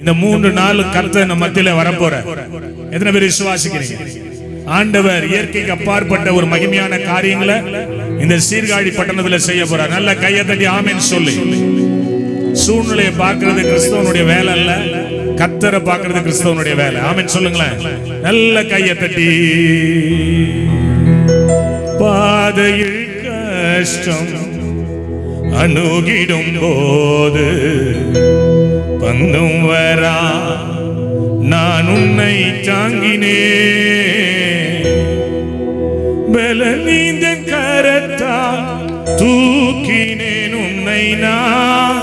இந்த 3 நாள் கர்த்தர் நம்ம மத்தியில வரப்போற எத்தனை பேர் விசுவாசிக்கிறீங்க? ஆண்டவர் இயற்கைக்கு அப்பாற்பட்ட ஒரு மகிமையான காரியங்களை இந்த சீர்காழி பட்டணத்துல செய்ய போறார். நல்ல கையை தட்டி ஆமென் சொல்லி. சூழ்நிலையை பார்க்கிறது கிறிஸ்தவனுடைய வேலை அல்ல, கர்த்தரை பார்க்கிறது கிறிஸ்தவனுடைய வேலை. ஆமென் சொல்லுங்களேன். நல்ல கையை தட்டி. பாதையில் கஷ்டம் அணுகிடும் போது பந்தும் வரா நான் உன்னை தாங்கினே, பலனீந்தன் கரத்தால் தூக்கினேன் உன்னை நான்,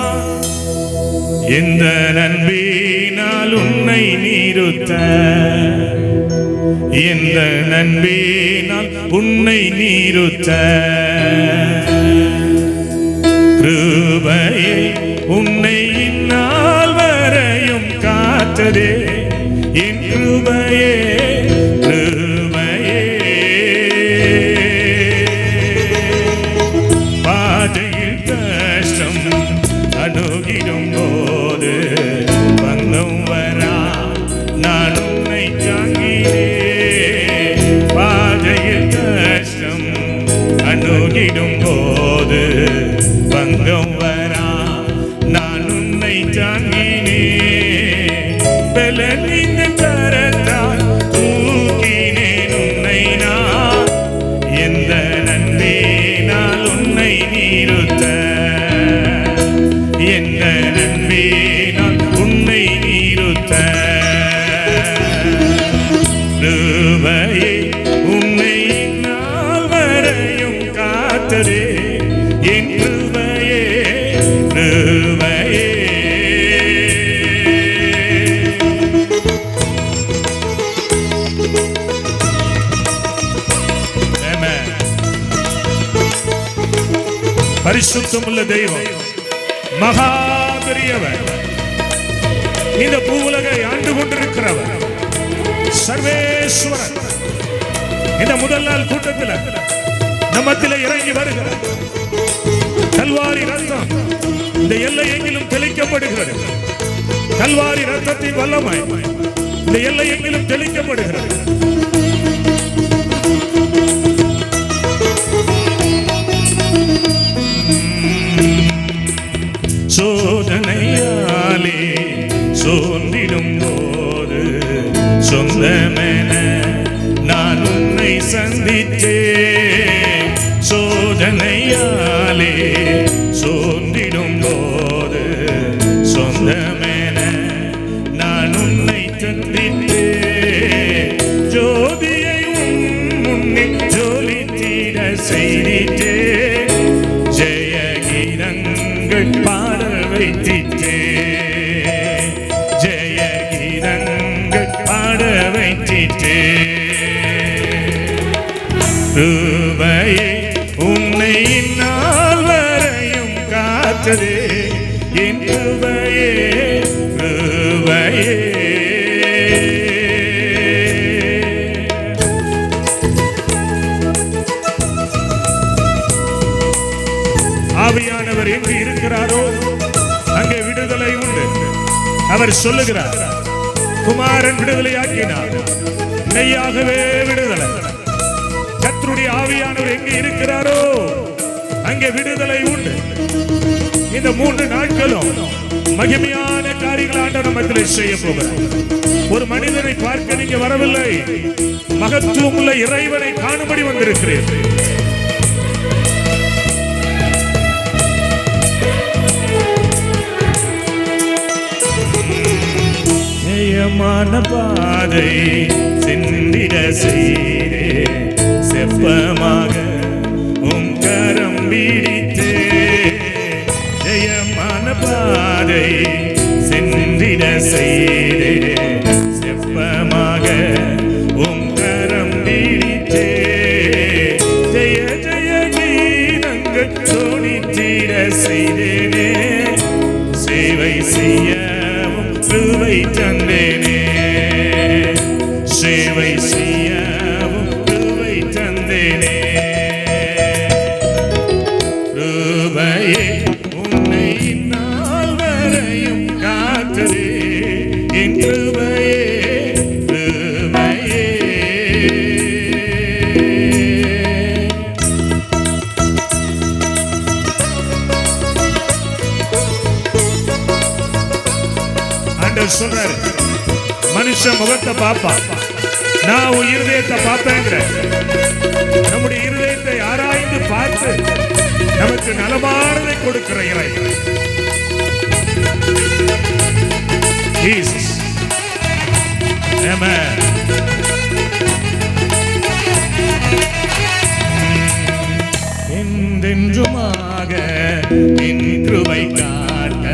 எந்த நன்பினால் உன்னை நிறுத்த, எந்த நன்பினால் உன்னை நிறுத்த, கிருபையை உன்னை இந்நாள் வரையும் காத்ததே என் கிருபையே, கிருபையே. பாதையில் கஷ்டம் அணுகிடும் போது பந்தம் வரா நான் உன்னை தாங்கினே, பாதையில் கஷ்டம் அணுகிடும் போது பந்தம் வரா நான் உன்னை தாங்கினே, பலனீந்த கரத்தால் தூக்கினேன் உன்னை நான், எந்த நன்பினால் உன்னை நிறுத்த, எந்த நன்பினால் உன்னை நிறுத்த, கிருபையை உன்னை இந்நாள் வரையும் காத்ததே என் கிருபையே, கிருபையே. பரிசுத்தமுள்ள தெய்வம், மகா பெரியவர், இந்த பூவுலகை ஆண்டு கொண்டிருக்கிறவர், சர்வேஸ்வரன். இந்த முதல் நாள் கூட்டத்தில் நம்மத்திலே இறங்கி வருகிறார். கல்வாரி ரத்தம் இந்த எல்லை எங்கிலும் தெளிக்கப்படுகிறது. கல்வாரி ரத்தத்தின் வல்லமை இந்த எல்லை எங்கிலும் தெளிக்கப்படுகிறது. சோதனையாலே சோர்ந்திடும் போது சொந்தமென நான் உன்னை சந்தித்தேன், சோதனையாலே சோர்ந்திடும் போது சொந்தமென நான் உன்னை சந்தித்தேன், ஜோதியை முன்னே ஜொலித்திட செய்திட்டேன், ஜெய கீதங்கள் பாட வைத்திட்டே, ஜெய கீதங்கள் பாட வைத்திட்டே, கிருபையை உன்னை இந்நாள் வரையும் காத்ததே என் கிருபையே, கிருபையே. ஆவியானவர் எங்கு இருக்கிறாரோ அங்கே விடுதலை உண்டு. அவர் சொல்லுகிறார், குமாரன் விடுதலையாக்கினார், மெய்யாகவே விடுதலை. கர்த்தருடைய ஆவியானவர் எங்கே இருக்கிறாரோ அங்கே விடுதலை உண்டு. இந்த 3 நாட்களும் மகிமையான காரியங்கள் ஆண்டவர் மத்தியிலே செய்ய போகிறார். ஒரு மனிதனை பார்க்க நீங்க வரவில்லை, மகத்துவம் உள்ள இறைவனை காணும்படி வந்திருக்கிறீர்கள். ஜெயமான பாதை சென்றிட செய்தே, செப்பமாக உம் கரம் பிடித்தே, ஜெயமான பாதை சென்றிட செய்தே, செப்பமாக உம் கரம் பிடித்தே, ஜெய ஜெய கீதங்கள் தோணித்திட செய்தேனே, சேவை செய்ய கிருபை தந்தேனே, சேவை செய்யவும் கிருபை தந்தேனே, கிருபையே உன்னை இந்நாள் வரையும் காத்ததே என் கிருபையே கிருபையே. ஆண்டவர் சொல்றாரு, மனுஷன் முகத்தை பாப்பா, நான் உன் இருதயத்தை பார்ப்பேங்கிற. நம்முடைய இருதயத்தை ஆராய்ந்து பார்த்து நமக்கு நலமானதை கொடுக்கிற இறை Jesus. Amen. என்றென்றுமாக என் கிருபை காட்ட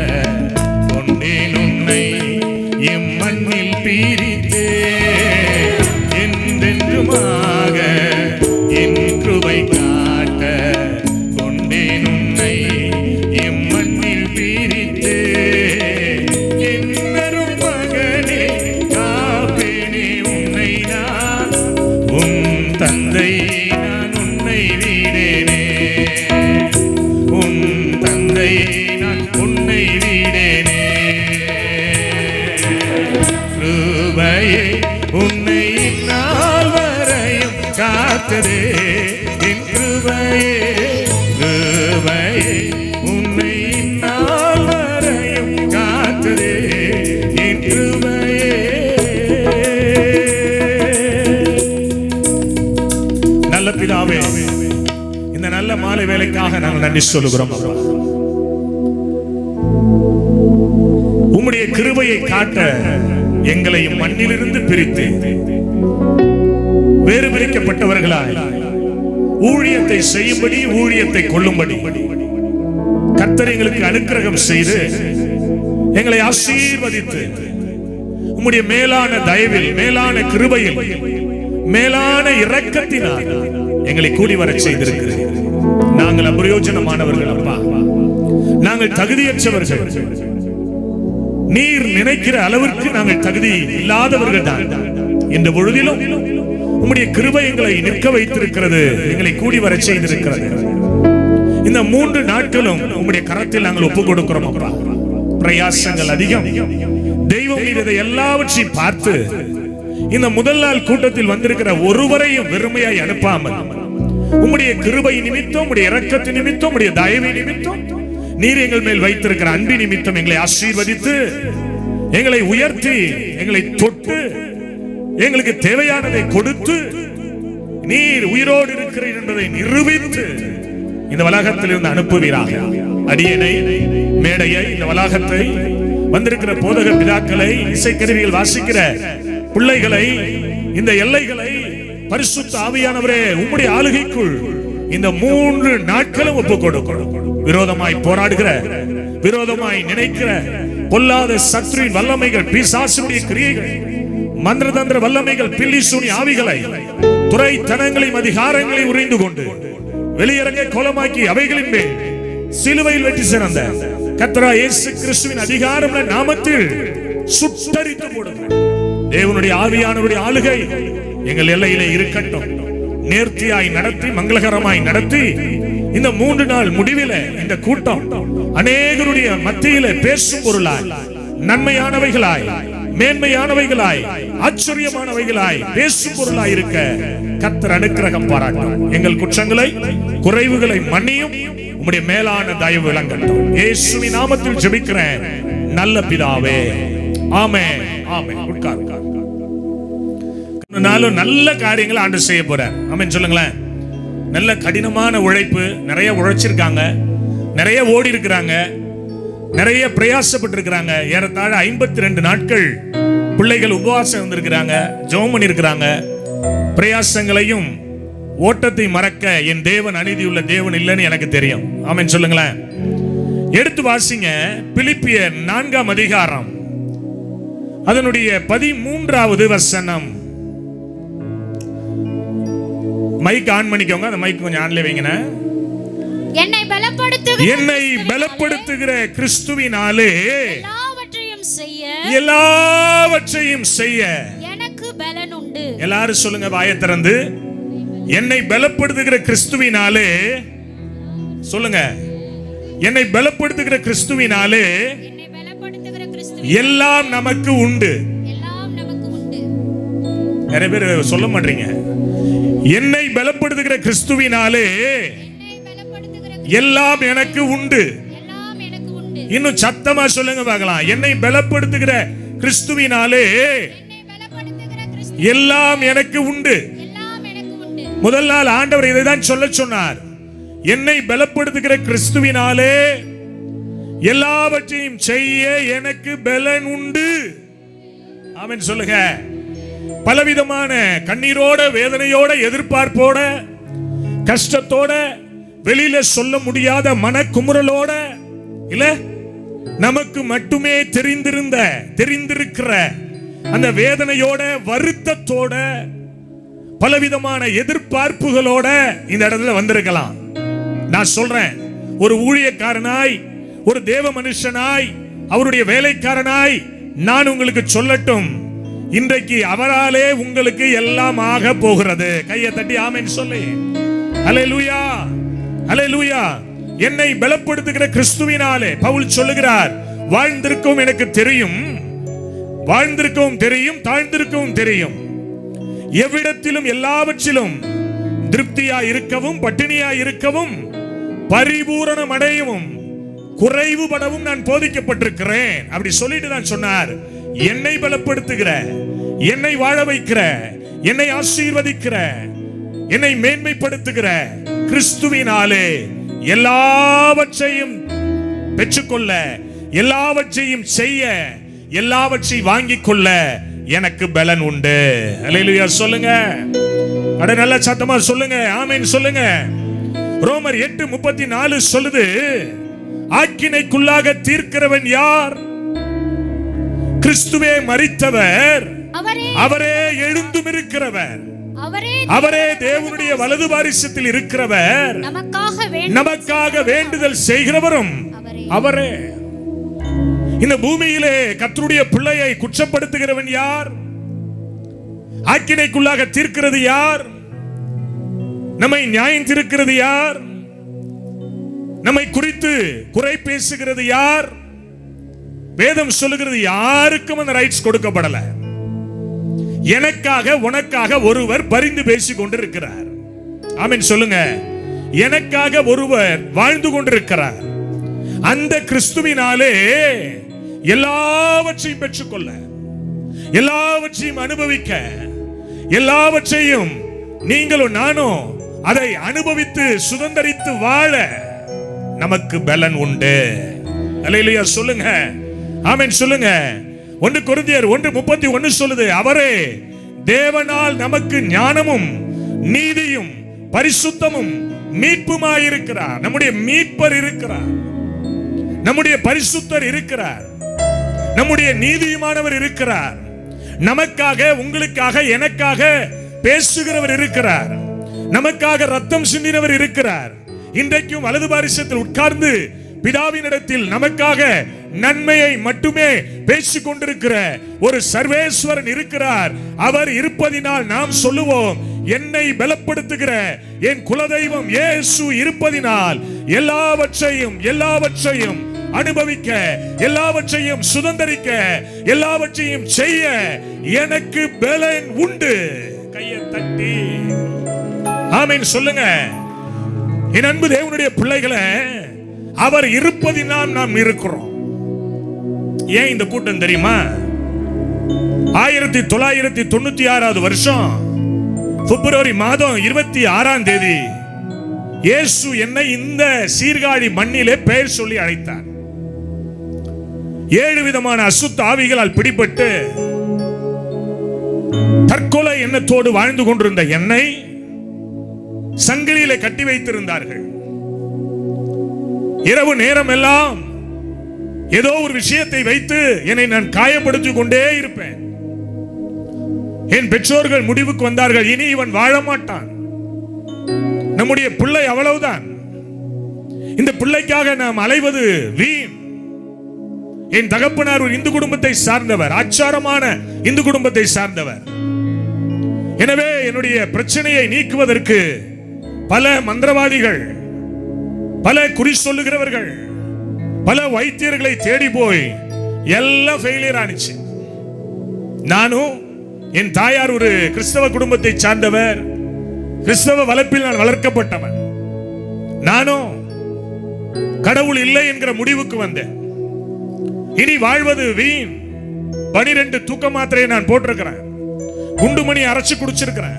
கொண்டேன் உன்னை எம்மண்ணில் பிரித்தே. என்றென்றுமாக என் கிருபை காட்ட கொண்டேன் உன்னை எம்மண்ணில் பிரித்தே. என்னரும் மகனே காப்பேனே உன்னை நான், உன் தந்தை நான் உன்னை வீடேனே. உன் தந்தை நான் உன்னை வீடேனே. கிருபையே உன்னை நாள் வரையும் காத்ததே. என் கிருபையே கிருபையே உன்னை நாள் வரையும் காத்ததே. என் கிருபையே. நல்ல பிதாவே, இந்த நல்ல மாலை வேளைக்காக நாங்கள் நன்றி சொல்லுகிறோம். உம்முடைய கிருபையை காட்ட எங்களை மண்ணிலிருந்து பிரித்து வேறு பிரிக்கப்பட்டவர்களாய் ஊழியத்தை செய்யும்படி, ஊழியத்தை கொள்ளும்படி கர்த்தர் எங்களுக்கு அனுக்கிரகம் செய்து எங்களை ஆசீர்வதித்து உம்முடைய மேலான தயவில், மேலான கிருபையில், மேலான இரக்கத்தினால் எங்களை கூடி வரச் செய்திருக்கிறேன். நாங்கள் அபிரயோஜனமானவர்கள் அப்பா, நாங்கள் தகுதியற்றவர்கள். நீர் நினைக்கிற அளவிற்கு நாங்கள் தகுதி இல்லாதவர்கள் தான். இந்த பொழுதிலும் உம்முடைய கிருபை எங்களை நிற்க வைத்திருக்கிறது, எங்களை கூடி வரச் செய்திருக்கிறது. இந்த 3 நாட்களும் உம்முடைய கரத்தில் நாங்கள் ஒப்புக் கொடுக்கிறோம் அப்பா. பிரயாசங்கள் அதிகம். தெய்வம் இதை எல்லாவற்றையும் பார்த்து இந்த முதல் நாள் கூட்டத்தில் வந்திருக்கிற ஒருவரையும் வெறுமையாய் அனுப்பாமல் உம்முடைய கிருபை நிமித்தம், உம்முடைய இரக்கத்தின் நிமித்தம், உம்முடைய தயவை நிமித்தம், நீர் எங்கள் மேல் வைத்திருக்கிற அன்பு நிமித்தம் எங்களை ஆசீர்வதித்து, எங்களை உயர்த்தி, எங்களை தொட்டு, எங்களுக்கு தேவையானதை கொடுத்து, நீர் உயிரோடு இருக்கிறீர் என்பதை நிரூபித்து இந்த வளாகத்தில் இருந்து அனுப்புவீராக. அடியனை, மேடையை, இந்த வளாகத்தை, வந்திருக்கிற போதக பிதாக்களை, இசைக்கருவிகள் வாசிக்கிற பிள்ளைகளை, இந்த எல்லைகளை பரிசுத்த ஆவியானவரே உம்முடைய ஆளுகைக்குள் இந்த 3 நாட்களும் ஒப்புக் கொடுக்கிறோம். விரோதமாய் போராடுகிற, விரோதமாய் நினைக்கிற பொல்லாத சத்ருவின் வல்லமைகள், பிசாசுடைய கிரியைகள், மந்திரதந்திர வல்லமைகள், பில்லிசூனி ஆவிகளை, துரைத்தனங்களையும் அதிகாரங்களையும் உறைந்து கொண்டு வெளியரங்கை கோலமாக்கி அவைகளின் மேல் சிலுவையில் வெட்டி சிறந்த கர்த்தராகிய இயேசு கிறிஸ்துவின் அதிகாரம் நாமத்தில் சுட்டரித்து போடுங்கள். தேவனுடைய ஆவியானவருடைய ஆளுகை எங்கள் எல்லையிலே இருக்கட்டும். நேர்த்தியாய் நடத்தி, மங்களகரமாய் நடத்தி, இந்த 3 நாள் முடிவில இந்த கூட்டம் அநேகருடைய மத்தியிலே பேசும் பொருளாய், நன்மையானவைகளாய், மேன்மையானவைகளாய், ஆச்சரியமானவைகளாய் பேசும் பொருளாய் இருக்க கர்த்தர் அனுக்கிரகம் பாராட்டும். எங்கள் குற்றங்களை, குறைவுகளை மன்னியும். உம்முடைய மேலான தயவு விளங்கட்டும். இயேசுவின் நாமத்தில் ஜெபிக்கிறேன் நல்ல பிதாவே, ஆமென். ஆமென். உட்கார். நல்ல காரியங்களை ஆண்டு செய்ய போறார். ஆமென் சொல்லுங்களேன். நல்ல கடினமான உழைப்பு, நிறைய உழைச்சிருக்காங்க, நிறைய ஓடி இருக்கிறாங்க, நிறைய பிரயாசப்பட்டு இருக்கிறாங்க. ஏறத்தாழ 52 நாட்கள் பிள்ளைகள் உபவாசம் இருந்திருக்கிறாங்க, ஜெபம் பண்ணி இருக்கிறாங்க. பிரயாசங்களையும் ஓட்டத்தை மறக்க என் தேவன் அநீதியுள்ள தேவன் இல்லைன்னு எனக்கு தெரியும். ஆமென் சொல்லுங்களேன். எடுத்து வாசிங்க பிலிப்பியர் 4ஆம் அதிகாரம், அதனுடைய 13வது வசனம். மைக் ஆன் பண்ணிக்கோங்க. அந்த மைக் கொஞ்சம் ஆன்ல வைங்க. என்னை பலப்படுத்துகிற கிறிஸ்துவினாலே எல்லாவற்றையும் செய்ய எனக்கு பலன் உண்டு. எல்லாரும் சொல்லுங்க வாயை திறந்து. என்னை பலப்படுத்துகிற கிறிஸ்துவினாலே, சொல்லுங்க, என்னை பலப்படுத்துகிற கிறிஸ்துவினாலே எல்லாம் நமக்கு உண்டு. நிறைய பேர் சொல்ல மாட்டீங்க. என்னை பலப்படுத்துகிற கிறிஸ்துவினாலே எல்லாம் எனக்கு உண்டு. இன்னும் சத்தமா சொல்லுங்க பார்க்கலாம். என்னை பலப்படுத்துகிற கிறிஸ்துவினாலே எல்லாம் எனக்கு உண்டு. முதல் நாள் ஆண்டவர் இதைதான் சொல்ல சொன்னார். என்னை பலப்படுத்துகிற கிறிஸ்துவினாலே எல்லாவற்றையும் செய்ய எனக்கு பலன் உண்டு. ஆமென் சொல்லுங்க. பலவிதமான கண்ணீரோட, வேதனையோட, எதிர்பார்ப்போட, கஷ்டத்தோட, வெளியில சொல்ல முடியாத மனக்குமுறலோட, இல்ல நமக்கு மட்டுமே தெரிந்திருக்கிற அந்த வேதனையோட, வருத்தத்தோட, பலவிதமான எதிர்பார்ப்புகளோட இந்த இடத்துல வந்திருக்கலாம். நான் சொல்றேன், ஒரு ஊழியக்காரனாய், ஒரு தேவ மனுஷனாய், அவருடைய வேலைக்காரனாய் நான் உங்களுக்கு சொல்லட்டும், இன்றைக்கு அவராலே உங்களுக்கு எல்லாம் ஆக போகிறது. கையை தட்டி ஆமென் சொல்லு. அல்லேலூயா, அல்லேலூயா. என்னை பலப்படுத்துகிற கிறிஸ்துவினாலே பவுல் சொல்லுகிறார், வாழ்ந்திருக்கவும் எனக்கு தெரியும், வாழ்ந்திருக்கவும் தெரியும், தாழ்ந்திருக்கவும் தெரியும், எவ்விடத்திலும் எல்லாவற்றிலும் திருப்தியா இருக்கவும், பட்டினியா இருக்கவும், பரிபூரணம் அடையவும், குறைவுபடவும் நான் போதிக்கப்பட்டிருக்கிறேன். அப்படி சொல்லிட்டு தான் சொன்னார், என்னை பலப்படுத்துகிற, என்னை வாழ வைக்கிற, என்னை ஆசீர்வதிக்கிற, என்னை மேன்மைப்படுத்துகிற கிறிஸ்துவினாலே எல்லாவற்றையும் பெற்றுக்கொள்ள, எல்லாவற்றையும் செய்ய, எல்லாவற்றையும் வாங்கிக் கொள்ள எனக்கு பலன் உண்டு. அல்லேலூயா சொல்லுங்க. அட நல்ல சத்தமா சொல்லுங்க. ஆமென் சொல்லுங்க. ரோமர் 8:34 சொல்லுது, ஆக்கினைக்குள்ளாக தீர்க்கிறவன் யார்? கிறிஸ்துவே மரித்தவர், அவரே எழுந்தும் இருக்கிறவர், அவரே தேவனுடைய வலது பாரிசத்தில் இருக்கிறவர், நமக்காக வேண்டுதல் செய்கிறவரும் அவரே. இந்த பூமியிலே கர்த்தருடைய பிள்ளையை குற்றப்படுத்துகிறவன் யார்? ஆக்கினைக்குள்ளாக தீர்க்கிறது யார்? நம்மை நியாயம் தீர்க்கிறது யார்? நம்மை குறித்து குறை பேசுகிறது யார்? வேதம் சொல்லுகிறது, யாருக்கும் அந்த ரைட்ஸ் கொடுக்கப்படல. எனக்காக உனக்காக ஒருவர் பரிந்து பேசிக் கொண்டிருக்கிறார். ஆமென் சொல்லுங்க. எனக்காக ஒருவர் வாழ்ந்து கொண்டிருக்கிறார். அந்த கிறிஸ்துவினாலே எல்லாவற்றையும் பெற்றுக்கொள்ள, எல்லாவற்றையும் அனுபவிக்க, எல்லாவற்றையும் நீங்களும் நானும் அதை அனுபவித்து சுதந்தரித்து வாழ நமக்கு பலன் உண்டு. அல்லேலூயா சொல்லுங்க. ஆமென் சொல்லுங்க. 1 கொரிந்தியர் 1:31 சொல்லுது, அவரே தேவனால் நமக்கு ஞானமும் நீதியும் பரிசுத்தமும் மீட்புமாயிருக்கிறார். நம்முடைய மீட்பர் இருக்கிறார், நம்முடைய பரிசுத்தர் இருக்கிறார், நம்முடைய நீதியுமானவர் இருக்கிறார், நமக்காக, உங்களுக்காக, எனக்காக பேசுகிறவர் இருக்கிறார், நமக்காக ரத்தம் சிந்தினவர் இருக்கிறார். இன்றைக்கும் வலது பாரிசத்தில் உட்கார்ந்து பிதாவினிடத்தில் நமக்காக நன்மையை மட்டுமே பேசிக் கொண்டிருக்கிற ஒரு சர்வேஸ்வரன் இருக்கிறார். அவர் இருப்பதினால் நாம் சொல்லுவோம், என்னை பலப்படுத்துகிற என் குலதெய்வம் இயேசு இருப்பதினால் எல்லாவற்றையும் அனுபவிக்க, எல்லாவற்றையும் சுதந்தரிக்க, எல்லாவற்றையும் செய்ய எனக்கு பலன் உண்டு. கையை தட்டி ஆமென் சொல்லுங்க. என் அன்பு தேவனுடைய பிள்ளைகளை, அவர் இருப்பதினால் நாம் இருக்கிறோம். ஏன் இந்த கூட்டம் தெரியுமா? 1996 வருஷம் பிப்ரவரி மாதம் 26ஆம் தேதி இயேசு என்னை இந்த சீர்காழி மண்ணிலே பெயர் சொல்லி அழைத்தார். 7 விதமான அசுத்த ஆவிகளால் பிடிபட்டு தற்கொலை எண்ணத்தோடு வாழ்ந்து கொண்டிருந்த என்னை சங்கிலியிலே கட்டி வைத்திருந்தார்கள். இரவு நேரம் எல்லாம் ஏதோ ஒரு விஷயத்தை வைத்து என்னை நான் காயப்படுத்திக் கொண்டே இருப்பேன். என் பெற்றோர்கள் முடிவுக்கு வந்தார்கள், இனி இவன் வாழ மாட்டான், நம்முடைய பிள்ளை அவ்வளவுதான், இந்த பிள்ளைக்காக நாம் அலைவது வீண். என் தகப்பனார் ஒரு இந்து குடும்பத்தை சார்ந்தவர், ஆச்சாரமான இந்து குடும்பத்தை சார்ந்தவர். எனவே என்னுடைய பிரச்சனையை நீக்குவதற்கு பல மந்திரவாதிகள், பல குறி சொல்லுகிறவர்கள், பல வைத்தியர்களை தேடி போய் எல்லாம் ஃபெயிலியர் ஆனிச்சு. நானும் என் தாயார் ஒரு கிறிஸ்தவ குடும்பத்தை சார்ந்தவர், கிறிஸ்தவ வளர்ப்பில் நான் வளர்க்கப்பட்டவன். நானும் கடவுள் இல்லை என்கிற முடிவுக்கு வந்தேன். இனி வாழ்வது வீண். 12 தூக்க மாத்திரையை நான் போட்டிருக்கிறேன், குண்டுமணி அரைச்சு குடிச்சிருக்கிறேன்,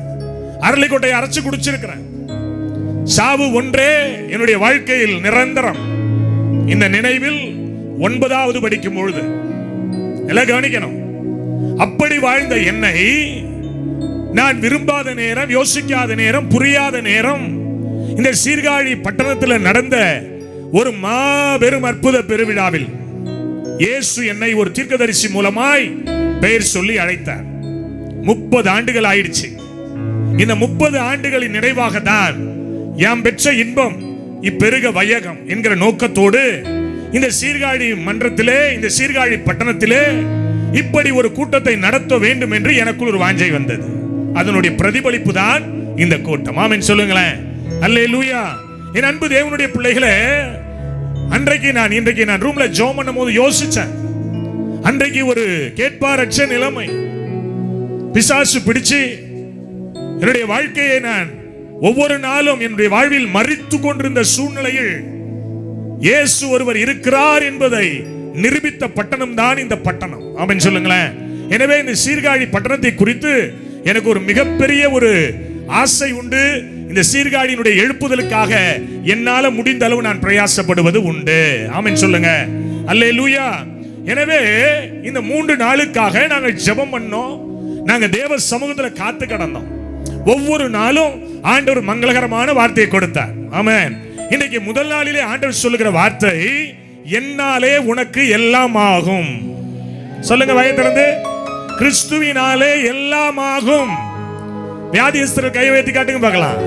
அரளிக்கொட்டையை அரைச்சு குடிச்சிருக்கிறேன். சாவு ஒன்றே என்னுடைய வாழ்க்கையில் நிரந்தரம். இந்த நினைவில் 9வது படிக்கும் பொழுது எல்லாம் கவனிக்கணும். அப்படி வாழ்ந்த என்னை நான் விரும்பாத நேரம், யோசிக்காத நேரம், புரியாத நேரம் இந்த சீர்காழி பட்டணத்தில் நடந்த ஒரு மாபெரும் அற்புத பெருவிழாவில் இயேசு என்னை ஒரு தீர்க்கதரிசி மூலமாய் பெயர் சொல்லி அழைத்தார். 30 ஆண்டுகள் ஆயிடுச்சு. இந்த 30 ஆண்டுகளின் நிறைவாக தான் யாம் பெற்ற இன்பம் இப்பெருக வையகம் என்கிற நோக்கத்தோடு இந்த சீர்காழி மன்றத்திலே, இந்த சீர்காழி பட்டணத்திலே இப்படி ஒரு கூட்டத்தை நடத்த வேண்டும் என்று எனக்குள் ஒரு வாஞ்சை வந்தது. அதனுடைய பிரதிபலிப்பு தான் இந்த கூட்டம். ஆமென் சொல்லுங்களேன். அல்லேலூயா. என் அன்பு தேவனுடைய பிள்ளைகளே, இன்றைக்கு நான் ரூம்ல ஜெபம் பண்ணும்போது யோசிச்சேன். அன்றைக்கு ஒரு கேட்பாரற்ற நிலைமை, பிசாசு பிடிச்சு என்னுடைய வாழ்க்கையை நான் ஒவ்வொரு நாளும் என்னுடைய வாழ்வில் மறித்து கொண்டிருந்த சூழ்நிலையில் இயேசு ஒருவர் இருக்கிறார் என்பதை நிரூபித்த பட்டணம் தான் இந்த பட்டணம். ஆமென் சொல்லுங்களேன். எனவே இந்த சீர்காழி பட்டணத்தை குறித்து எனக்கு ஒரு மிகப்பெரிய ஒரு ஆசை உண்டு. இந்த சீர்காழியினுடைய எழுப்புதலுக்காக என்னால முடிந்த அளவு நான் பிரயாசப்படுவது உண்டு. ஆமென் சொல்லுங்க. அல்லேலூயா. எனவே இந்த 3 நாளுக்காக நாங்கள் ஜெபம் பண்ணோம். நாங்க தேவ சமூகத்தில் காத்து கடந்தோம். ஒவ்வொரு நாளும் ஆண்டவர் மங்களகரமான வார்த்தையை கொடுத்தார். ஆமென். இன்னைக்கு முதல் நாளிலே ஆண்டவர் சொல்லுகிற வார்த்தை, என்னாலே உனக்கு எல்லாம் ஆகும். சொல்லுங்க வாயை திறந்து. கிறிஸ்துவினாலே எல்லாம் ஆகும். வியாதியஸ்தர்கள் கை வைத்து காட்டுங்க பார்க்கலாம்.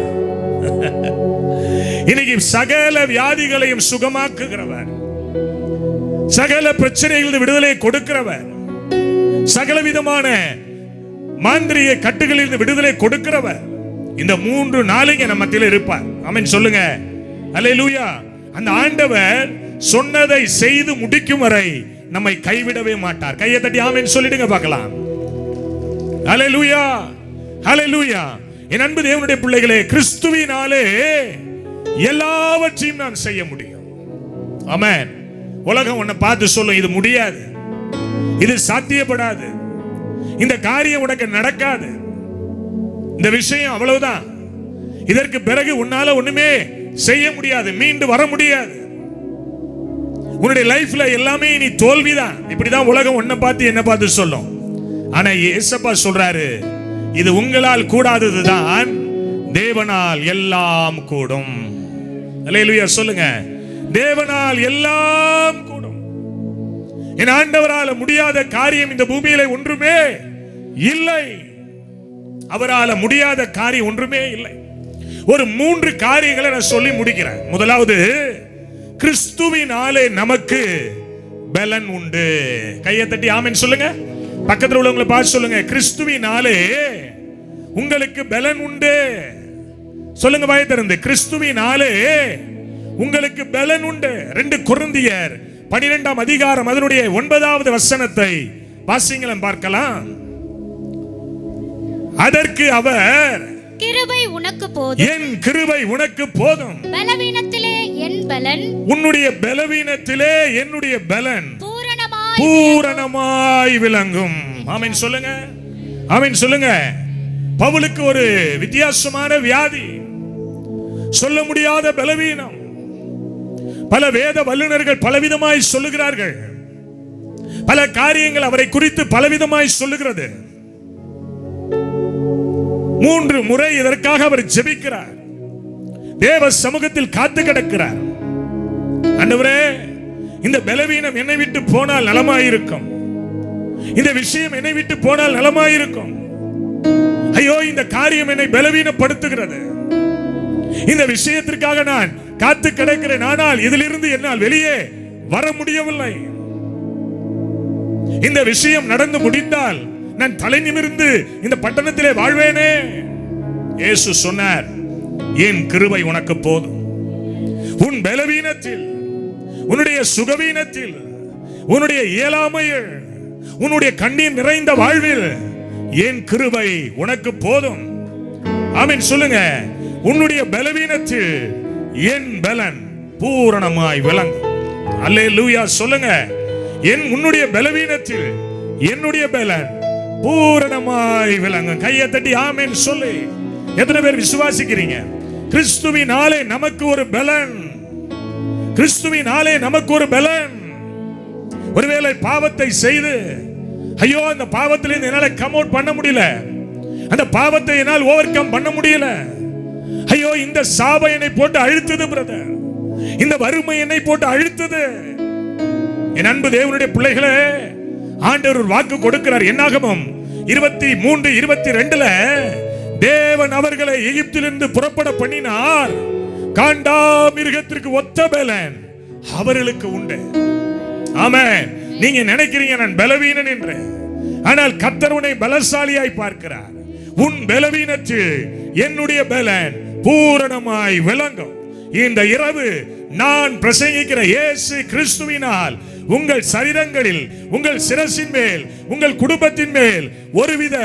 இன்னைக்கு சகல வியாதிகளையும் சுகமாக்குகிறவர், சகல பிரச்சனைகளிலிருந்து விடுதலை கொடுக்கிறவர், சகல விதமான மாந்திரிய கட்டுகளிலிருந்து விடுதலை கொடுக்கிறவர் இந்த 3 நாளுங்க நம்ம மத்தியில் இருப்பார். ஆமென் சொல்லுங்க. அல்லேலூயா. அந்த ஆண்டவர் சொன்னதை செய்து முடிக்கும் வரை நம்மை கைவிடவே மாட்டார். கையை தட்டி ஆமென் சொல்லிடுங்க பார்க்கலாம். அல்லேலூயா. அல்லேலூயா. என் அன்பு தேவனுடைய பிள்ளைகளே, கிறிஸ்துவினாலே எல்லாவற்றையும் நான் செய்ய முடியும். ஆமென். உலகம் உன்னை பார்த்து சொல்லும், இது முடியாது, இது சாத்தியப்படாது, இந்த காரியம் உனக்கு நடக்காது, இந்த விஷயம் அவ்வளவுதான், இதற்கு பிறகு உன்னால ஒண்ணுமே செய்ய முடியாது, மீண்டு வர முடியாது, உன்னுடைய லைஃப்ல எல்லாமே நீ தோல்விதான். இப்படிதான் உலகம் உன்னை பார்த்து என்ன பார்த்து சொல்லும். ஆனா இயேசப்பா சொல்றாரு, இது உங்களால் கூடாததுதான், தேவனால் எல்லாம் கூடும். அல்லேலூயா சொல்லுங்க. தேவனால் எல்லாம் கூடும். என் ஆண்டவரால் முடியாத காரியம் இந்த பூமியில ஒன்றுமே இல்லை. அவரால் முடியாத காரியம் ஒன்றுமே இல்லை. ஒரு 3 காரியங்களை நான் சொல்லி முடிக்கிறேன். முதலாவது, கிறிஸ்துவினாலே நமக்கு பலன் உண்டு. கையை தட்டி ஆமென் சொல்லுங்க. பக்கத்தில் உள்ளவங்களை பார்த்து சொல்லுங்க, கிறிஸ்துவினாலே உங்களுக்கு பலன் உண்டு. சொல்லுங்க வாயை திறந்து, கிறிஸ்துவினாலே உங்களுக்கு பலன் உண்டு. 2 கொரிந்தியர் 12ஆம் அதிகாரம் அதனுடைய 9வது வசனத்தை வாசிங்களேன் பார்க்கலாம். அதற்கு அவர், கிருபை உனக்கு போதும், என் கிருபை உனக்கு போதும், பலவீனத்திலே என் பலன், உன்னுடைய பலவீனத்திலே என்னுடைய பலன் பூரணமாய் விளங்கும். ஆமென் சொல்லுங்க. ஆமென் சொல்லுங்க. பவுலுக்கு ஒரு வித்தியாசமான வியாதி, சொல்ல முடியாத பலவீனம். பல வேத வல்லுநர்கள் பலவிதமாய் சொல்லுகிறார்கள். பல காரியங்கள் அவரை குறித்து பலவிதமாய் சொல்லுகிறது. 3 முறை இதற்காக அவர் ஜெபிக்கிறார். தேவ சமூகத்தில் காத்து கிடக்கிறார். ஆண்டவரே, இந்த பலவீனம் என்னை விட்டு போனால் நலமாயிருக்கும், இந்த விஷயம் என்னை விட்டு போனால் நலமாயிருக்கும். ஐயோ, இந்த காரியம் என்னை பலவீனப்படுத்துகிறது, இந்த விஷயத்திற்காக நான் காத்து கிடக்கிறேன், ஆனால் இதிலிருந்து என்னால் வெளியே வர முடியவில்லை. இந்த விஷயம் நடந்து முடிந்தால் நான் தலை நிமிர்ந்து இந்த பட்டணத்திலே வாழ்வேனே. இயேசு சொன்னார், என் கிருபை உனக்கு போதும். உன் பலவீனத்தில், உன்னுடைய சுகவீனத்தில், உன்னுடைய இயலாமையில், உன்னுடைய கண்ணீர் நிறைந்த வாழ்வில் என் கிருபை உனக்கு போதும். ஆமென் சொல்லுங்க. உன்னுடைய பலவீனத்தில் என் பலன் பூரணமாய் விளங்கும். அல்லேலூயா சொல்லுங்க. உன்னுடைய பலவீனத்தில் என்னுடைய பலன் பூரணமாய் விளங்கும். கையை தட்டி ஆமென் சொல்லு. எத்தனை பேர் விசுவாசிக்கிறீங்க? கிறிஸ்துவினாலே நமக்கு ஒரு பலன், கிறிஸ்துவினாலே நமக்கு ஒரு பலன். ஒருவேளை பாவத்தை செய்து, ஐயோ அந்த பாவத்திலிருந்து என்னால கம் அவுட் பண்ண முடியல, அந்த பாவத்தை என்னால் ஓவர் கம் பண்ண முடியல, ஐயோ இந்த சாபம் என்னை போட்டு அழுத்தது பிரதர், இந்த வறுமை என்னை போட்டு அழுத்தது. என் அன்பு தேவனுடைய பிள்ளைகளே, ஆண்டவர் ஒரு வாக்கு கொடுக்கிறார். என்னாகமம் 23:22 தேவன் அவர்களை எகிப்திலிருந்து புறப்பட பண்ணினார். காண்டா மிருகத்திற்கு ஒத்த பலன் அவர்களுக்கு உண்டு. ஆமென். நீங்க நினைக்கிறீங்க நான் பலவீனன் என்று, ஆனால் கர்த்தர் உன்னை பலசாலியாய் பார்க்கிறார். உன் பலவீனத்தில் என்னுடைய பலன் பூரணமாய் விளங்கும். இந்த இரவு நான் பிரசங்கிக்கிற இயேசு கிறிஸ்துவினால் உங்கள் சரீரங்களில், உங்கள் சிரசின் மேல், உங்கள் குடும்பத்தின் மேல் ஒருவித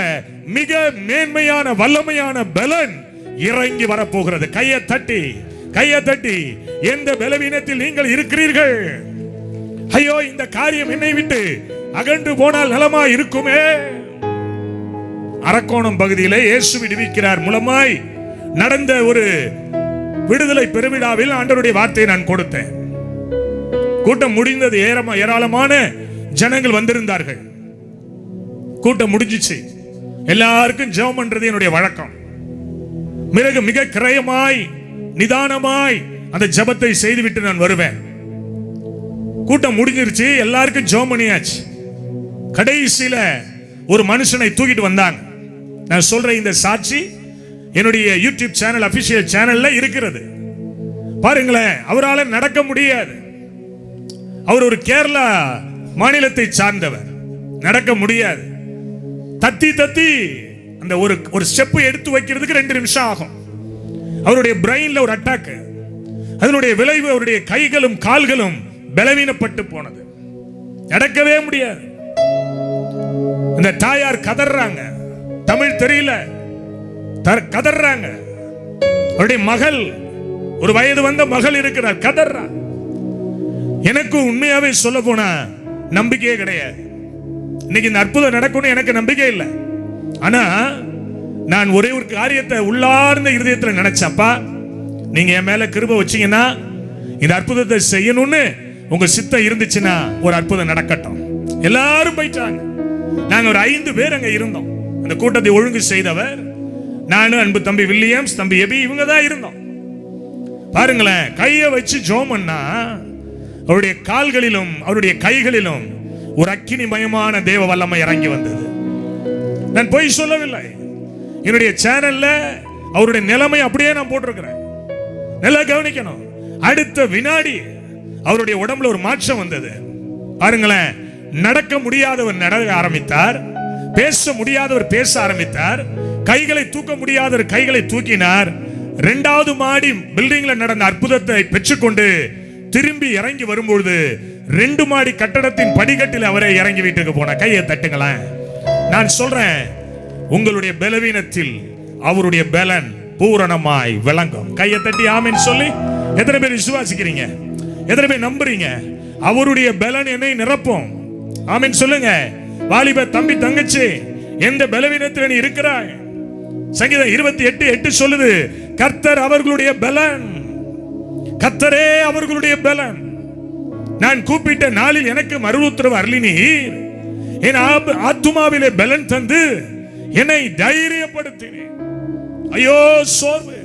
மிக மேன்மையான வல்லமையான பலன் இறங்கி வரப்போகிறது. கையை தட்டி, கையை தட்டி, எந்த பலவீனத்தில் நீங்கள் இருக்கிறீர்கள்? ஐயோ இந்த காரியம் என்னை விட்டு அகன்று போனால் நலமா இருக்குமே. அரக்கோணம் பகுதியிலே இயேசு விடுவிக்கிறார் மூலமாய் நடந்த ஒரு விடுதலை பெருவிழாவில் ஆண்டவருடைய வார்த்தையை நான் கொடுத்தேன். கூட்டம் முடிந்தது. ஏராளமான ஜனங்கள் வந்திருந்தார்கள். கூட்டம் முடிஞ்சிச்சு. எல்லாருக்கும் ஜெபம் பண்றது என்னுடைய வழக்கம். மிக கிரயமாய் நிதானமாய் அந்த ஜெபத்தை செய்துவிட்டு நான் வருவேன். கூட்டம் முடிஞ்சிருச்சு, எல்லாருக்கும் ஜெபம் பண்ணியாச்சு. கடைசியில ஒரு மனுஷனை தூக்கிட்டு வந்தாங்க. நான் சொல்றேன், இந்த சாட்சி என்னுடைய யூடியூப் சேனல், அபிஷியல் சேனல்ல இருக்கிறது. பாருங்களேன், அவரால் நடக்க முடியாது. அவர் ஒரு கேரளா மாநிலத்தை சார்ந்தவர். நடக்க முடியாது. தத்தி தத்தி அந்த ஒரு ஸ்டெப் எடுத்து வைக்கிறதுக்கு 2 நிமிஷம் ஆகும். அவருடைய பிரெயின்ல ஒரு அட்டாக். அதனுடைய விளைவு அவருடைய கைகளும் கால்களும் பலவீனப்பட்டு போனது. நடக்கவே முடியாது. இந்த தாயார் கதறாங்க. தமிழ் தெரியல, கதறாங்க. அவருடைய மகள், ஒரு வயது வந்த மகள் இருக்கிறார், கதறா. எனக்கு உண்மையாவே சொல்ல போனா நம்பிக்கையே கிடையாது. இன்னைக்கு இந்த அற்புதம் நடக்கும்னு எனக்கு நம்பிக்கை இல்லை. ஆனா நான் ஒரே ஒரு காரியத்தை உள்ளார்ந்த இருதயத்தில் நினைச்சப்பா, நீங்க என் மேல கிருபை வச்சீங்கன்னா இந்த அற்புதத்தை செய்யணும்னு உங்க சித்தம் இருந்துச்சுன்னா ஒரு அற்புதம் நடக்கட்டும். எல்லாரும் போயிட்டாங்க. நாங்க ஒரு 5 பேர் அங்க இருந்தோம். அந்த கூட்டத்தை ஒழுங்கு செய்தவர் நானும், அன்பு தம்பி வில்லியம்ஸ், தம்பி எபி, இவங்க தான் இருந்தோம். பாருங்களேன், கையை வச்சு ஜெபம் பண்ணா அவருடைய கால்களிலும் அவருடைய கைகளிலும் ஒரு அக்கினிமயமான தேவ வல்லமை இறங்கி வந்தது. நான் பொய் சொல்லவில்லை. என்னுடைய சேனல்ல அவருடைய நிலைமை அப்படியே நான் போட்டிருக்கிறேன். நல்லா கவனிக்கணும். அடுத்த வினாடி அவருடைய உடம்புல ஒரு மாற்றம் வந்தது. பாருங்களேன், நடக்க முடியாதவர் நடக்க ஆரம்பித்தார், பேச முடியாதவர் பேச ஆரம்பித்தார், கைகளை தூக்க முடியாதவர் கைகளை தூக்கினார். 2வது மாடி பில்டிங்ல நடந்த அற்புதத்தை பெற்றுக்கொண்டு திரும்பி இறங்கி வரும்பொழுது 2 மாடி கட்டடத்தின் படிக்கட்டில் அவரை இறங்கி வீட்டுக்கு போன. கையை தட்டுங்களேன். நான் சொல்றேன், உங்களுடைய பலவீனத்தில் அவருடைய பலன் பூரணமாய் விளங்கும். கையை தட்டி ஆமென் சொல்லி எத்தனை பேர் விசுவாசிக்கிறீங்க? எத்தனை பேர் நம்புறீங்க? அவருடைய பலன் என்னை நிரப்பும். ஆமென் சொல்லுங்க. வாலிப தம்பி தங்கச்சி, எந்த பலவீனத்தில் நீ இருக்கிறாய்? சங்கீதம் 28:8 சொல்லுது, கர்த்தர் அவர்களுடைய பலன், கர்த்தரே அவர்களுடைய பலன். நான் கூப்பிட்ட நாளில் எனக்கு மறுஉத்தரவு அருளினீர். என் ஆத்துமாவிலே பலன் தந்து என்னை தைரியப்படுத்தினேன். ஐயோ சோர்வு,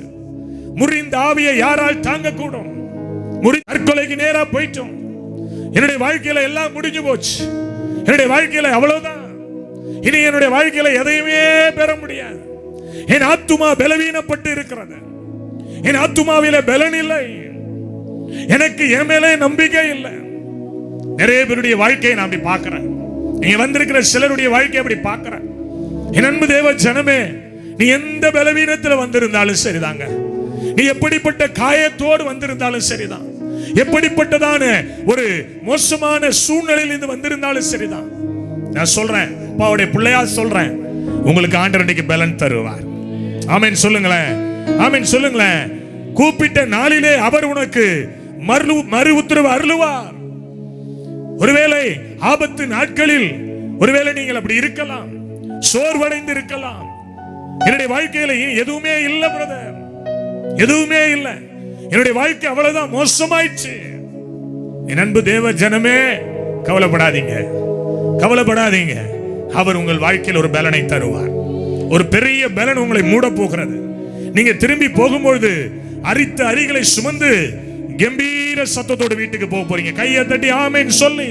முறிந்த ஆவியை யாரால் தாங்க கூடும்? தற்கொலைக்கு நேரா போயிட்டோம். என்னுடைய வாழ்க்கையில எல்லாம் முடிஞ்சு போச்சு. என்னுடைய வாழ்க்கையில அவ்வளவுதான். இனி என்னுடைய வாழ்க்கையில எதையுமே பெற முடியாது. என் ஆத்துமா பலவீனப்பட்டு இருக்கிறது. என் ஆத்துமாவில பலன் இல்லை. எனக்கு என் மேலே நம்பிக்கை இல்லை. நிறைய பேருடைய வாழ்க்கையை நான் அப்படி பார்க்கிறேன். நீங்க வந்திருக்கிற சிலருடைய வாழ்க்கையை அப்படி பார்க்கிறேன். என் அன்பு தேவ ஜனமே, நீ எந்த பலவீனத்தில் வந்திருந்தாலும் சரிதாங்க, நீ எப்படிப்பட்ட காயத்தோடு வந்திருந்தாலும் சரிதான், எப்படிப்பட்டதான ஒரு மோசமான சூழ்நிலையில் இருந்து வந்திருந்தாலும் சரிதான், நான் சொல்றேன், அப்பாவுடைய பிள்ளையா சொல்றேன், உங்களுக்கு ஆண்டவர் இன்னைக்கு பலன் தருவார். ஆமென் சொல்லுங்களேன், ஆமென் சொல்லுங்களேன். கூப்பிட்ட நாளிலே அவர் உனக்கு மறு உத்தரவு அருளுவார். ஒருவேளை ஆபத்து நாட்களில் ஒருவேளை நீங்கள் அப்படி இருக்கலாம், சோர்வடைந்து இருக்கலாம். என்னுடைய வாழ்க்கையில எதுவுமே இல்லை பிரதர், எதுவுமே இல்லை, என்னுடைய வாழ்க்கை அவ்வளவுதான் மோசமாயிடுச்சு. என் அன்பு தேவ ஜனமே, கவலைப்படாதீங்க, கவலைப்படாதீங்க. அவர் உங்கள் வாழ்க்கையில் ஒரு பலனை தருவார். ஒரு பெரிய பலன் உங்களை மூட போகிறது. நீங்க திரும்பி போகும்பொழுது அரித்த அரிகளை சுமந்து கம்பீர சத்தத்தோடு வீட்டுக்கு போக போறீங்க. கையை தட்டி ஆமென் சொல்லி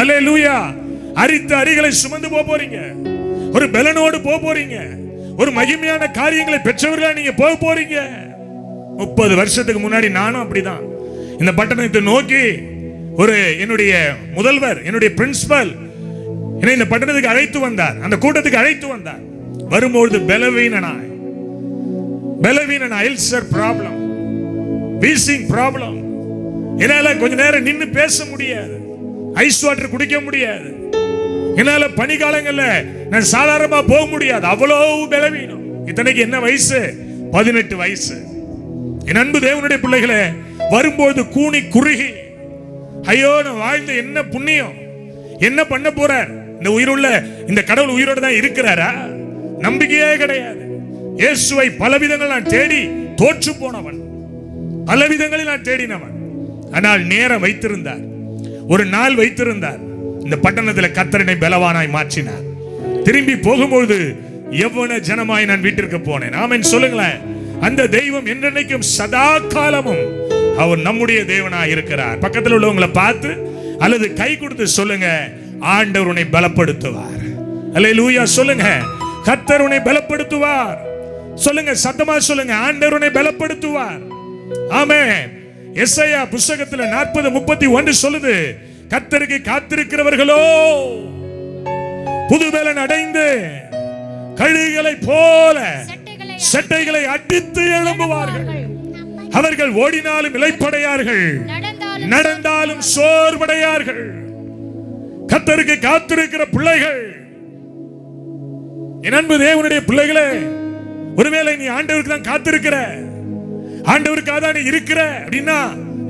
அல்லேலூயா. அரித்த அரிகளை சுமந்து போக போறீங்க, ஒரு பலனோடு போக போறீங்க, ஒரு மகிமையான காரியங்களை பெற்றவர்களா நீங்க போக போறீங்க. 30 வருஷத்துக்கு முன்னாடி நானும் அப்படிதான் இந்த பட்டணத்தை நோக்கி ஒரு என்னுடைய முதல்வர், என்னுடைய பிரின்சிபல் என்னை இந்த பட்டணத்துக்கு அழைத்து வந்தார், அந்த கூட்டத்துக்கு அழைத்து வந்தார். வரும்பொழுது பலவீனனாய் அல்சர் ப்ராப்ளம், வீசிங் ப்ராப்ளம், என்னால கொஞ்ச நேரம் நின்னு பேச முடியாது, ஐஸ் வாட்டர் குடிக்க முடியாது, என்னால பனிக்காலங்கள்ல நான் சாதாரணமா போக முடியாது, அவ்வளவு பலவீனம். இத்தனைக்கு என்ன வயசு? 18 வயசு. என் அன்பு தேவனுடைய பிள்ளைகளே, வரும்போது கூனி குறுகி, ஐயோ நான் வாழ்ந்த என்ன புண்ணியம், என்ன பண்ண போறார், இந்த உயிருள்ள இந்த கடவுள் உயிரோடு தான் இருக்கிறாரா? நம்பிக்கையே கிடையாது. இயேசுவை பலவிதங்கள் நான் தேடி தோற்று போனவன், பலவிதங்களில் நான் தேடினவன். ஆனால் நேரம் வைத்திருந்தார், ஒரு நாள் வைத்திருந்தார். இந்த பட்டணத்தில் கர்த்தரை பலவானாய் மாற்றினார். திரும்பி போகும்போது எவ்வளவு ஜனமாய் நான் வீட்டிற்கு போனேன். ஆமென் சொல்லுங்களேன். அந்த தெய்வம் என்றென்னைக்கும் சதா காலமும் அவர் நம்முடைய தேவனாய் இருக்கிறார். பக்கத்தில் உள்ளவங்களை பார்த்து அல்லது கை கொடுத்து சொல்லுங்க, ஆண்டவர் உன்னை பலப்படுத்துவார். அல்லேலூயா சொல்லுங்க, கர்த்தர் உன்னை பலப்படுத்துவார். சொல்லுங்க, சத்தமா சொல்லுங்க, ஆண்டவர் உன்னை பலப்படுத்துவார். ஆமென். எசையா புத்தகத்துல 40:31 சொல்லுது, கர்த்தருக்கு காத்திருக்கிறவர்களோ புது பலன் அடைந்து கழுகுகளை போல செட்டைகளை அடித்து எழும்புவார்கள். அவர்கள் ஓடினாலும் இளைப்படையார்கள், நடந்தாலும் சோர்வடையார்கள். கர்த்தருக்கு காத்திருக்கிற பிள்ளைகள், என் அன்பு தேவனுடைய பிள்ளைகளே, ஒருவேளை நீ ஆண்டவருக்கு தான் காத்திருக்கிற, ஆண்டவருக்காக தான் நீ இருக்கிற அப்படின்னா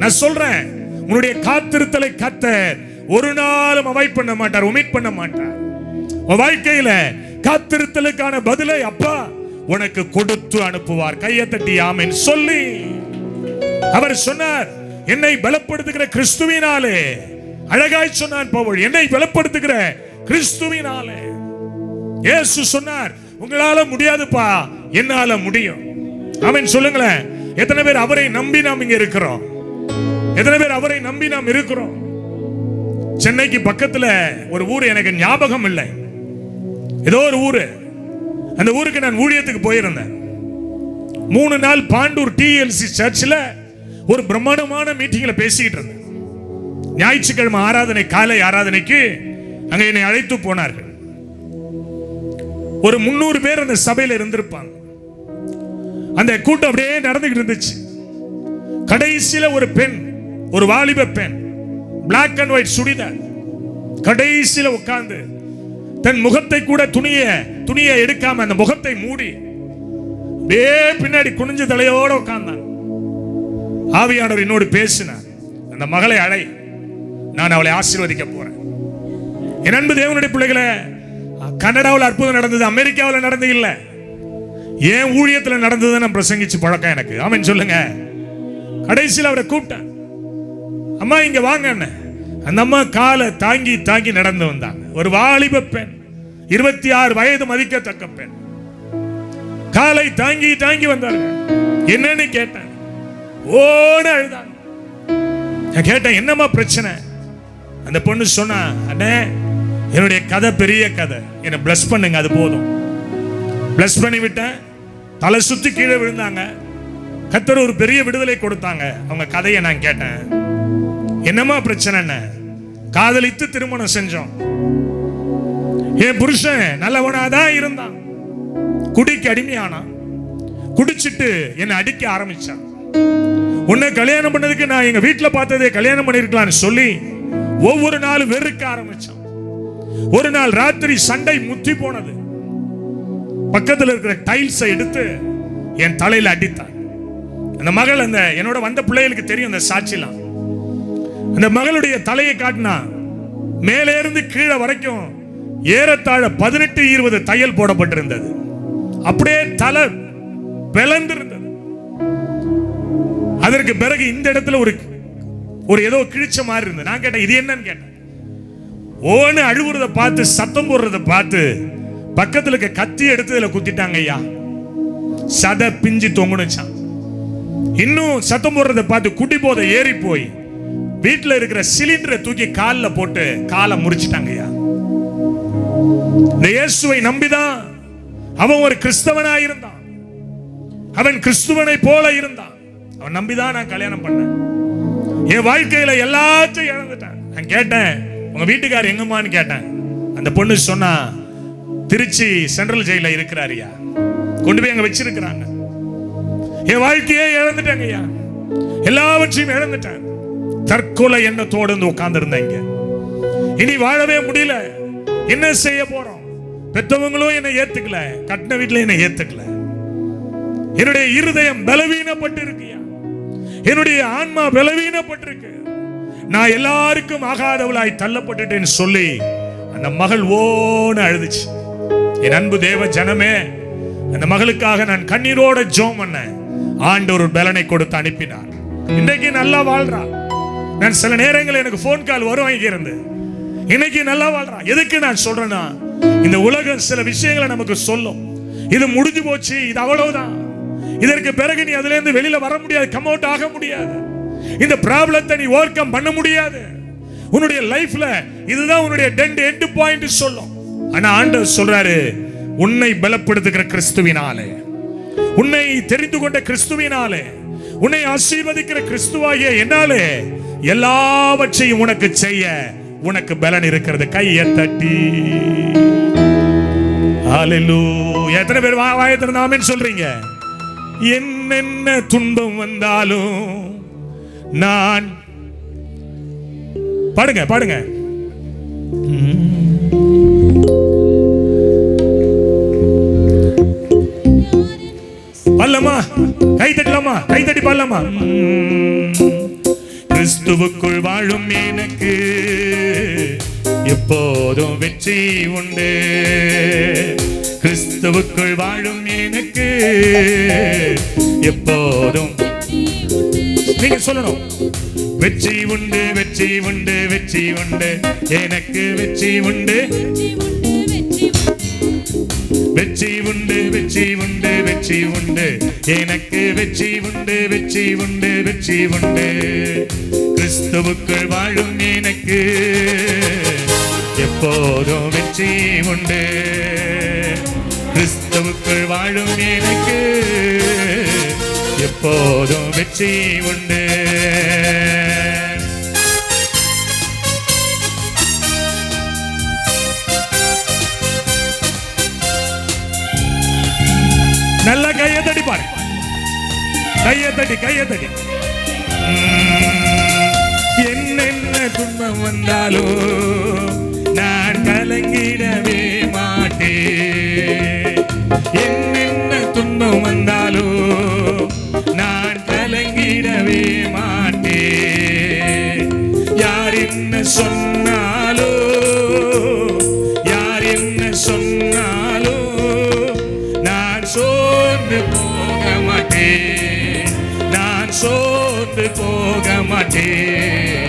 நான் சொல்றேன், உன்னுடைய காத்திருத்தலை கர்த்தர் ஒரு நாளும் அவாய்ட் பண்ண மாட்டார், ஒமிட் பண்ண மாட்டார். உன் வாழ்க்கையில காத்திருத்தலுக்கான பதிலை அப்பா உனக்கு கொடுத்து அனுப்புவார். கையை தட்டி ஆமென் சொல்லி அவர் சொன்னார், என்னை பலப்படுத்துகிற கிறிஸ்துவினாலே, அழகாய் சொன்னான் பவுல், என்னை பலப்படுத்துகிற கிறிஸ்துவினாலே. இயேசு சொன்னார், உங்களால முடியாதுப்பா, என்னால முடியும். ஆமென் சொல்லுங்களேன். எத்தனை பேர் அவரை நம்பி நாம் இங்க இருக்கிறோம்? எத்தனை பேர் அவரை நம்பி நாம் இருக்கிறோம்? சென்னைக்கு பக்கத்துல ஒரு ஊர், எனக்கு ஞாபகம் இல்லை, ஏதோ ஒரு ஊரு. அந்த ஊருக்கு நான் ஊழியத்துக்கு போயிருந்தேன். 3 நாள் பாண்டூர் TLC சர்ச்சில் ஒரு பிரம்மாண்டமான மீட்டிங்ல பேசிக்கிட்டு இருந்தேன். ஞாயிற்றுக்கிழமை ஆராதனை, காலை ஆராதனைக்கு அங்க என்னை அழைத்து போனார்கள். ஒரு 300 பேர் அந்த சபையில இருந்திருப்பாங்க. அந்த கூட்டம் அப்படியே நடந்துகிட்டு இருந்துச்சு. கடைசியில ஒரு பெண், ஒரு வாலிப பெண், பிளாக் அண்ட் ஒயிட் சுடிதார், கடைசியில உட்கார்ந்து தன் முகத்தை கூட துணியை எடுக்காம அந்த முகத்தை மூடி பின்னாடி குனிஞ்ச தலையோட உட்கார்ந்தான். ஆவியானவர் என்னோடு பேசினார், அந்த மகளை அழை, நான் அவளை ஆசீர்வதிக்க போறேன். என் அன்பு தேவனுடைய பிள்ளைகளே, கனடாவில் அற்புதம் நடந்தது, அமெரிக்காவில் நடந்தது இல்ல, ஏன் ஊழியத்தில் நடந்தது நான் பிரசங்கிச்சு பழக்கம் எனக்கு. ஆமென் சொல்லுங்க. கடைசியில் அவரை கூப்பிட்டேன், அம்மா இங்க வாங்க. அந்த அம்மா காலை தாங்கி தாங்கி நடந்து வந்தாங்க. ஒரு வாலிப பெண், 26 வயது மதிக்கத்தக்க பெண், காலை தாங்கி தாங்கி வந்தார்கள். என்னன்னு கேட்டேன், ஓட அழுதாங்க. நான் கேட்டேன், என்னம்மா பிரச்சனை? அந்த பொண்ணு சொன்னா, அண்ணே என்னுடைய கதை பெரிய கதை, என்னை பிளஸ் பண்ணுங்க, அது போதும். பிளஸ் பண்ணி விட்டேன். தலை சுத்தி கீழே விழுந்தாங்க. கர்த்தர் ஒரு பெரிய விடுதலை கொடுத்தாங்க. அவங்க கதையை நான் கேட்டேன். என்னமா பிரச்சனை? காதலித்து திருமணம் செஞ்சோம். என் புருஷன் நல்லவனாதான் இருந்தான், குடிக்கு அடிமையானான். குடிச்சிட்டு என்னை அடிக்க ஆரம்பிச்சான். உன்னை கல்யாணம் பண்ணதுக்கு நான் எங்க வீட்டுல பார்த்ததே கல்யாணம் பண்ணிருக்கலாம்னு சொல்லி ஒவ்வொரு நாளும் வெறுக்க ஆரம்பிச்சான். ஒரு நாள் ராத்திரி சண்டை முத்தி போனது. பக்கத்தில் இருக்கிற டைல்ஸை எடுத்து என் தலையில அடித்தான். அந்த மகள், அந்த என்னோட வந்த பிள்ளைகளுக்கு தெரியும் அந்த சாட்சிலாம். அந்த மகளுடைய தலையை காட்டினா மேலே இருந்து கீழே வரைக்கும் ஏறத்தாழ 18-20 தையல் போடப்பட்டிருந்தது. அப்படியே தலை பிளந்திருந்தது. அதற்கு பிறகு இந்த இடத்துல ஒரு ஏதோ கிழிச்ச மாதிரி இருந்தது. நான் கேட்டேன், இது என்னன்னு கேட்டேன். ஓன்னு அழுவுறத பார்த்து, சத்தம் போடுறத பார்த்து பக்கத்துல இருக்க கத்தி எடுத்து இதுல குத்திட்டாங்க ஐயா. சதை பிஞ்சு தொங்குனுச்சான். இன்னும் சத்தம் போடுறத பார்த்து குடி போதை ஏறி போய் வீட்டுல இருக்கிற சிலிண்டரை தூக்கி காலில் போட்டு காலை முறிச்சிட்டாங்க ஐயா. இந்த இயேசுவை நம்பிதான் அவன் ஒரு கிறிஸ்தவனா இருந்தான். அவன் கிறிஸ்துவனை போல இருந்தான். அவன் நம்பிதான் நான் கல்யாணம் பண்ணேன். என் வாழ்க்கையில எல்லாத்தையும் இழந்துட்டேன். நான் கேட்டேன், உங்க வீட்டுக்காரர் எங்கம்மான்னு கேட்டேன். அந்த பொண்ணு சொன்னா, திருச்சி சென்ட்ரல் ஜெயில இருக்கிறாரியா, கொண்டு போய் அங்க வச்சிருக்கிறாங்க. என் வாழ்க்கையே இழந்துட்டேங்க ஐயா, எல்லாவற்றையும் இழந்துட்டேன். தற்கொலை எண்ணத்தோடு வந்து உட்கார்ந்து இருந்தேங்க. இனி வாழவே முடியல. என்ன செய்ய போறோம்? பெற்றவங்களும் என்னை ஏத்துக்கல, கட்டின வீட்டுல என்னை ஏத்துக்கல. என்னுடைய இருதயம் பலவீனப்பட்டு இருக்கியா, என்னுடைய ஆன்மா பலவீனப்பட்டிருக்கு. நான் எல்லாருக்கும் ஆகாதவளாய் தள்ளப்பட்டுட்டேன்னு சொல்லி அந்த மகள் ஓன்னு அழுதுச்சு. என் அன்பு தேவ ஜனமே, அந்த மகளுக்காக நான் கண்ணீரோட ஜெபம் பண்ணேன். ஆண்டவர் ஒரு பலனை கொடுத்து அனுப்பினார். இன்றைக்கு நல்லா வாழ்றா. நான் சில நேரங்கள் எனக்கு போன் கால் வரும் இருந்து, இன்னைக்கு நல்லா வாழ்றா. எதுக்கு நான் சொல்றேன்னா, இந்த உலகம் சில விஷயங்களை நமக்கு சொல்லும். இது முடிஞ்சு போச்சு, இது அவ்வளவுதான், இதற்கு பிறகு நீ அதுல இருந்து வெளியில வர முடியாது, கம் அவுட் ஆக முடியாது, இந்த ப்ராப்ளத்தை நீ ஓவர் கம் பண்ண முடியாது, உன்னுடைய லைஃப்ல இதுதான் உன்னுடைய டெண்ட் எண்ட் பாயிண்ட் சொல்லும். ஆனா ஆண்டவர் சொல்றாரு, உன்னை பலப்படுத்துகிற கிறிஸ்துவினாலே, உன்னை தெரிந்து கொண்ட கிறிஸ்துவினாலே, உன்னை ஆசீர்வதிக்கிற கிறிஸ்துவாகிய என்னாலே எல்லாவற்றையும் உனக்கு செய்ய உனக்கு பலன் இருக்கிறது. கையை தட்டி ஹல்லேலூயா. எத்தனை பேர் வாயை திறந்து ஆமென் சொல்றீங்க? என்னென்ன துன்பம் வந்தாலும் நான் பாடுங்க பாடுங்க. பாடலாமா? கை தட்டலாமா? கை தட்டி பாடலாமா? கிறிஸ்துவுக்குள் வாழும் எனக்கு எப்போதும் வெற்றி உண்டு. கிறிஸ்துவுக்குள் வாழும் எனக்கு எப்போதும், நீங்க சொல்லணும், வெற்றி உண்டு, வெற்றி உண்டு, வெற்றி உண்டு, எனக்கு வெற்றி உண்டு, வெற்றி உண்டு, வெற்றி உண்டு, வெற்றி உண்டு, எனக்கு வெற்றி உண்டு, வெற்றி உண்டு, வெற்றி உண்டு. கிறிஸ்துவுக்குள் வாழும் எனக்கு எப்போதும் வெற்றி உண்டு. கிறிஸ்துவுக்குள் வாழும் எனக்கு எப்போதும் வெற்றி உண்டு. நல்ல கையை தட்டி பாரு, கையை தட்டி, கையை தட்டி. என்னென்ன துன்பம் வந்தாலும் நான் கலங்கிடவே மாட்டேன். என்னென்ன துன்பம் வந்தாலும் நான் கலங்கிடவே மாட்டேன். யார் என்ன சொன்னாலோ, யார் என்ன சொன்னாலோ நான் சோர்ந்து போக மாட்டேன், நான் சோர்ந்து போக மாட்டேன்.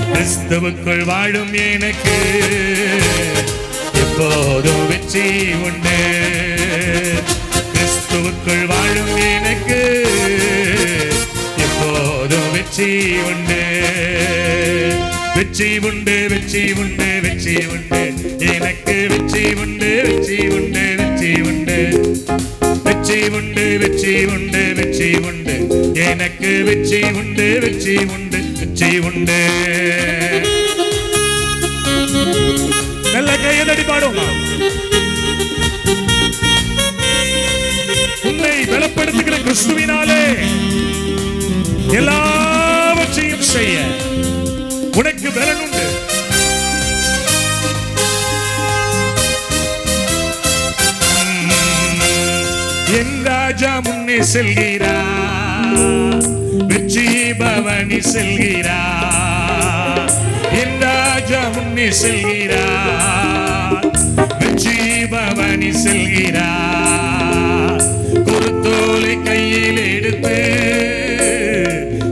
கிறிஸ்துவுக்குள் வாழும் எனக்கு எப்போதும் வெற்றி உண்டு. கிறிஸ்துவுக்குள் வாழும் எனக்கு எப்போதும் வெற்றி உண்டு. வெற்றி உண்டு, வெற்றி உண்டு, வெற்றி உண்டு, எனக்கு வெற்றி உண்டு, வெற்றி உண்டு, வெற்றி உண்டு, வெற்றி உண்டு, வெற்றி உண்டு, வெற்றி உண்டு, எனக்கு வெற்றி உண்டு, வெற்றி உண்டு, வெற்றி உண்டு. நல்ல கையை தட்டி பாடுவோம். உன்னை பலப்படுத்துகிற கிறிஸ்துவினாலே எல்லாவற்றையும் செய்ய உனக்கு பலன் உண்டு. என் ராஜா முன்னே செல்கிறார், வெற்றி பவனி செல்கிறார். என் ராஜா முன்னே செல்கிறார், வெற்றி பவனி செல்கிறார். குருத்தோலை கையில் எடுத்து,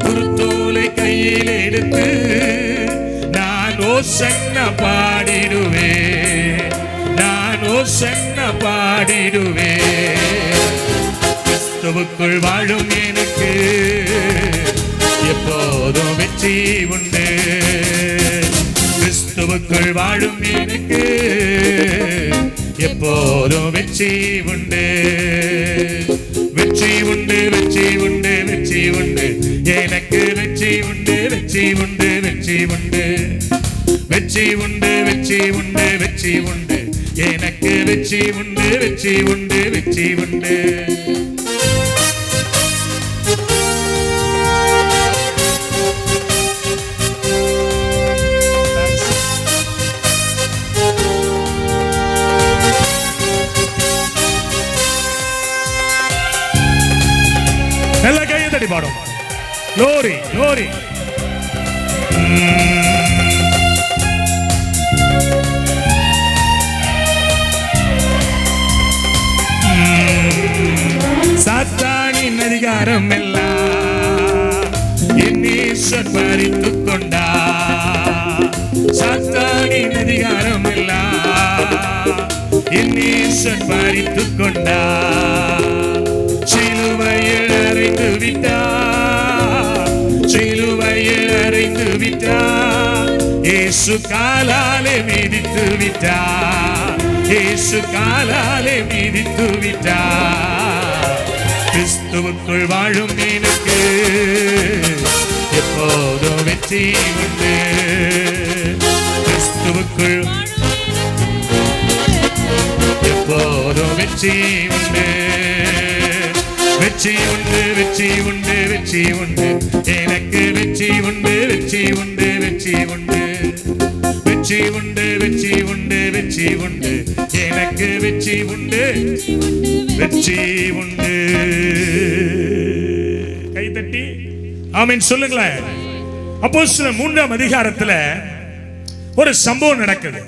குருத்தோலை கையில் எடுத்து நான் ஓசன்னா பாடிடுவேன், நான் ஓசன்னா பாடிடுவேன். கிறிஸ்துவுக்குள் வாழும் எனக்கு எப்போதும் வெற்றி உண்டு. கிறிஸ்துவுக்குள் வாழும் எனக்கு எப்போதும் வெற்றி உண்டு. வெற்றி உண்டு, வெற்றி உண்டு, வெற்றி உண்டு, எனக்கு வெற்றி உண்டு, வெற்றி உண்டு, வெற்றி உண்டு, வெற்றி உண்டு, வெற்றி உண்டு, வெற்றி உண்டு, எனக்கு வெற்றி உண்டு, வெற்றி உண்டு, வெற்றி உண்டு. நல்ல கையை தட்டி பாடும். லோரி லோரி. சாத்தானின் அதிகாரம் எல்லாம் என் ஈஸ்வர் பறித்துக் கொண்டார். சாத்தானின் அதிகாரம் எல்லாம் என் ஈஸ்வர் பறித்துக் கொண்டார். சிலுவையில் அறைந்து விட்டார், சிலுவையில் அறைந்து விட்டார். இயேசு காலாலே மிதித்து விட்டார், இயேசு காலாலே மிதித்து விட்டார். கிறிஸ்துவுக்குள் வாழும் எனக்கு எப்போதும் வெற்றி உண்டு. கிறிஸ்துவுக்குள் எப்போதும் வெற்றி உண்டு. வெற்றி உண்டு, வெற்றி உண்டு, வெற்றி உண்டு, எனக்கு வெற்றி உண்டு, வெற்றி உண்டு, வெற்றி உண்டு, வெற்றி உண்டு, வெற்றி உண்டு, வெற்றி உண்டு, எனக்கு வெற்றி உண்டு, வெற்றி உண்டு. கைதட்டி ஆமென் சொல்லுங்களேன். அப்போஸ்தலர் 3ஆம் அதிகாரத்துல ஒரு சம்பவம் நடக்குது.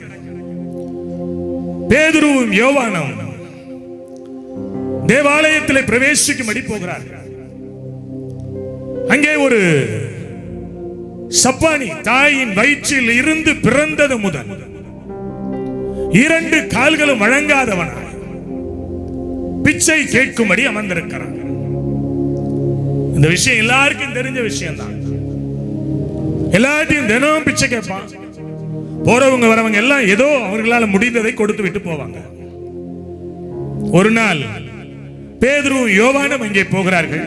பேதுருவும் யோவானும் தேவாலயத்தில் பிரவேசிக்கும்படி போகிறார்கள். அங்கே ஒரு சப்பானி தாயின் வயிற்றில் இருந்து பிறந்தது முதல் 2 கால்களும் வழங்காதவனாய் பிச்சை கேட்கும்படி அமர்ந்திருக்கிறான். இந்த விஷயம் எல்லாருக்கும் தெரிஞ்ச விஷயம் தான். எல்லாத்தையும் தினமும் பிச்சை கேட்பான். போறவங்க வரவங்க எல்லாம் ஏதோ அவர்களால் முடிந்ததை கொடுத்து விட்டு போவாங்க. ஒரு நாள் பேதுருவும் யோவானும் அங்கே போகிறார்கள்.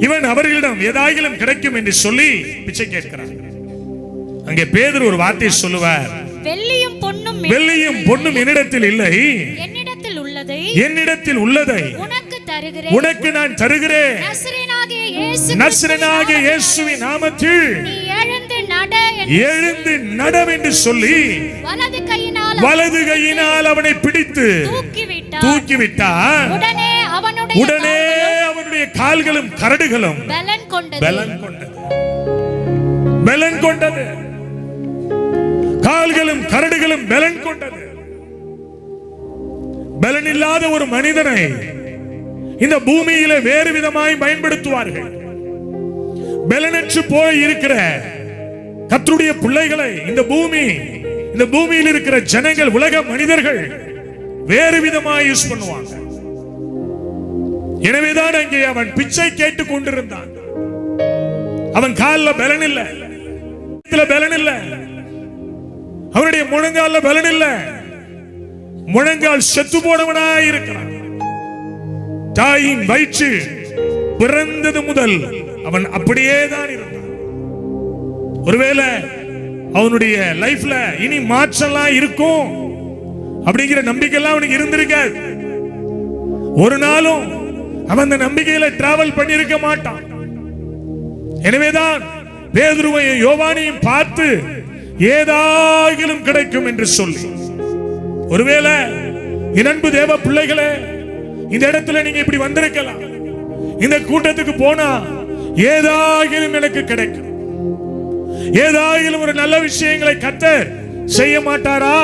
இவன் அவர்களிடம் ஏதாயிலும் கிடைக்கும் என்று சொல்லி பிச்சை கேட்கிறார். அங்கே பேதுரு ஒரு வார்த்தை சொல்லுவார், வெள்ளியும் பொன்னும் என்னிடத்தில் இல்லை, என்னிடத்தில் உள்ளதை உனக்கு நான் தருகிறேன். நசரேயனாகிய இயேசுவின் நாமத்தில் எழுந்து நடவென்று சொல்லி வலது கையினால் அவனை பிடித்து தூக்கிவிட்டார். உடனே அவனுடைய கால்களும் கரடுகளும் பலன் கொண்டது. கால்களும் கரடுகளும் பலன் கொண்டது. பலன் இல்லாத ஒரு மனிதனை இந்த பூமியில வேறு விதமாய் பயன்படுத்துவார்கள். பலனற்று போய் இருக்கிற கர்த்தருடைய பிள்ளைகளை இந்த பூமியில் இருக்கிற ஜனங்கள், உலக மனிதர்கள் வேறு விதமாய் யூஸ் பண்ணுவாங்க. எனவேதான் அங்கே அவன் பிச்சை கேட்டுக் கொண்டிருந்தான். அவன் காலில் பலன் இல்ல, பலன் இல்ல, அவனுடைய முழங்கால பலன் இல்ல, முழங்கால் செத்து போனவனாய் இருக்கிறான். தாயின் வயிற்று பிறந்தது முதல் அவன் அப்படியே தான் இருந்தான். ஒருவேளை அவனுடைய லைஃப்ல இனி மாற்றம்லாம் இருக்கும் அப்படிங்கிற நம்பிக்கைலாம் அவனுக்கு இருந்திருக்காது. ஒரு நாளும் அவன் அந்த நம்பிக்கையில டிராவல் பண்ணியிருக்க மாட்டான். எனவேதான் பேதுருவையும் யோவானையும் பார்த்து ஏதாகிலும் கிடைக்கும் என்று சொல்லி, ஒருவேளை என் அன்பு தேவ பிள்ளைகளே, இந்த இடத்துல நீங்க இப்படி வந்திருக்கலாம். இந்த கூட்டத்துக்கு போனா ஏதாகிலும் எனக்கு கிடைக்கும், ஏதாகிலும் ஒரு நல்ல விஷயங்களை கர்த்தர் செய்ய மாட்டாரா,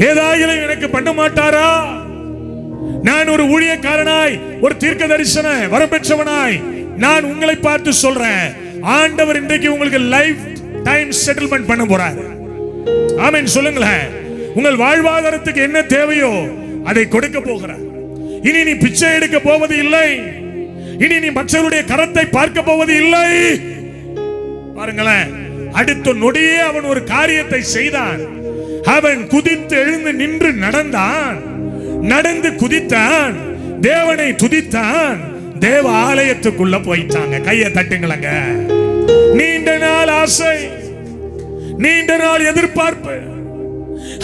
ஏதாகிலும் எனக்கு பண்ண மாட்டாரா, நான் ஒரு ஊழியக்காரனாய் ஒரு தீர்க்க தரிசன வரம் பெற்றவனாய் நான் உங்களை பார்த்து சொல்றேன், ஆண்டவர் இன்றைக்கு உங்களுக்கு லைஃப் டைம் செட்டில்மெண்ட் பண்ண போறார். ஆமென் சொல்லுங்களேன். உங்கள் வாழ்வாதாரத்துக்கு என்ன தேவையோ அதை கொடுக்க போகிறார். இனி நீ பிச்சை எடுக்க போவது இல்லை, இனி நீ மற்றவருடைய கரத்தை பார்க்க போவது இல்லை. பாருங்களேன், அடுத்த நொடியே அவன் ஒரு காரியத்தை செய்தான். அவன் குதித்து எழுந்து நின்று நடந்தான், நடந்து குதித்தான், தேவனை துதித்தான், தேவ ஆலயத்துக்குள்ள போயிட்டாங்க. கையை தட்டுங்களங்க. நீண்ட நாள் ஆசை, நீண்ட நாள் எதிர்பார்ப்பு,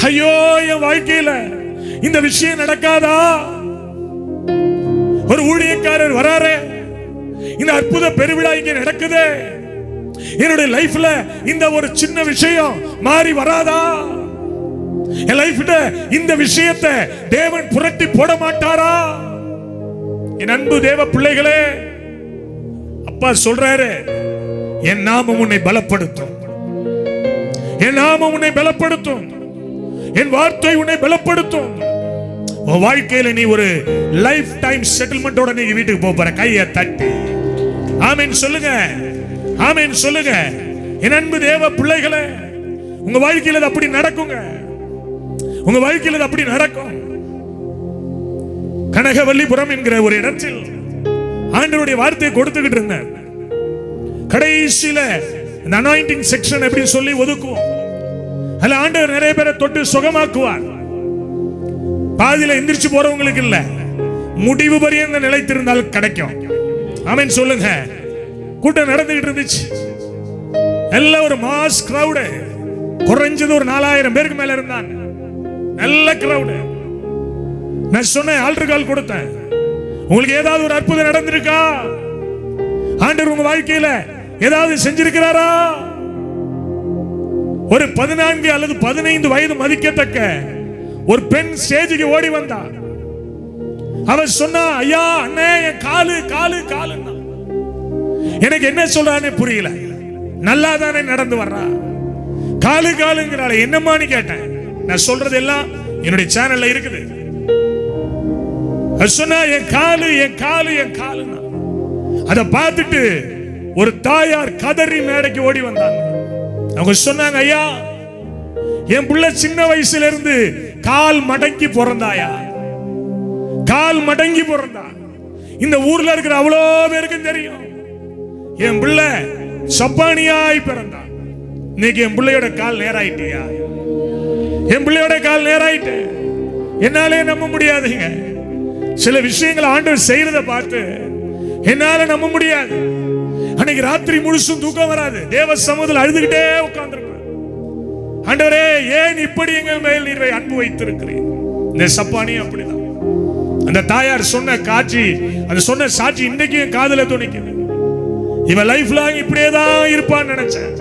ஐயோ என் வாழ்க்கையில இந்த விஷயம் நடக்காதா? ஒரு ஊழியக்காரர் வராரே, இந்த அற்புத பெருவிழா இங்க நடக்குதே, என்னுடைய லைஃப்ல இந்த ஒரு சின்ன விஷயம் மாறி வராதா? என் லைஃப்ல இந்த விஷயத்தை தேவன் புரட்டி போட மாட்டாரா? என் அன்பு தேவ பிள்ளைகளே, அப்பா சொல்றாரு, என் நாமம் உன்னை பலப்படுத்தும், என் நாமம் உன்னை பலப்படுத்தும், என் வார்த்தை உன்னை பலப்படுத்தும். உன் வாழ்க்கையில நீ ஒரு லைஃப் டைம் செட்டில்மெண்டோட நீ வீட்டுக்கு போற. கையை தட்டி ஆமென் சொல்லுங்க, ஆமென் சொல்லுங்க. என் அன்பு தேவ பிள்ளைகளே, உங்க வாழ்க்கையில அது அப்படி நடக்குங்க, உங்க வாழ்க்கையில அது அப்படி நடக்கும். கனகவல்லிபுரம் என்கிற ஒரு இடத்தில் ஆண்டவருடைய வார்த்தையை கொடுத்துக்கிட்டு இருந்தேன். கடைசியில இந்த அனாயிண்டிங் செக்ஷன் எப்படி சொல்லி ஒதுக்குவோம், அதுல ஆண்டவர் நிறைய பேரை தொட்டு சுகமாக்குவார். பாதியில எந்திரிச்சு போறவங்களுக்கு இல்ல, முடிவு பரியந்த நிலைத்திருந்தால் கிடைக்கும். ஆமென் சொல்லுங்க. கூட்டம் நடந்துகிட்டு இருந்துச்சு, எல்லாம் ஒரு மாஸ் கிரவுடு, குறைஞ்சது ஒரு 4000 பேருக்கு மேல இருந்தாங்க. நல்ல கிரவுடு. நான் சொன்னேன், ஆல்டர் கால் கொடுத்தேன், உங்களுக்கு ஏதாவது ஒரு அற்புதம் நடந்திருக்கா? ஆண்டவர் உங்க வாழ்க்கையில ஏதாவது செஞ்சிருக்கிறாரா? ஒரு 14 அல்லது 15 வயது மதிக்கத்தக்க ஒரு பெண் ஸ்டேஜுக்கு ஓடி வந்தா. அவ சொன்னா, ஐயா அண்ணே என் காலு காலு காலு. எனக்கு என்ன சொல்றானே புரியல, நல்லா தானே நடந்து வர்றா, காலு காலுங்கிறாளே, என்னமான்னு கேட்டேன். நான் சொல்றது எல்லாம் என்னுடைய சேனல்ல இருக்குது. சொன்னா என் காலு என் காலு என் காலு. அதை பார்த்துட்டு ஒரு தாயார் கதறி மேடைக்கு ஓடி வந்தாங்க. அவங்க சொன்னாங்க, ஐயா என் புள்ள சின்ன வயசுல இருந்து கால் மடங்கி பிறந்தாயா, கால் மடங்கி பிறந்தா. இந்த ஊர்ல இருக்கிற அவ்வளோ பேருக்கும் தெரியும், என் பிள்ளை சப்பானியாய் பிறந்தா. இன்னைக்கு என் பிள்ளையோட கால் நேராயிட்டியா, என் பிள்ளையோட கால் நேராயிட்டு. என்னாலே நம்ப முடியாதுங்க, சில விஷயங்களை ஆண்டவர் செய்யறத பார்த்து என்னால நம்ப முடியாது. அன்னைக்கு ராத்திரி முழுசும் தூக்கம் வராது, தேவ சமூகத்தில் அழுதுகிட்டே உட்கார்ந்திருப்பேன். ஆண்டவரே ஏன் இப்படி எங்கள் மேல் நீர் அன்பு வைத்திருக்கிறீர்? இந்த சப்பானி அப்படிதான். அந்த தாயார் சொன்ன காட்சி, அந்த சொன்ன சாட்சி இன்னைக்கு என் காதுல துணிக்குது. இவன் லைஃப் லாங் இப்படியே தான் இருப்பான்னு நினைச்சேன்,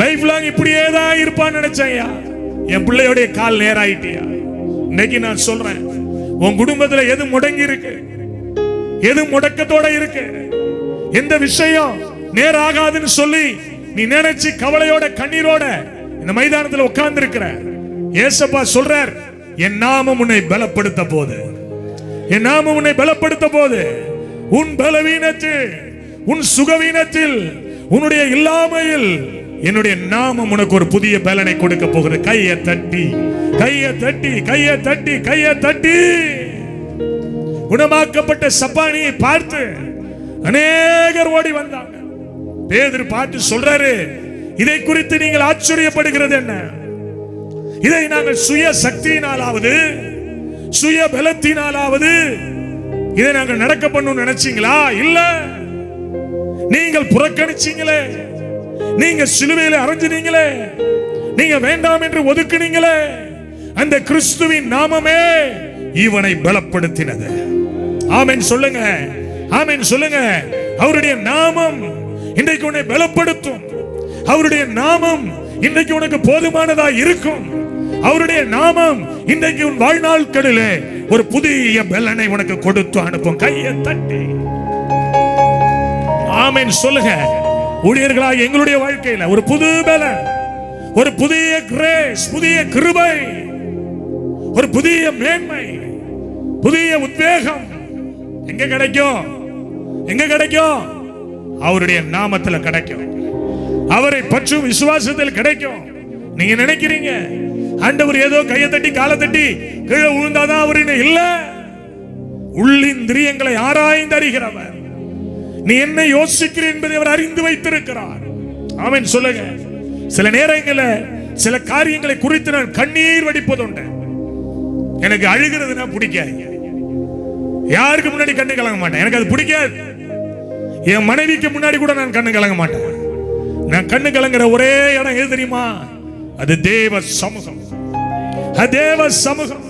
லைஃப் லாங் இப்படியே தான் இருப்பான்னு நினைச்சேன். என் பிள்ளையோடைய கால் நேராயிட்டியா? இன்னைக்கு நான் சொல்றேன், உன் குடும்பத்துல எது முடங்கி இருக்கு, எது முடக்கத்தோட இருக்கு, எந்த விஷயம் நேராகாதுன்னு சொல்லி நீ நினைச்சு கவலையோட கண்ணீரோட இந்த மைதானத்துல உட்கார்ந்து இருக்கிற, ஏசப்பா சொல்றார், என் நாமம் உன்னை பலப்படுத்த போது, என் நாமம் உன்னை பலப்படுத்த போது. உன் பலவீனத்தில், உன் சுகவீனத்தில், உன்னுடைய இல்லாமையில் என்னுடைய நாமம் உனக்கு ஒரு புதிய பலனை கொடுக்க போகிறது. கையை தட்டி கையை தட்டி கையை தட்டி கையை தட்டி. குணமாக்கப்பட்ட சப்பானியை பார்த்து அநேகர் ஓடி வந்தாங்க. பேதுரு பார்த்து சொல்றாரு, இதை குறித்து நீங்கள் ஆச்சரியப்படுகிறது என்ன? இதை நாங்கள் சுய சக்தியினாலாவது சுய பலத்தினாலாவது இதை நாங்கள் நடக்க பண்ணணும் நினைச்சீங்களா? இல்ல, நீங்கள் புறக்கணிச்சீங்களே, நீங்க சிலுவையில அறைஞ்சினீங்களே, நீங்க வேண்டாம் என்று ஒதுக்குனீங்களே, அந்த கிறிஸ்துவின் நாமமே இவனை பலப்படுத்தினது. ஆமென் சொல்லுங்க, ஆமென் சொல்லுங்க. அவருடைய நாமம் இன்றைக்கு உன்னை பலப்படுத்தும். அவருடைய நாமம் இன்றைக்கு உனக்கு போதுமானதா இருக்கும். அவருடைய நாமம் இன்றைக்கு உன் வாழ்நாட்களிலே ஒரு புதிய பலனை உனக்கு கொடுத்து அனுப்பும். கையை தட்டி ஆமென் சொல்லுங்க. ஊழியர்களாக எங்களுடைய வாழ்க்கையில ஒரு புது பலன், ஒரு புதிய கிரேஸ், புதிய கிருபை, ஒரு புதிய மேன்மை, புதிய உத்வேகம் எங்க கிடைக்கும்? எங்க கிடைக்கும்? அவருடைய நாமத்தில் கிடைக்கும். அவரை பற்றும் விசுவாசத்தில் கிடைக்கும். நீங்க நினைக்கிறீங்க ஆண்டவர் ஏதோ கையை தட்டி காலை தட்டி கீழே விழுந்தாதான் அவர் இல்ல. உள்ளிந்திரியங்களை ஆராய்ந்து அறிகிறவர். நீ என்ன யோசிக்கிறீர் என்பதை அவர் அறிந்து வைத்திருக்கிறார். ஆமென் சொல்லுங்க. சில நேரங்களில் சில காரியங்களை குறித்து நான் கண்ணீர் வடிப்பதுண்டு. எனக்கு அழுகிறதுனா பிடிக்காது. யாருக்கு முன்னாடி கண்ணு கலங்க மாட்டேன். எனக்கு அது பிடிக்காது. என் மனைவிக்கு முன்னாடி கூட நான் கண்ணு கலங்க மாட்டேன். நான் கண்ணு கலங்குற ஒரே இடம் எது தெரியுமா? அது தேவ சமூகம். தேவ சமூகம்.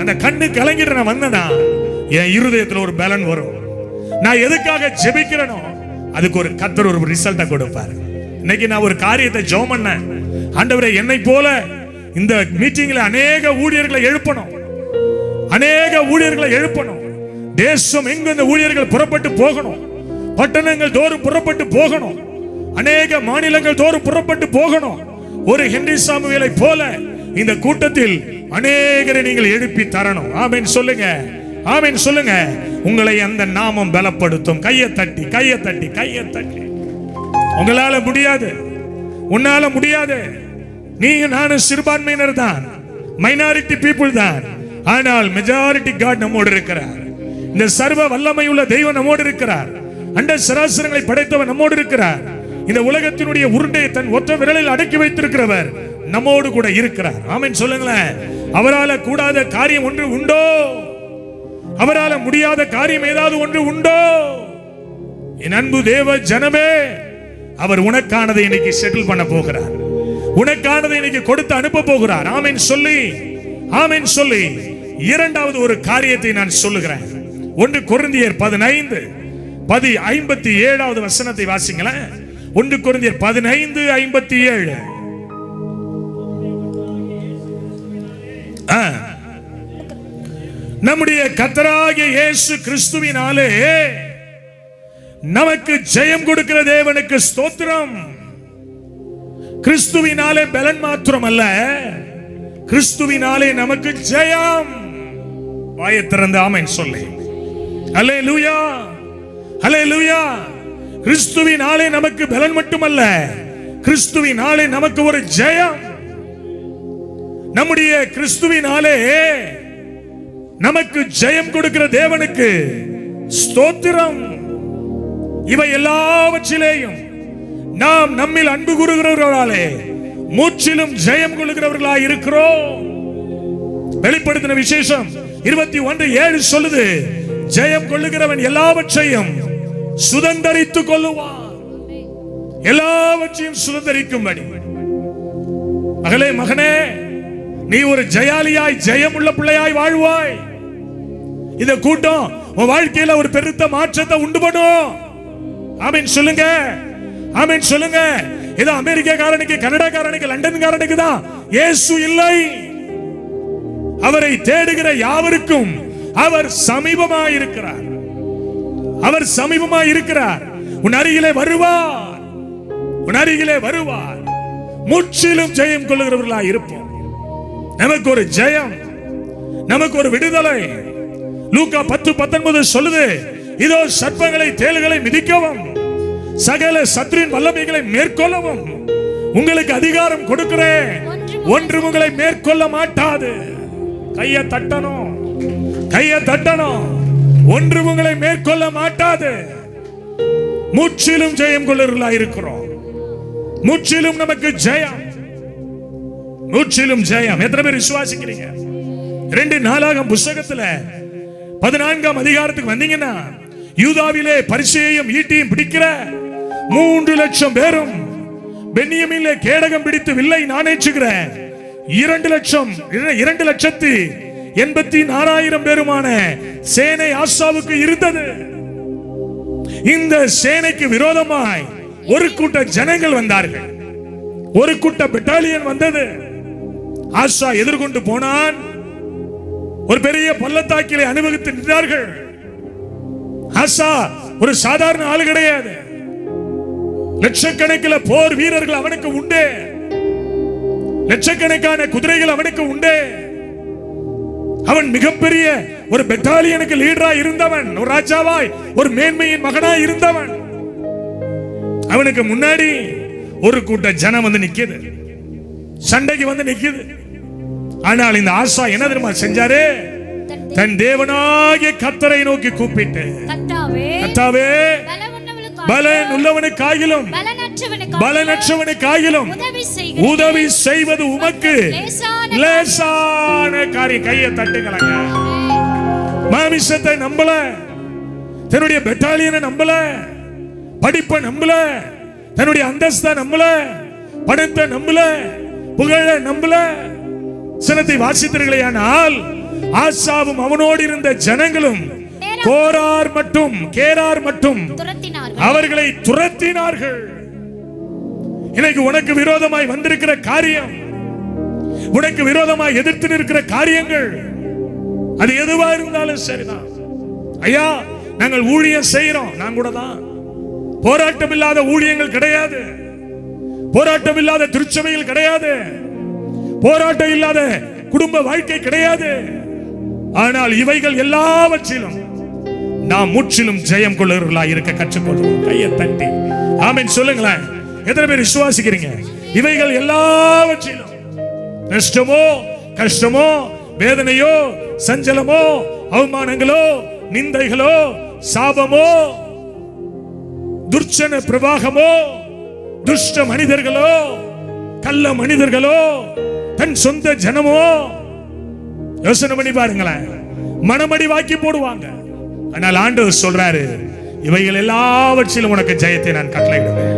அந்த கண்ணு கலங்கிட்டு நான் வந்தேனா என் இருதயத்தில் ஒரு பலன் வரும். நான் எதுக்காக ஜெபிக்கிறேனோ அதுக்கு ஒரு கர்த்தர் ஒரு ரிசல்ட்டை கொடுப்பார். இன்னைக்கு நான் ஒரு காரியத்தை ஜெபம் பண்ணேன். ஆண்டவரே, என்னை போல இந்த மீட்டிங்ல அநேக ஊழியர்களை எழுப்பணும், அநேக ஊழியர்களை எழுப்பணும். தேசம் எங்கு இந்த ஊழியர்கள் புறப்பட்டு போகணும். பட்டணங்கள் தோறும் புறப்பட்டு போகணும். அநேக மாநிலங்கள் தோறும் புறப்பட்டு போகணும். ஒரு ஹென்றி சாமுவேலை போல இந்த கூட்டத்தில் அநேகரை நீங்கள் எழுப்பி தரணும். ஆமென் சொல்லுங்க. ஆமென் சொல்லுங்க. உங்களை அந்த நாமம் பலப்படுத்தும். கையை தட்டி கையை தட்டி கையை தட்டி. உங்களால முடியாது, உன்னால முடியாது. நீங்க நானும் சிறுபான்மையினர் தான், மைனாரிட்டி பீப்புள் தான். ஆனால் மெஜாரிட்டி காட் நம்மோடு இருக்கிறார். இந்த சர்வ வல்லமை உள்ள தெய்வம் நம்மோடு இருக்கிறார். அண்ட சராசரங்களை படைத்தவர் நம்மோடு இருக்கிறார். இந்த உலகத்தினுடைய உருண்டையை தன் ஒற்றை விரலில் அடக்கி வைத்திருக்கிறவர் நம்மோடு கூட இருக்கிறார். ஆமென் சொல்லுங்களேன். அவரால கூடாத காரியம் ஒன்று உண்டோ? அவரால முடியாத காரியம் ஏதாவது ஒன்று உண்டோ? என் அன்பு தேவ ஜனமே, அவர் உனக்கானதை இன்னைக்கு செட்டில் பண்ண போகிறார். உனக்கானதை இன்னைக்கு கொடுத்து அனுப்ப போகிறார். ஆமென் சொல்லி, ஆமென் சொல்லி இரண்டாவது ஒரு காரியத்தை நான் சொல்லுகிறேன். 1 கொரிந்தியர் 15:57 வசனத்தை வாசிங்களேன். 1 கொரிந்தியர் 15:57. நம்முடைய கர்த்தராகிய இயேசு கிறிஸ்துவினாலே நமக்கு ஜெயம் கொடுக்கிற தேவனுக்கு ஸ்தோத்திரம். கிறிஸ்துவினாலே பலன் மாத்திரம் அல்ல, கிறிஸ்துவினாலே நமக்கு ஜெயம். வாயை திறந்து ஆமென் சொல்லு. அல்லேலூயா, அல்லேலூயா. கிறிஸ்துவினாலே நமக்கு பலன் மட்டுமல்ல, கிறிஸ்துவினாலே நமக்கு ஒரு ஜெயம். நம்முடைய கிறிஸ்துவினாலே நமக்கு ஜெயம் கொடுக்கிற தேவனுக்கு ஸ்தோத்திரம். இவை எல்லாவற்றிலேயும் நாம் நம்மில் அன்பு கூறுகிறவர்களாலே முற்றிலும் ஜெயம் கொள்கிறவர்களாய் இருக்கிறோம். வெளிப்படுத்தின விசேஷம் 21:7 சொல்லுது, ஜெயம் கொள்ளுகிறவன் எல்லாவற்றையும் சுதந்தரித்துக் கொள்ளுவான். எல்லாவற்றையும் சுதந்தரிக்கும்படி. மகளே, மகனே, நீ ஒரு ஜெயாலியாய் ஜெயம் உள்ள பிள்ளையாய் வாழ்வாய். இந்த கூட்டம் உன் வாழ்க்கையில ஒரு பெருத்த மாற்றத்தை உண்டு பண்ணும். ஆமென் சொல்லுங்க, ஆமென் சொல்லுங்க. இது அமெரிக்காக்காரனுக்கு, கனடாக்காரனுக்கு, லண்டன்காரனுக்கு தான் இயேசு இல்லை. அவரை தேடுகிற யாவருக்கும் அவர் சமீபமாய் இருக்கிறார். அவர் சமீபமாய் இருக்கிறார். உன் அருகிலே வருவார், உன் அருகிலே வருவார். முற்றிலும் ஜெயம் கொள்ளுகிறவர்களாய் இருப்போம். நமக்கு ஒரு ஜெயம், நமக்கு ஒரு விடுதலை. லூக்கா 10:19 சொல்லுது, இதோ சர்ப்பங்களை தேள்களை மிதிக்கவும் சகல சத்துருவின் வல்லமைகளை மேற்கொள்ளவும் உங்களுக்கு அதிகாரம் கொடுக்கிறேன், ஒன்று உங்களை மேற்கொள்ள மாட்டாது. கையை தட்டணும், கையை தட்டணும். ஒன்று உங்களை மேற்கொள்ள மாட்டாது. முற்றிலும் ஜெயம் கொள்ளுகிறவர்களாய் இருக்கிறோம். முற்றிலும் நமக்கு ஜெயம், முற்றிலும் ஜெயம். எத்தனை பேர் விசுவாசிக்கிறீங்க? 2 நாளாகமம் புத்தகத்துல 14ஆம் அதிகாரத்துக்கு வந்தீங்கன்னா, யூதாவிலே பரிசேயும் ஈட்டியும் பிடிக்கிற 3 லட்சம் பேரும், பென்யமீனிலே கேடகம் பிடித்து வில்லை நாணேற்றுகிற 2,84,000 பேருமான சேனை ஆசாவுக்கு இருந்தது. இந்த சேனைக்கு விரோதமாய் ஒரு கூட்ட ஜனங்கள் வந்தார்கள். ஒரு கூட்ட பெட்டாலியன் வந்தது. ஆசா எதிர்கொண்டு போனான். ஒரு பெரிய பள்ளத்தாக்கிலே அனுபவித்து நின்றார்கள். ஆசா ஒரு சாதாரண ஆளு கிடையாது. லட்சக்கணக்கில் போர் வீரர்கள் அவனுக்கு உண்டு. லட்சக்கணக்கான குதிரைகள் அவனுக்கு உண்டு. அவன் மிகப்பெரிய ஒரு பெட்டாலியனுக்கு லீடரா இருந்தவன். ஒரு ராஜாவாய் ஒரு மேன்மையின் மகனாய் இருந்தவன். அவனுக்கு முன்னாடி ஒரு கூட்ட ஜனம் வந்து நிக்குது, சண்டைக்கு வந்து நிக்குது. ஆனால் இந்த ஆசா என்ன தெரியுமா செஞ்சாரு? தன் தேவனாகிய கர்த்தரை நோக்கி கூப்பிட்டு, கர்த்தாவே, பலன் உள்ளவனுக்காகிலும் பலனற்றவனுக்காகிலும் உதவி செய்வது உமக்கு லேசான காரியம். கையை தட்டுங்களங்க. மாமிசத்தை நம்பல, தன்னுடைய பெட்டாலியனை நம்பல, படிப்பை நம்பல, தன்னுடைய அந்தஸ்தை நம்பல, பணத்தை நம்பல, புகழ நம்பல. சினத்தை வாசித்தீர்களே, ஆனால் ஆசாவும் அவனோடு இருந்த ஜனங்களும் கோரார் மட்டும் கேரார் மட்டும் அவர்களை துரத்தினார்கள். இன்னைக்கு உனக்கு விரோதமாய் வந்திருக்கிற காரியம், உனக்கு விரோதமாய் எதிர்த்து நிற்கிற காரியங்கள், அது எதுவா இருந்தாலும் சரிதான். ஐயா, நாங்கள் ஊழியம் செய்யறோம். நான் கூட தான். போராட்டம் இல்லாத ஊழியங்கள் கிடையாது. போராட்டம் இல்லாத திருச்சபைகள் கிடையாது. போராட்டம் இல்லாத குடும்ப வாழ்க்கை கிடையாது. ஆனால் இவைகள் எல்லாவற்றிலும் நாம் முற்றிலும் ஜெயம் கொள்ளுகிறவர்களாய் இருக்க கற்றுக்கொள்வோம். கையை தட்டி ஆமென் சொல்லுங்களேன். எத்தனை பேர் விசுவாசிக்கிறீங்க? இவைகள் எல்லாவற்றிலும், நஷ்டமோ கஷ்டமோ வேதனையோ சஞ்சலமோ அவமானங்களோ நிந்தைகளோ சாபமோ துர்ச்சன பிரவாகமோ துஷ்ட மனிதர்களோ கள்ள மனிதர்களோ தன் சொந்த ஜனமோ, யோசனை பண்ணி பாருங்களேன், மனமடி வாக்கி போடுவாங்க. ஆனால் ஆண்டவர் சொல்றாரு, இவைகள் எல்லாவற்றிலும் உனக்கு ஜெயத்தை நான் கட்டளையிடுவேன்.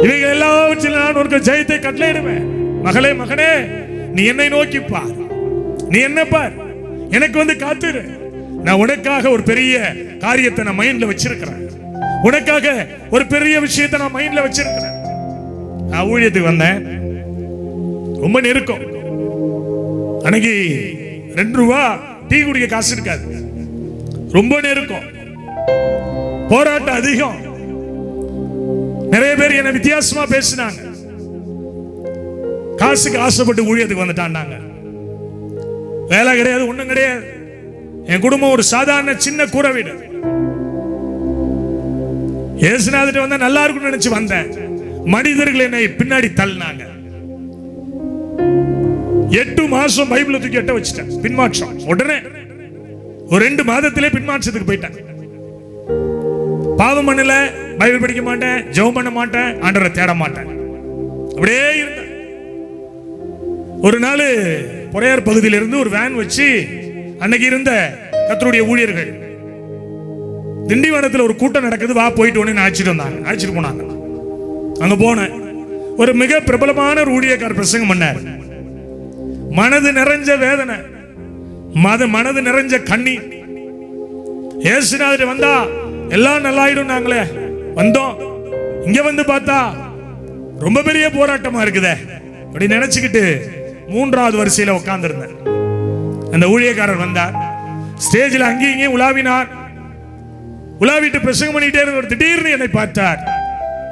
இவைகள் எல்லாவற்றிலும் நான் உனக்கு ஜெயத்தை கட்டளையிடுவேன். மகளே மகனே, நீ என்னை நோக்கி பார், நீ என்ன பார், எனக்கு வந்து காத்துரு. நான் உனக்காக ஒரு பெரிய காரியத்தை நான் மைண்ட்ல வச்சிருக்கிறேன். உனக்காக ஒரு பெரிய விஷயத்தை நான் மைண்ட்ல வச்சிருக்கிறேன். நான் ஊழியத்துக்கு வந்தேன், ரொம்ப நெருக்கம். அன்னைக்கு 2 ரூபா டீ குடிக்க காசு இருக்காது, ரொம்ப நெருக்கம், போராட்டம் அதிகம். நிறைய பேர் என்ன வித்தியாசமா பேசினாங்க. காசுக்கு ஆசைப்பட்டு ஊழியத்துக்கு வந்துட்டாங்க. வேலை கிடையாது, ஒண்ணும் கிடையாது. என் குடும்பம் ஒரு சாதாரண சின்ன கூரை வீடு. ஏசுநாதர் வந்தா நல்லா இருக்கும்னு நினைச்சு வந்தேன். மனிதர்கள் என்னை பின்னாடி தள்ளினாங்க. 8 மாசம் பைபிளை தூக்கி எட்ட வச்சுட்டேன். பின்மாற்றம் உடனே ஒரு 2 மாதத்திலே பின்மாற்றத்துக்கு போயிட்டேன். பாவம் பண்ணல, பைபிள் படிக்க மாட்டேன், ஜெபம் பண்ண மாட்டேன், ஆண்டவரை தேட மாட்டேன், அப்படியே இருந்தேன். ஒரு நாள் பொறையார் பகுதியிலிருந்து ஒரு வேன் வச்சு அன்னைக்கு இருந்த கர்த்தருடைய ஊழியர்கள் திண்டிவனத்தில் ஒரு கூட்டம் நடக்குது, வா போயிட்டு ஒன்னு அழைச்சிட்டு போனாங்க. அங்க போனேன். ஒரு மிக பிரபலமான ஒரு ஊழியக்காரர் பிரசங்கம் பண்ணார். மனது நிறைஞ்ச வேதனை, மனது நிறைஞ்ச கண்ணீர். ஏசுநாதர் வந்தா எல்லாம் நல்லாயிடும் நாங்களே வந்தோம், இங்க வந்து பார்த்தா ரொம்ப பெரிய போராட்டமா இருக்குதே அப்படி நினைச்சுக்கிட்டு 3வது வரிசையில உட்கார்ந்து இருந்தேன். அந்த ஊழியக்காரர் வந்தார், ஸ்டேஜில் அங்கேயும் இங்கேயும் உலாவினார். உலாவிட்டு பிரசங்கம் பண்ணிட்டே இருந்தவர் திடீர்னு என்னை பார்த்தார்.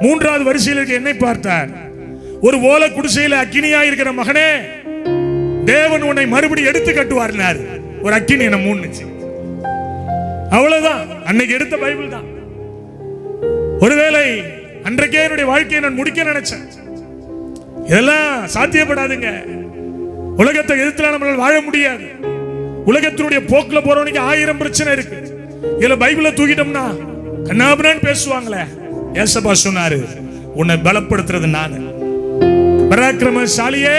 3வது வரிசையில் இருக்க என்னை பார்த்தார். ஒரு ஓலை குடிசையில அக்கினியா இருக்கிற மகனே, தேவன் உன்னை மறுபடியும் எடுத்து கட்டுவார். ஒரு அக்கினி என்ன மூணுச்சு. அவ்வளவுதான், அன்னைக்கு எடுத்த பைபிள் தான். ஒருவேளை அன்றைக்கே என்னுடைய வாழ்க்கையை நான் முடிக்க நினைச்சேன். இதெல்லாம் சாத்தியப்படாதுங்க. உலகத்தை எதிர்த்து நம்மளால் வாழ முடியாது. உலகத்தினுடைய போக்குல போறவனுக்கு 1000 பிரச்சனை இருக்கு. இதுல பைபிளை தூக்கிட்டோம்னா கண்ணாபுரான்னு பேசுவாங்களே. ஏசப்பா சொன்னாரு, உன்னை பலப்படுத்துறது நானு, பராக்கிரமசாலியே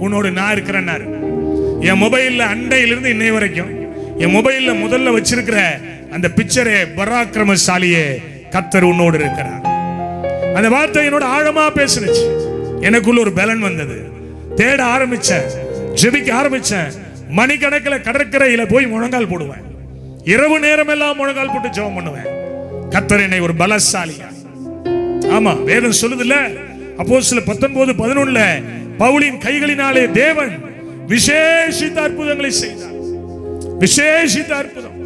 உன்னோடு நான் இருக்கிறேன்னாரு. என் மொபைல்ல அண்டையிலிருந்து இன்னை வரைக்கும் என் மொபைல்ல முதல்ல வச்சிருக்கிற அந்த பிக்சரே பராக்கிரமசாலியே கர்த்தர் உன்னோடு இருக்கிறார். அந்த வார்த்தை என்னோட ஆழமா பேசுனுச்சு. எனக்குள்ள ஒரு பலன் வந்தது. தேட ஆரம்பிச்சேன், ஜெபிக்க ஆரம்பிச்சேன். மணிக்கணக்கில் கடற்கரையில போய் முழங்கால் போடுவேன். இரவு நேரம் எல்லாம் முழங்கால் போட்டு ஜெபம் பண்ணுவேன். கர்த்தர் என்னை ஒரு பலசாலியா. ஆமா, வேதம் சொல்லுதுல்ல, அப்போஸ்தலர் 19:11 பவுலின் கைகளினாலே தேவன் விசேஷித்த அற்புதங்களை செய்தார். விசேஷித்த அற்புதம்.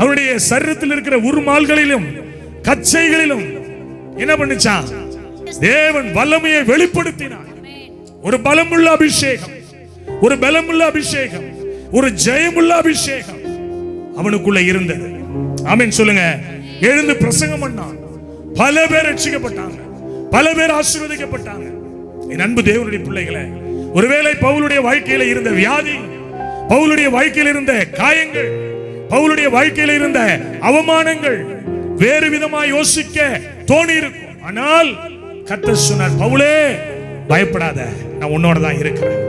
அவருடைய சரீரத்தில் இருக்கிற உருமால்களிலும் கச்சைகளிலும் என்ன பண்ணுச்சான்? தேவன் வல்லமையை வெளிப்படுத்தினார். ஒரு பலமுள்ள அபிஷேகம், ஒரு பலமுள்ள அபிஷேகம், ஒரு ஜெயமுள்ள அபிஷேகம் அவனுக்குள்ள இருந்தது. ஆமென் சொல்லுங்க. எழுந்து பிரசங்கம் பண்ணான். பல பேர் ரட்சிக்கப்பட்டாங்க, பல பேர் ஆசீர்வதிக்கப்பட்டாங்க. என் அன்பு தேவனுடைய பிள்ளைகளே, ஒருவேளை பவுலுடைய வாழ்க்கையில இருந்த வியாதி, பவுலுடைய வாழ்க்கையில் இருந்த காயங்கள், பவுலுடைய வாழ்க்கையில் இருந்த அவமானங்கள் வேறு விதமாய் யோசிக்க தோணி இருக்கும். ஆனால் கர்த்தர் சொன்னார், பவுலே பயப்படாத, நான் உன்னோட தான் இருக்கிறேன்.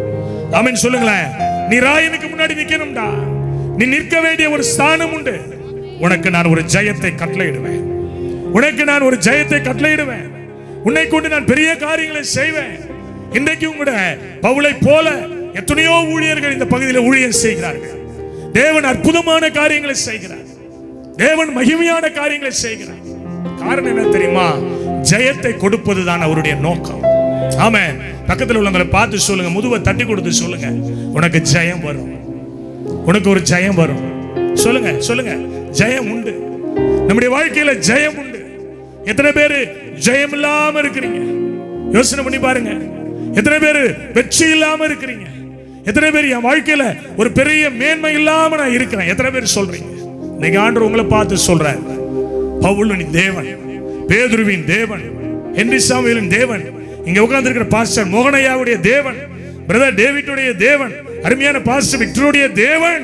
ஆமென் சொல்லுங்களேன். நீ ராயனுக்கு முன்னாடி நிக்கணும்டா. நீ நிற்க வேண்டிய ஒரு ஸ்தானம் உண்டு. உனக்கு நான் ஒரு ஜெயத்தை கட்டளையிடுவேன். உனக்கு நான் ஒரு ஜெயத்தை கட்டளையிடுவேன். உன்னை கொண்டு நான் பெரிய காரியங்களை செய்வேன். இன்றைக்கு உங்களோட பவுலை போல எத்தனையோ ஊழியர்கள் இந்த பகுதியில் ஊழியம் செய்கிறார்கள். தேவன் அற்புதமான காரியங்களை செய்கிறார். தேவன் மகிமையான காரியங்களை செய்கிறார். காரணம் என்ன தெரியுமா? ஜெயத்தை கொடுப்பதுதான் அவருடைய நோக்கம். ஆமென். பக்கத்தில் உள்ளவங்களை பார்த்து சொல்லுங்க, முதுவை தட்டி கொடுத்து சொல்லுங்க, உனக்கு ஜெயம் வரும், உனக்கு ஒரு ஜெயம் வரும். சொல்லுங்க சொல்லுங்க, ஜெயம் உண்டு. நம்முடைய வாழ்க்கையில ஜெயம் உண்டு. எத்தனை பேரு ஜெயம் இல்லாம இருக்கிறீங்க? யோசனை பண்ணி பாருங்க. எத்தனை பேரு வெற்றி இல்லாம இருக்கிறீங்க? எத்தனை பேர் என் வாழ்க்கையில ஒரு பெரிய மேன்மை இல்லாம நான் இருக்கிறேன்? எத்தனை பேர் சொல்றீங்க? இன்னைக்கு ஆண்டவர் உங்களை பார்த்து சொல்றார், பவுலின் தேவன், பேதுருவின் தேவன், ஹென்றி சாமுவேலின் தேவன், இங்க உட்கார்ந்து இருக்கிற பாஸ்டர் மோகனையாவுடைய தேவன், பிரதர் டேவிட்டுடைய தேவன், அருமையான பாஸ்டர் விக்டருடைய தேவன்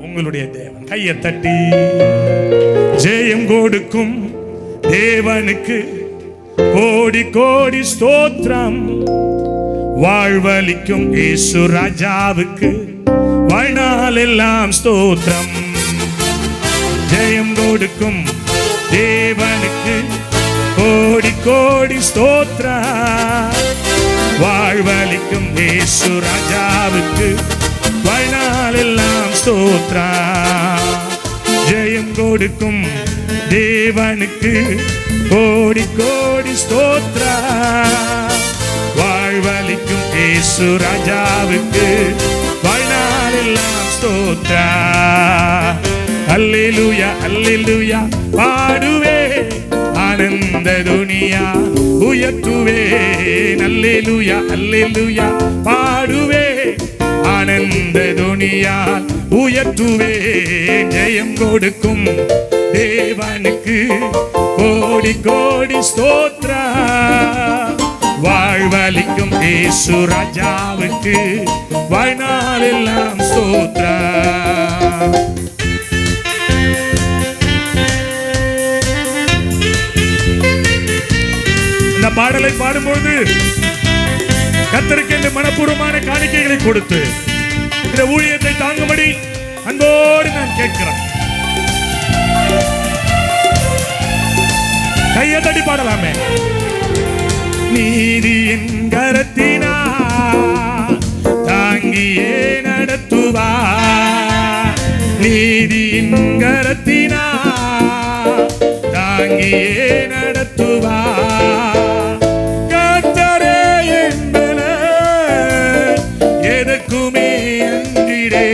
உங்களுடைய தேவன். கையை தட்டி ஜெயம் கொடுக்கும் தேவனுக்கு கோடி கோடி ஸ்தோத்திரம். வாழ்வளிக்கும் இயேசு ராஜாவுக்கு வாழ்நாள் எல்லாம் ஸ்தோத்திரம். ஜெயம் கொடுக்கும் தேவனுக்கு கோடி கோடி ஸ்தோத்திரம். வாழ்வளிக்கும் இயேசு ராஜாவுக்கு வாழ்நாள் எல்லாம் ஸ்தோத்திரம். ஜெயம் கொடுக்கும் தேவனுக்கு கோடி கோடி ஸ்தோத்திரம். வாழ்வளிக்கும் இயேசு ராஜாவுக்கு வாழ்நாள் எல்லாம் ஸ்தோத்திரம். அல்லேலூயா அல்லேலூயா பாடுவே, ஆனந்த துனியா உயர்த்துவே. அல்லேலூயா அல்லேலூயா பாடுவே, ஆனந்த துனியால் உயர்த்துவே. ஜெயம் கொடுக்கும் தேவனுக்கு கோடி கோடி ஸ்தோத்திரம். வாழ்வளிக்கும் இயேசு ராஜாவுக்கு வாழ்நாள் எல்லாம் ஸ்தோத்திரம். இந்த பாடலை பாடும்போது கர்த்தருக்கு என்று மனப்பூர்வமான காணிக்கைகளை கொடுத்து இந்த ஊழியத்தை தாங்கும்படி அன்போடு நான் கேட்கிறேன். கையை தட்டி பாடலாமே. நீதியின் கரத்தினா தாங்கியே நடத்துவா, நீதியின் கரத்தினா தாங்கியே நடத்துவா. கர்த்தரே என்பன எதற்குமே அஞ்சிடே.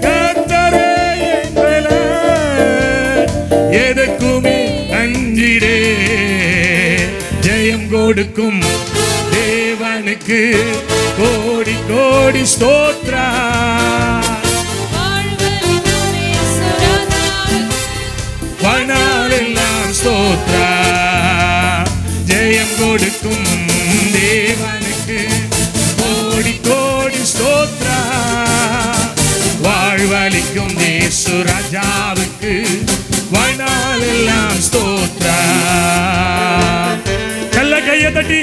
கர்த்தரே என்பன எதற்குமே அஞ்சிடே. ஜெயம் கொடுக்கும் தேவனுக்கு கோடி கோடி ஸ்தோத்திரம். வாழ்நாள் எல்லாம் ஸ்தோத்திரம். ஜெயம் கொடுக்கும் தேவனுக்கு கோடி கோடி ஸ்தோத்திரம். வாழ்வளிக்கும் இயேசு ராஜாவுக்கு வாழ்நாள் எல்லாம் ஸ்தோத்திரம். கல்ல கையை தட்டி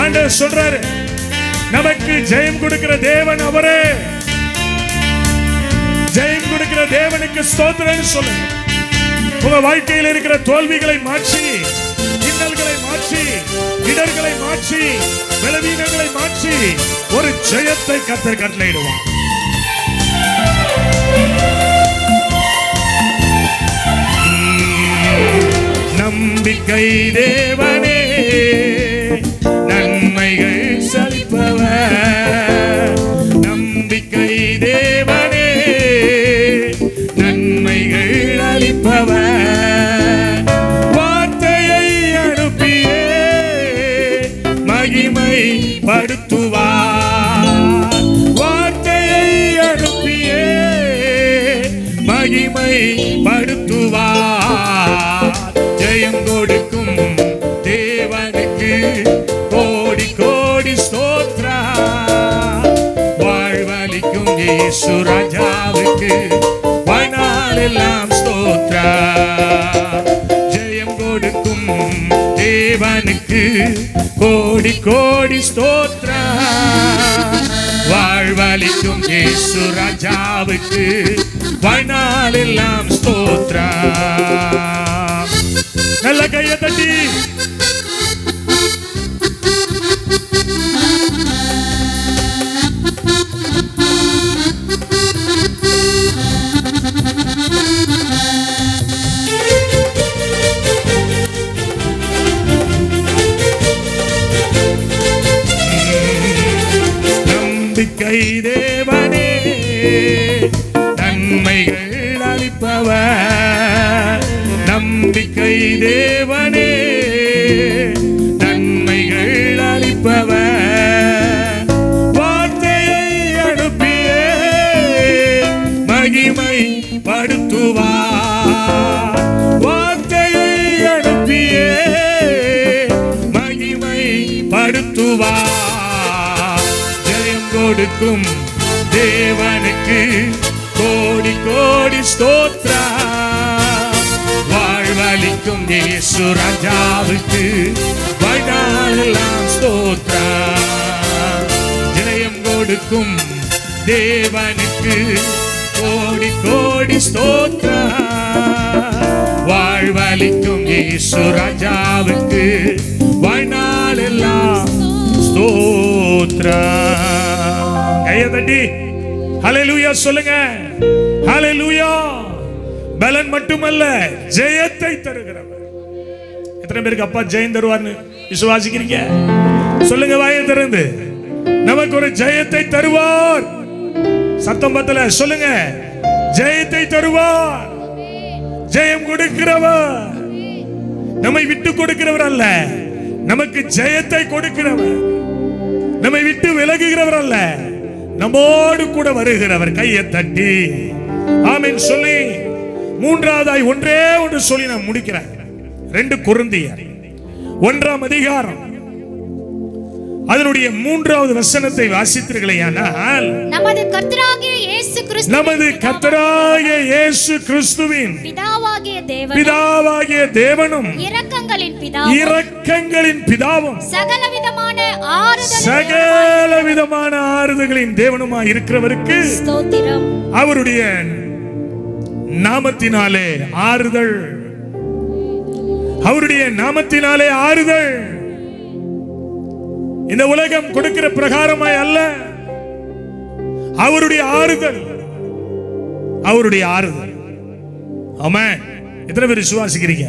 ஆண்டவர் சொல்றாரு, நமக்கு ஜெயம் கொடுக்கிற தேவன் அவரே. ஜெயம் கொடுக்கிற தேவனுக்கு ஸ்தோத்திரம் சொல்லுங்க. உங்க வாழ்க்கையில் இருக்கிற தோல்விகளை மாற்றி, இன்னல்களை மாற்றி, இடர்களை மாற்றி, பலவீனங்களை மாற்றி ஒரு ஜெயத்தை கர்த்தர் கட்டளையிடுவார். நம்பிக்கை தேவனே, நன்மைகள் செழிப்பவர். நம்பிக்கை தேவனே, நன்மைகள் அளிப்பவர். வார்த்தையை அனுப்பியே மகிமை படுத்துவார். வார்த்தையை அனுப்பியே மகிமை படுத்துவார். ஜெயம் கொடுக்கும் தேவனுக்கு கோடி கோடி ஸ்தோத்ரா. வாழ்வளிக்கும் இயேசு ராஜாவுக்கு வாழ்நாளெல்லாம் ஸ்தோத்ரா. ஜெயம் கொடுக்கும் தேவனுக்கு கோடி கோடி ஸ்தோத்ரா. வாழ்வளிக்கும் இயேசு ராஜாவுக்கு வாழ்நாளெல்லாம் ஸ்தோத்ரா. நல்ல கையை தட்டி நம்பிக்கை தேவனே, நன்மைகள் அளிப்பவர். நம்பிக்கை தேவனே, நன்மைகள் அளிப்பவர். வார்த்தையை அனுப்பியே மகிமை படுத்துவார். வார்த்தையை அனுப்பியே மகிமை படுத்துவார். ஜெயம் கொடுக்கும் தேவனுக்கு கோடி கோடி ஸ்தோத்ரா. வாழ்வளிக்கும் இயேசு ராஜாவுக்கு வாழ்நாளெல்லாம் ஸ்தோத்ரா. ஜெயம் கொடுக்கும் தேவனுக்கு கோடி கோடி ஸ்தோத்ரா. வாழ்வளிக்கும் இயேசு ராஜாவுக்கு வாழ்நாளெல்லாம் ஸ்தோத்ரா. கையை தட்டி ஹல்லேலூயா சொல்லுங்க. ஹல்லேலூயா. பலன் மட்டுமல்ல, ஜெயத்தை தருகிறவர். எத்தனை பேருக்கு அப்பா ஜெயம் தருவார்னு விசுவாசிக்கிறீங்க? சொல்லுங்க வாயை திறந்து. நமக்கு ஒரு ஜெயத்தை தருவார். சத்தம் பத்தல சொல்லுங்க. ஜெயத்தை தருவார். ஜெயம் கொடுக்கிறவர். நம்மை விட்டு கொடுக்கிறவர் அல்ல, நமக்கு ஜெயத்தை கொடுக்கிறவர். நம்மை விட்டு விலகுகிறவர் அல்ல, நம்மோடு கூட வருகிறவர். கையை தட்டி ஆமென் சொல்லி மூன்றாவதாய் ஒன்றே ஒன்று சொல்லி நான் முடிக்கிறேன். 2 கொரிந்தியர் 1ஆம் அதிகாரம் அதனுடைய 3வது வசனத்தை வாசித்தீர்களேயானால், நமது கர்த்தராகிய இயேசு கிறிஸ்துவின் பிதாவாகிய தேவனும் இரக்கங்களின் பிதாவும் சகல விதமான ஆறுதல்களின் தேவனுமாய் இருக்கிறவருக்கு ஸ்தோத்திரம். அவருடைய நாமத்தினாலே ஆறுதல். அவருடைய நாமத்தினாலே ஆறுதல். இந்த உலகம் கொடுக்கிற பிரகாரமாய் அல்ல, அவருடைய ஆறுதல். அவருடைய ஆறுதல். ஆமென். எத்தனை பேர் விசுவாசிக்கிறீங்க?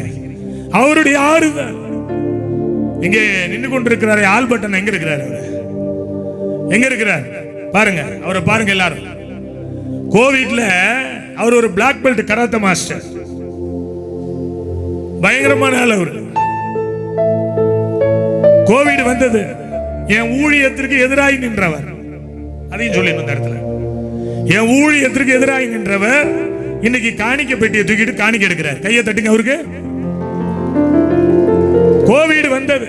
அவருடைய ஆறுதல். இங்கே நின்று கொண்டிருக்கிறார் ஆல்பர்டன். எங்க இருக்கிறார்? எங்க இருக்கிறார் பாருங்க. அவரை பாருங்க எல்லாரும். கோவிட்ல அவர் ஒரு பிளாக் பெல்ட் கராத்தே மாஸ்டர். பயங்கரமான ஆள் அவர். கோவிட் வந்தது, என் ஊழியத்திற்கு எதிராகி நின்றவர். அதையும் சொல்லி இந்த இடத்துல என் ஊழியத்திற்கு எதிராகி நின்றவர் இன்னைக்கு காணிக்க பெட்டியை தூக்கிட்டு காணிக்க எடுக்கிறார். கையை தட்டுங்க அவருக்கு. கோவிட் வந்தது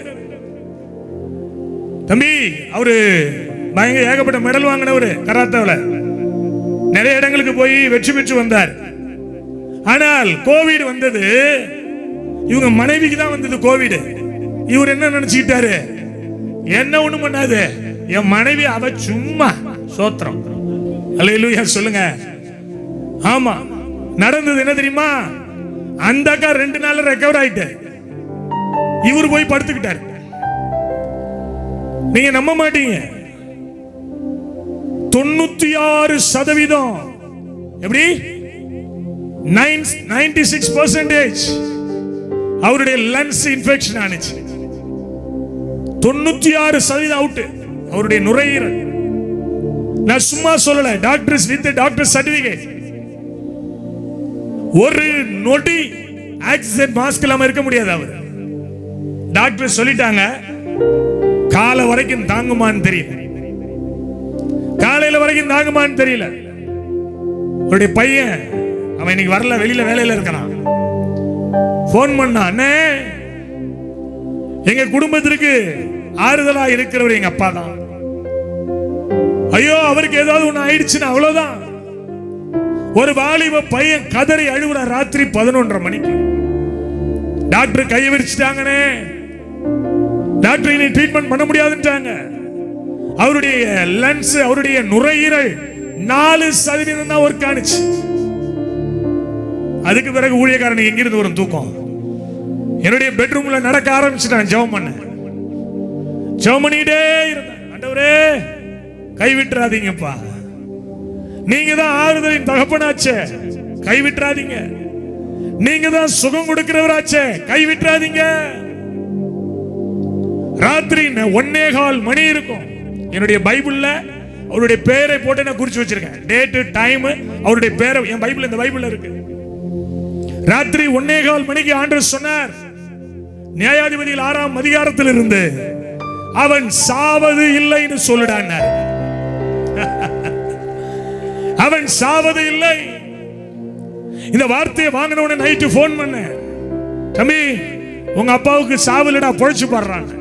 தம்பி. அவரு பயங்கர ஏகப்பட்ட மெடல் வாங்கினவரு கராத்தேல. நிறைய இடங்களுக்கு போய் வெற்றி பெற்று வந்தார். ஆனால் கோவிட் வந்தது, இவங்க மனைவிக்கு தான் வந்தது கோவிட். இவர் என்ன நினைச்சுக்கிட்டாரு, என்ன ஒண்ணும் பண்ணாது, என் மனைவி அவ சும்மா சோத்திரம். அல்லேலூயா சொல்லுங்க. ஆமா, நடந்தது என்ன தெரியுமா? அந்த அக்கா 2 நாள்ல ரெக்கவர் ஆயிட்டு இவர் போய் படுத்துக்கிட்டார். நீங்க நம்ப மாட்டீங்க, 96% எப்படி 96% அவருடைய லங்ஸ் இன்ஃபெக்ஷன் ஆனிச்சு. 96% அவுட் அவருடைய நுரையீரல். நான் சும்மா சொல்லல, டாக்டர்ஸ் வித் டாக்டர் சர்டிபிகேட். ஒரு நொடி ஆக்சிஜன் மாஸ்க் இல்லாம இருக்க முடியாது. அவர் டாக்டர் சொல்லிட்டாங்க, காலை வரைக்கும் தாங்குமான்னு தெரியல, காலையில வரைக்கும் தாங்குமான்னு தெரியல. அவருடைய பையன் அவன் இன்னைக்கு வரல, வெளியில வேலையில இருக்கான். போன் பண்ணா, அண்ணே எங்க குடும்பத்திற்கு ஆறுதலா இருக்கிறவர் எங்க அப்பா தான். ஐயோ அவருக்கு ஏதாவது ஒண்ணு ஆயிடுச்சுன்னா அவ்வளவுதான். ஒரு வாலிப பையன் கதறி அழுகுற ராத்திரி 11:30 மணிக்கு. டாக்டர் கையை விரிச்சிட்டாங்கனே, டாக்டர் இனி ட்ரீட்மெண்ட் பண்ண முடியாதுன்றாங்க. அவருடைய லங்ஸ், அவருடைய நுரையீரல் 4% தான் ஒர்க் ஆனிச்சு. அதுக்கு பிறகு ஊழியக்காரனுக்கு எங்கிருந்து வரும் தூக்கம்? என்னுடைய பெட்ரூம்ல நடக்க ஆரம்பிச்சுட்டான். ஜெபம் பண்ண, ஜெபம் பண்ணிட்டே இருந்தேன். ஆண்டவரே கைவிட்டுறாதீங்கப்பா, நீங்க தான் ஆறுதலின் தகப்பனாச்சே, கைவிட்டுறாதீங்க. நீங்க தான் சுகம் கொடுக்கிறவராச்சே, கைவிட்டுறாதீங்க. ராத்திரி 1:15 மணி இருக்கும். என்னுடைய பைபிள்ல அவருடைய பேரை போட்டு நான் குறிச்சு வச்சிருக்கேன், டேட் டைம், அவருடைய பேரை என் பைபிள், இந்த பைபிள்ல இருக்கு. ராத்திரி 1:15 மணிக்கு ஆண்டவர் சொன்னார், நியாயாதிபதிகள் 6ஆம் அதிகாரத்தில் இருந்து அவன் சாவது இல்லைன்னு சொல்லிடான். அவன் சாவது இல்லை. இந்த வார்த்தையை வாங்கினவன நைட்டு போன் பண்ண, தம்பி உங்க அப்பாவுக்கு சாவலடா, பொழைச்சு பாடுறாங்க.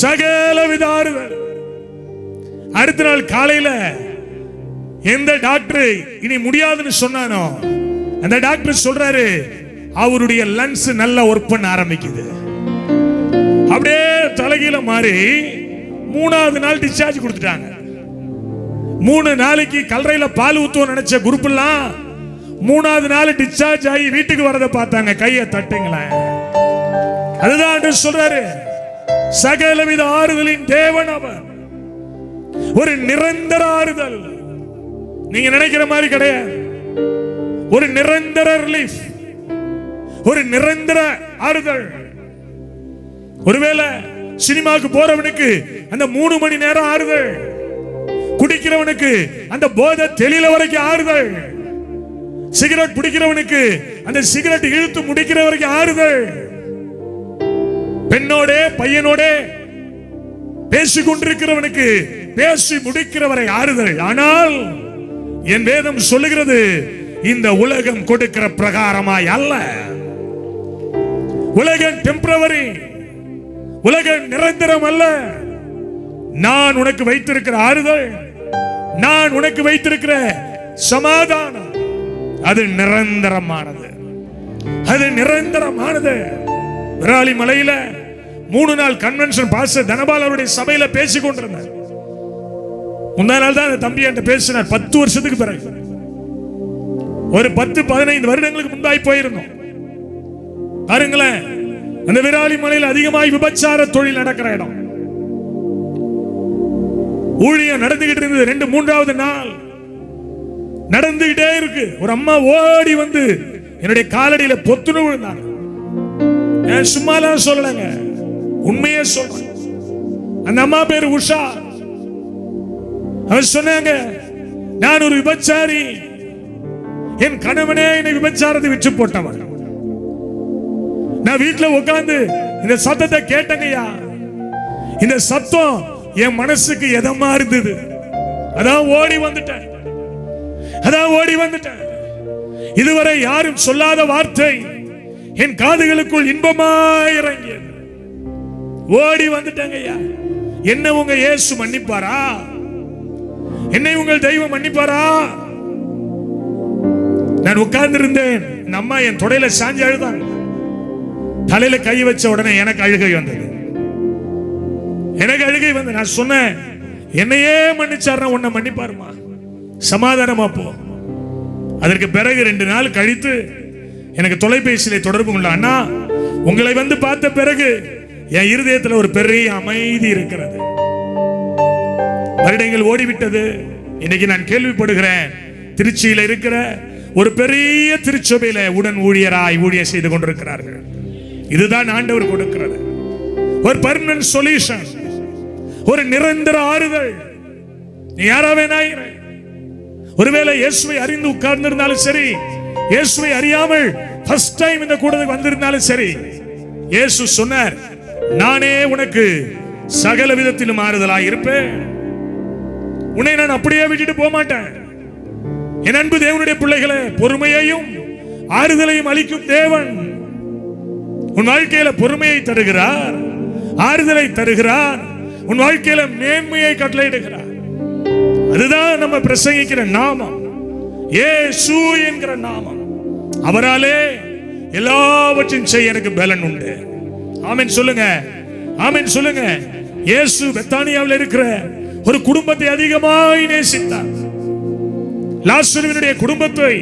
சகல வித ஆறுதல். அடுத்த நாள் காலையில எந்த டாக்டர் இனி முடியாதுன்னு சொன்னானோ அந்த டாக்டர் சொல்றாரு, அவருடைய லங்ஸ் நல்லா ஒர்க் பண்ண ஆரம்பிக்குது. அப்படியே தலைகீழ மாறி 3வது நாள் டிஸ்சார்ஜ் கொடுத்துட்டாங்க. 3 நாளைக்கு கல்லறையில பால் ஊத்துவோம் நினைச்ச குரூப் எல்லாம் 3வது நாள் டிஸ்சார்ஜ் ஆகி வீட்டுக்கு வரதை பார்த்தாங்க. கையை தட்டுங்களேன். அதுதான் சொல்றாரு, சகலவித ஆறுதலின் தேவன் அவர். ஒரு நிரந்தர ஆறுதல். நீங்க நினைக்கிற மாதிரி கிடையாது. ஒரு நிரந்தர ரிலீஃப், ஒரு நிரந்தர ஆறுதல். ஒருவேளை சினிமாவுக்கு போறவனுக்கு அந்த 3 மணி நேரம் ஆறுதல், குடிக்கிறவனுக்கு அந்த போதை தெளில வரைக்கும் ஆறுதல், சிகரெட் பிடிக்கிறவனுக்கு அந்த சிகரெட் இழுத்து முடிக்கிற வரைக்கும் ஆறுதல், பெண்ணோட பையனோட பேசிக் கொண்டிருக்கிறவனுக்கு பேசி முடிக்கிறவரை ஆறுதல். ஆனால் என் வேதம் சொல்லுகிறது, இந்த உலகம் கொடுக்கிற பிரகாரமாய் அல்ல. உலகம் டெம்பரவரி, உலகம் நிரந்தரம் அல்ல. நான் உனக்கு வைத்திருக்கிற ஆறுதல், நான் உனக்கு வைத்திருக்கிற சமாதானம், அது நிரந்தரமானது, அது நிரந்தரமானது. விராலி மலையில 3 நாள் கன்வென்ஷன் பாஸ்டர் தனபால் அவருடைய சபையில பேசிக் கொண்டிருந்தார். முந்தா நாள் தான் அந்த தம்பி என்கிட்ட பேசினார். 10 வருஷத்துக்கு பிறகு, ஒரு 10-15 வருடங்களுக்கு முன்னாய் போயிருந்தோம். பாருங்களேன், அந்த விராலி மலையில் அதிகமாய் விபச்சார தொழில் நடக்கிற இடம். ஊழியம் நடந்துகிட்டு இருந்தது. 2-3வது நாள் நடந்துகிட்டே இருக்கு. ஒரு அம்மா ஓடி வந்து என்னுடைய காலடியில பொத்துன்னு விழுந்தாங்க. நான் சும்மாலாம் சொல்லலங்க, உண்மையே சொல்றேன். அந்த அம்மா பேரு உஷா. அவர் சொன்னாங்க, நான் ஒரு விபச்சாரி, என் கணவனே என்னை விபச்சாரத்தை விற்று போட்டவன். நான் வீட்டுல உட்கார்ந்து இந்த சத்தத்தை கேட்டங்கய்யா. இந்த சத்தம் என் மனசுக்கு எதமா இருந்தது. அதான் ஓடி வந்துட்டேன், அதான் ஓடி வந்துட்டேன். இதுவரை யாரும் சொல்லாத வார்த்தை என் காதுகளுக்குள் இன்பமாய் இறங்கியது. ஓடி வந்துட்டேங்க ஐயா. என்ன உங்க இயேசு மன்னிப்பாரா? என்னை உங்கள் தெய்வம் மன்னிப்பாரா? நான் உட்கார்ந்து இருந்தேன். இந்த அம்மா என் தொடையில சாஞ்சு அழுதாங்க. தலையில கை வச்ச உடனே எனக்கு அழுகை வந்தது, எனக்கு அழுகை வந்து. நான் சொன்னேன், என்னையே மன்னிச்சாருன்னா உன்னை மன்னிப்பாருமா, சமாதானமா போ. அதற்கு பிறகு 2 நாள் கழித்து எனக்கு தொலைபேசியில தொடர்பு கொண்ட, அண்ணா உங்களை வந்து பார்த்த பிறகு என் இருதயத்தில் ஒரு பெரிய அமைதி இருக்கிறது. வருடங்கள் ஓடிவிட்டது. இன்னைக்கு நான் கேள்விப்படுகிறேன், திருச்சியில இருக்கிற ஒரு பெரிய திருச்சபையில உடன் ஊழியராய் ஊழியர் செய்து கொண்டிருக்கிறார்கள். இதுதான் ஆண்டவர் கொடுக்கிறது, ஒரு பெர்மனன்ட் சொல்யூஷன், ஒரு நிரந்தர ஆறுதல். நீ யாராவே நாயிரு, ஒருவேளை இயேசுவை அறிந்து உட்கார்ந்திருந்தாலும் சரி, இயேசுவை அறியாமல் ஃபர்ஸ்ட் டைம் இந்த கூட்டத்துக்கு வந்திருந்தாலும் சரி, இயேசு சொன்னார், நானே உனக்கு சகல விதத்திலும் ஆறுதலாய் இருப்பேன். உன்னை நான் அப்படியே விட்டுட்டு போக மாட்டேன். என் அன்பு தேவனுடைய பிள்ளைகளை, பொறுமையையும் ஆறுதலையும் அளிக்கும் தேவன் உன் வாழ்க்கையில பொறுமையை தருகிறார், ஆறுதலை தருகிறார், உன் வாழ்க்கையில மேன்மையை கட்டளையிடுகிறார். அதுதான் நம்ம பிரசங்கிக்கிற நாமம், இயேசு என்கிற நாமம். அவராலே எல்லாவற்றையும் செய்ய எனக்கு பலன் உண்டு. ஆமென் சொல்லுங்க, ஆமென் சொல்லுங்க. இயேசு பெத்தானியாவில் இருக்கிற ஒரு குடும்பத்தை அதிகமாய் நேசித்தார். லாசருவினுடைய குடும்பத்தை,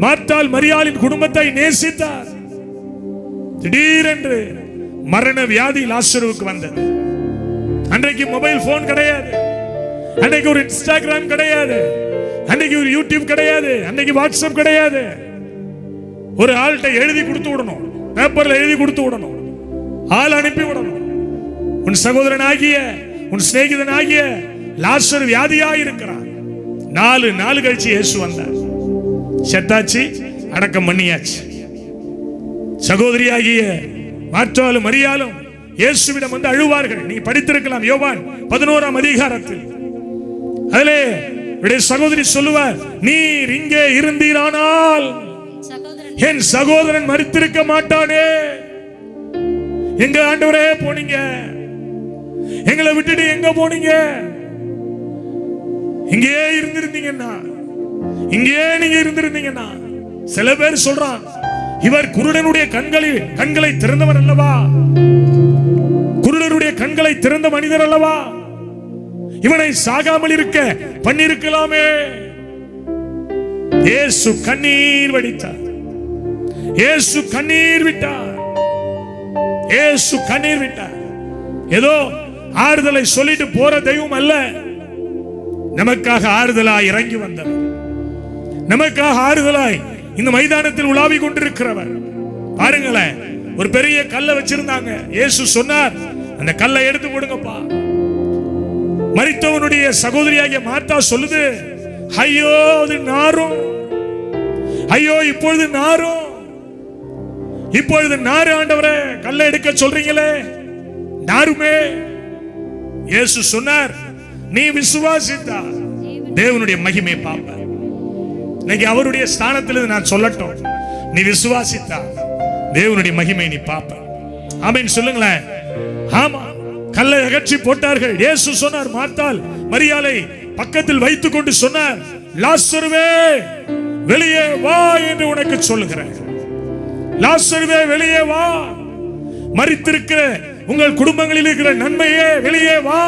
மார்த்தாள் மரியாளின் குடும்பத்தை நேசித்தார். திடீரென்று மரண வியாதி லாசருவுக்கு வந்தது. அன்றைக்கு மொபைல் போன் கிடையாது, அன்றைக்கு ஒரு இன்ஸ்டாகிராம் கிடையாது, அன்றைக்கு ஒரு யூடியூப் கிடையாது, அன்றைக்கு வாட்ஸ்அப் கிடையாது. ஒரு ஆள்கிட்ட எழுதி கொடுத்து விடணும், பேப்பர்ல எழுதி கொடுத்து விடணும், ஆள் அனுப்பி விடணும். உன் சகோதரன் ஆகிய, உன் சிநேகிதன் ஆகிய லாசரு வியாதியாய் இருக்கிறான். 4 நாள் கழிச்சு இயேசு வந்தார். செத்தாச்சு, அடக்கம் பண்ணியாச்சு. சகோதரியாகிய மார்த்தாளும் மரியாளும் இயேசுவிடம் வந்து அழுவார்கள். நீ படித்திருக்கலாம் யோவான் 11ஆம் அதிகாரத்தில். அதிலே சகோதரி சொல்லுவார், நீர் இங்கே இருந்தீரானால் என் சகோதரன் மரித்திருக்க மாட்டானே. எங்க ஆண்டவரே போனீங்க? எங்களை விட்டுட்டு எங்க போனீங்க? இங்கே இருந்திருந்தீங்கன்னா, இங்கே நீங்க இருந்திருந்தீங்கன்னா. சில பேர் சொல்றான், இவர் குருடனுடைய கண்களை திறந்தவர் அல்லவா, குருடருடைய கண்களை திறந்த மனிதர் அல்லவா, இவனை சாகாமல் இருக்க பண்ணிருக்கலாமே. இயேசு கண்ணீர் வடித்தார், இயேசு கண்ணீர் விட்டார், இயேசு கண்ணீர் விட்டார். ஏதோ ஆறுதலை சொல்லிட்டு போற தெய்வம் அல்ல, நமக்காக ஆறுதலாய் இறங்கி வந்தவர், நமக்காக ஆறுதலாய் இந்த மைதானத்தில் உலாவி கொண்டிருக்கிறவர். பாருங்களேன், ஒரு பெரிய கல்லை வச்சிருந்தாங்க. இயேசு சொன்னார், அந்த கல்லை எடுத்து கொடுங்கப்பா. மரித்தவனுடைய சகோதரியாகிய மார்த்தா சொல்லுது, ஐயோ அது நாரும், ஐயோ இப்பொழுது நாரும், இப்பொழுது நாரு ஆண்டவரே, கல்லை எடுக்க சொல்றீங்களே, நாருமே. இயேசு சொன்னார், நீ விசுவாசித்தா தேவனுடைய மகிமை பாப்ப. இன்னைக்கு அவருடைய ஸ்தானத்தில் நான் சொல்லட்டும், நீ விசுவாசித்தா தேவனுடைய மகிமை நீ பாப்ப. ஆமென் சொல்லுங்களேன். ஆமா, கல்லை அகற்றி போட்டார்கள். இயேசு சொன்னார், மார்த்தாள் மரியாளை பக்கத்தில் வைத்துக் கொண்டு சொன்னார், லாசருவே வெளியே வா என்று உனக்கு சொல்லுகிறேன். லாசருவே வெளியே வா, மரித்திருக்கிற உங்கள் குடும்பங்களில் இருக்கிற நன்மையே வெளியே வா,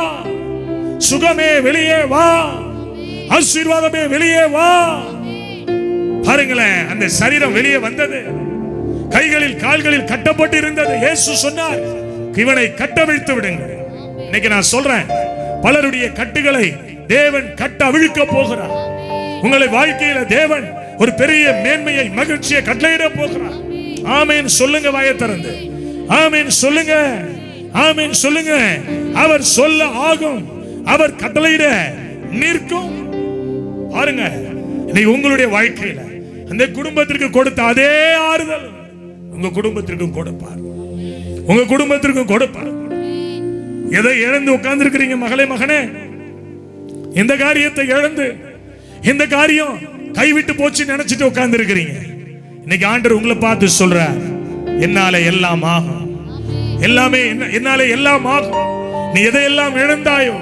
சுகமே வெளியே வா, ஆசீர்வாதமே வெளியே வா. பாருங்களேன், அந்த சரீரம் வெளியே வந்தது, கைகளில் கால்களில் கட்டப்பட்டு இருந்தது. இயேசு சொன்னார், இவனை கட்டவிழ்த்து விடுங்கள். இன்னைக்கு நான் சொல்றேன், பலருடைய கட்டுகளை தேவன் கட்ட அவிழ்க்க போகிறார். உங்களை வாழ்க்கையில தேவன் ஒரு பெரிய மேன்மையை, மகிழ்ச்சியை கட்டளையிட போகிறார். ஆமென் சொல்லுங்க, வாயை திறந்து ஆமென் சொல்லுங்க, ஆமென் சொல்லுங்க. அவர் சொல்ல ஆகும், அவர் கட்டளையிட நிற்கும். பாருங்க, இன்னைக்கு உங்களுடைய வாழ்க்கையில அந்த குடும்பத்திற்கு கொடுத்த அதே ஆறுதல் உங்க குடும்பத்திற்கும் கொடுப்பார், உங்க குடும்பத்திற்கும் கொடுப்பார். எதை இழந்து உட்கார்ந்து இருக்கிறீங்க மகளே, மகனே? இந்த காரியத்தை இழந்து, இந்த காரியம் கைவிட்டு போச்சு நினைச்சிட்டு உட்கார்ந்து இருக்கிறீங்க. இன்னைக்கு ஆண்டவர் உங்களை பார்த்து சொல்றார், என்னால எல்லாம் ஆகும், எல்லாமே என்னால எல்லாம் ஆகும். நீ எதையெல்லாம் இழந்தாயோ,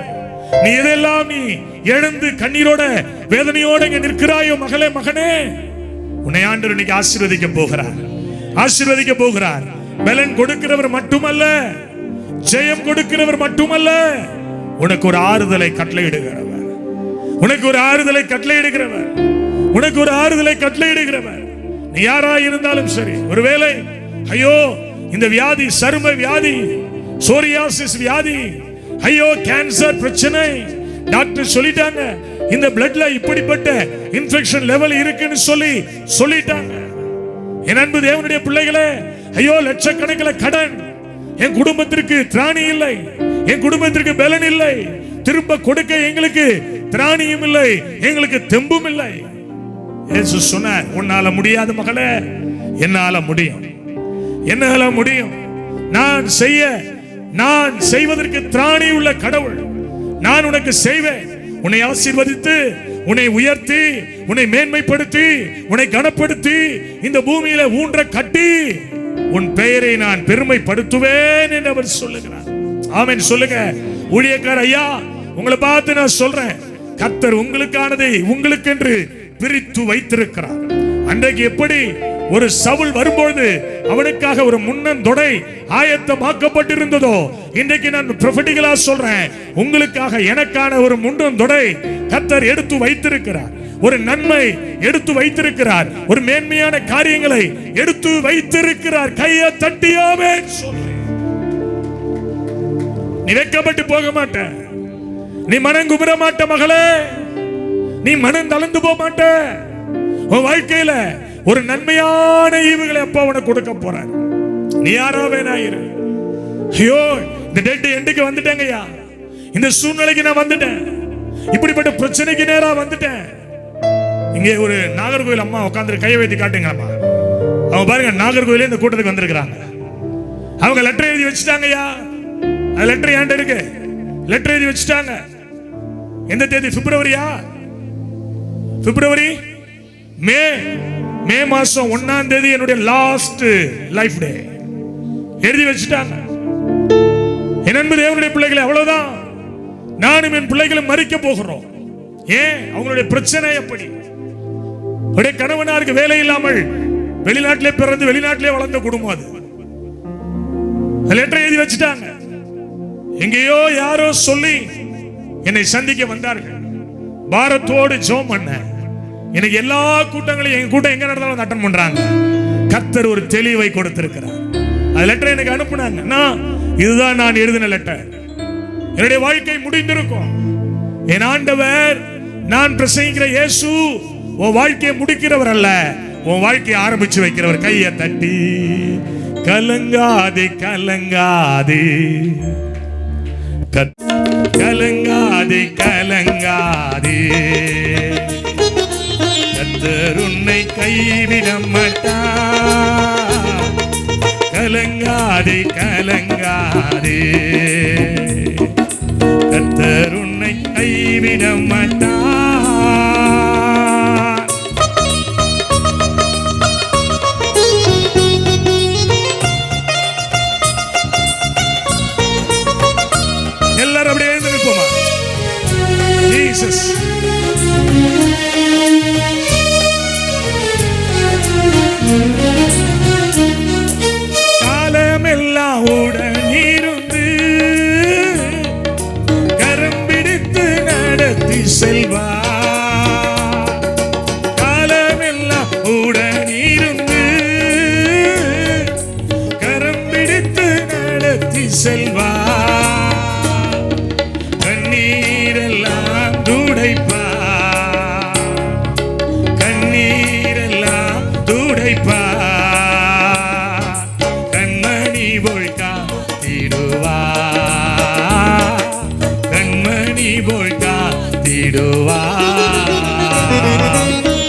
நீ எதையெல்லாம் நீ இழந்து கண்ணீரோட வேதனையோட இங்க நிற்கிறாயோ மகளே, மகனே, உன்னை ஆண்டவர் இன்னைக்கு ஆசீர்வதிக்க போகிறார், ஆசீர்வதிக்க போகிறார். பலன் கொடுக்கிறவர் மட்டுமல்ல, ஜெயம் கொடுக்கிறவர் மட்டுமல்ல, உனக்கு ஒரு ஆறுதலை கட்டளையிடுகிறவர், உனக்கு ஒரு ஆறுதலை கட்டளையிடுகிறவர், உனக்கு ஒரு ஆறுதலை கட்டளையிடுகிறவர். நீ யாராய் இருந்தாலும் சரி, ஒருவேளை ஐயோ இந்த வியாதி, சரும வியாதி, சோரியாசிஸ் வியாதி, ஐயோ கேன்சர் பிரச்சனை, டாக்டர் சொல்லிட்டாங்க இந்த பிளட்ல இப்படிப்பட்ட இன்ஃபெக்ஷன் லெவல் இருக்குன்னு சொல்லிட்டாங்க. என் அன்பு தேவனுடைய பிள்ளைகளே, ஐயோ லட்சக்கணக்கில் கடன், என் குடும்பத்திற்கு திராணி இல்லை, என் குடும்பத்திற்கு பலன் இல்லை, திரும்ப கொடுக்க எங்களுக்கு திராணியும் இல்லை, எங்களுக்கு தெம்பும் இல்லை. இயேசு சொன்னார், உன்னால முடியாத மகளே, என்னால முடியும், என்னால முடியும். நான் செய்வதற்கு திராணி உள்ள கடவுள். நான் உனக்கு செய்வேன். உன்னை ஆசீர்வதித்து, உன்னை உயர்த்தி, உன்னை மேன்மைப்படுத்தி, உன்னை கனப்படுத்தி, இந்த பூமியில ஊன்ற கட்டி உன் பெயரை நான் பெருமைப்படுத்துவேன் என்று அவர் சொல்லுகிறார். ஆமென் சொல்லுங்க. ஊழியக்கார ஐயா, உங்களை பார்த்து நான் சொல்றேன், கர்த்தர் உங்களுக்கானதை உங்களுக்கென்று பிரித்து வைத்திருக்கிறார். அன்றைக்கு எப்படி ஒரு சவுல் வரும்போது அவனுக்காக ஒரு முன்னந்தொடை ஆயத்தமாக்கப்பட்டிருந்ததோ, இன்றைக்கு நான் ப்ரொஃபெட்டிக்கலா சொல்றேன், உங்களுக்காக எனக்கான ஒரு முன்னந்தொடை கர்த்தர் எடுத்து வைத்திருக்கிறார். ஒரு நன்மை எடுத்து வைத்திருக்கிறார். ஒரு மேன்மையான காரியங்களை எடுத்து வைத்திருக்கிறார். கையை தட்டியாவே சொல்றேன். நீ வெட்கப்பட்டு போக மாட்ட, நீ மனம் குமுற மாட்ட மகளே, நீ மனம் தளர்ந்து போக மாட்ட. உன் வாழ்க்கையில ஒரு நன்மையான ஈவுகளை அப்பா உனக்கு கொடுக்க போறார். நீ யாரா வேணாயிரு. ஐயோ இந்த டெட் எண்டுக்கு வந்துட்டேங்கய்யா, இந்த சூழ்நிலைக்கு நான் வந்துட்டேன், இப்படிப்பட்ட பிரச்சனைக்கு நேரா வந்துட்டேன். இங்கே ஒரு நாகர்கோவில் அம்மா உட்கார்ந்து கையை வைத்து காட்டுங்கம்மா. அவங்க பாருங்க, நாகர்கோவிலே இந்த கூட்டத்துக்கு வந்திருக்கிறாங்க. அவங்க லெட்டர் எழுதி வச்சுட்டாங்கய்யா. அது லெட்டர் ஏன்ட இருக்கு, லெட்டர் எழுதி வச்சுட்டாங்க. எந்த தேதி? பிப்ரவரியா? பிப்ரவரி மே மாசம் 1ஆம் தேதி என்னுடைய லாஸ்ட் லைஃப் டே எழுதி வச்சுட்டாங்க. என் அன்பு தேவனுடைய பிள்ளைகளை, அவ்வளவுதான். நானும் என் பிள்ளைகளும் மரிக்க போகிறோம். ஏன்? அவங்களுடைய பிரச்சனை எப்படி? அவருடைய கணவனாருக்கு வேலை இல்லாமல் வெளிநாட்டிலே பிறந்து வெளிநாட்டிலே வளர்ந்த குடும்பம் அது. லெட்டர் எழுதி வச்சுட்டாங்க. எங்கேயோ யாரோ சொல்லி என்னை சந்திக்க வந்தார்கள். பாரத்தோடு ஜெபம் பண்ண. எனக்கு எல்லா கூட்டங்களையும், எங்க கூட்டம் எங்க நடந்தாலும் அட்டெண்ட் பண்றாங்க. கர்த்தர் ஒரு தெளிவை கொடுத்திருக்கிறார். அந்த லெட்டர் எனக்கு அனுப்புனாங்க. இதுதான் நான் எழுதின லெட்டர். என்னுடைய வாழ்க்கை முடிந்திருக்கும். என் ஆண்டவர், நான் பிரசங்கிக்கிற இயேசு உன் வாழ்க்கையை முடிக்கிறவர் அல்ல, உன் வாழ்க்கையை ஆரம்பிச்சு வைக்கிறவர். கையை தட்டி கலங்காதே கலங்காதே கலங்காதே கலங்காதே, கர்த்தர் உன்னை கைவிட மாட்டார். கலங்காதே கலங்காதே, கர்த்தர் உன்னை கைவிட மாட்டார். எல்லாரும் அப்படியே எழுந்து நிற்போமா? ஜீசஸ். காலமெல்லாம் உடனிருந்து கரம் பிடித்து நடத்தி செல்வார். காலமெல்லாம் உடனிருந்து கரம் பிடித்து நடத்தி செல்வார். கண்ணீரெல்லாம் துடைப்பார், கண்ணீரெல்லாம் துடைப்பார். கண்மணி போல் காத்திடுவார், கண்மணி போல் காத்திடுவார்.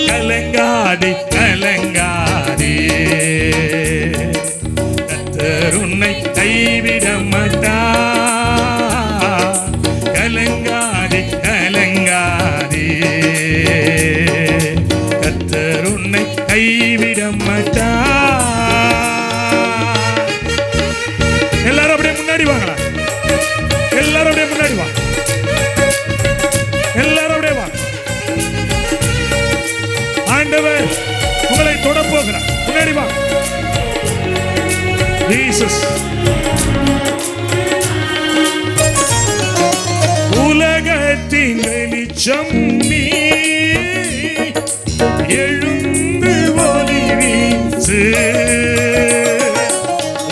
கலங்காதே கலங்காதே, கர்த்தர் உன்னை கைவிட மாட்டார். கலங்காதே கலங்காதே, கர்த்தர் உன்னை கைவிட மாட்டார். எல்லாரும் அப்படியே முன்னாடி வாங்களா? எல்லாரும் அப்படியே முன்னாடி வாங்க. எல்லாரும் அப்படியே வாங்க. ஆண்டவர் உங்களை தொட போகிறார். முன்னாடி வாங்க. ஜீசஸ். உலகத்தின் வெளிச்சம் நீ, எழுந்து ஒளி வீசு.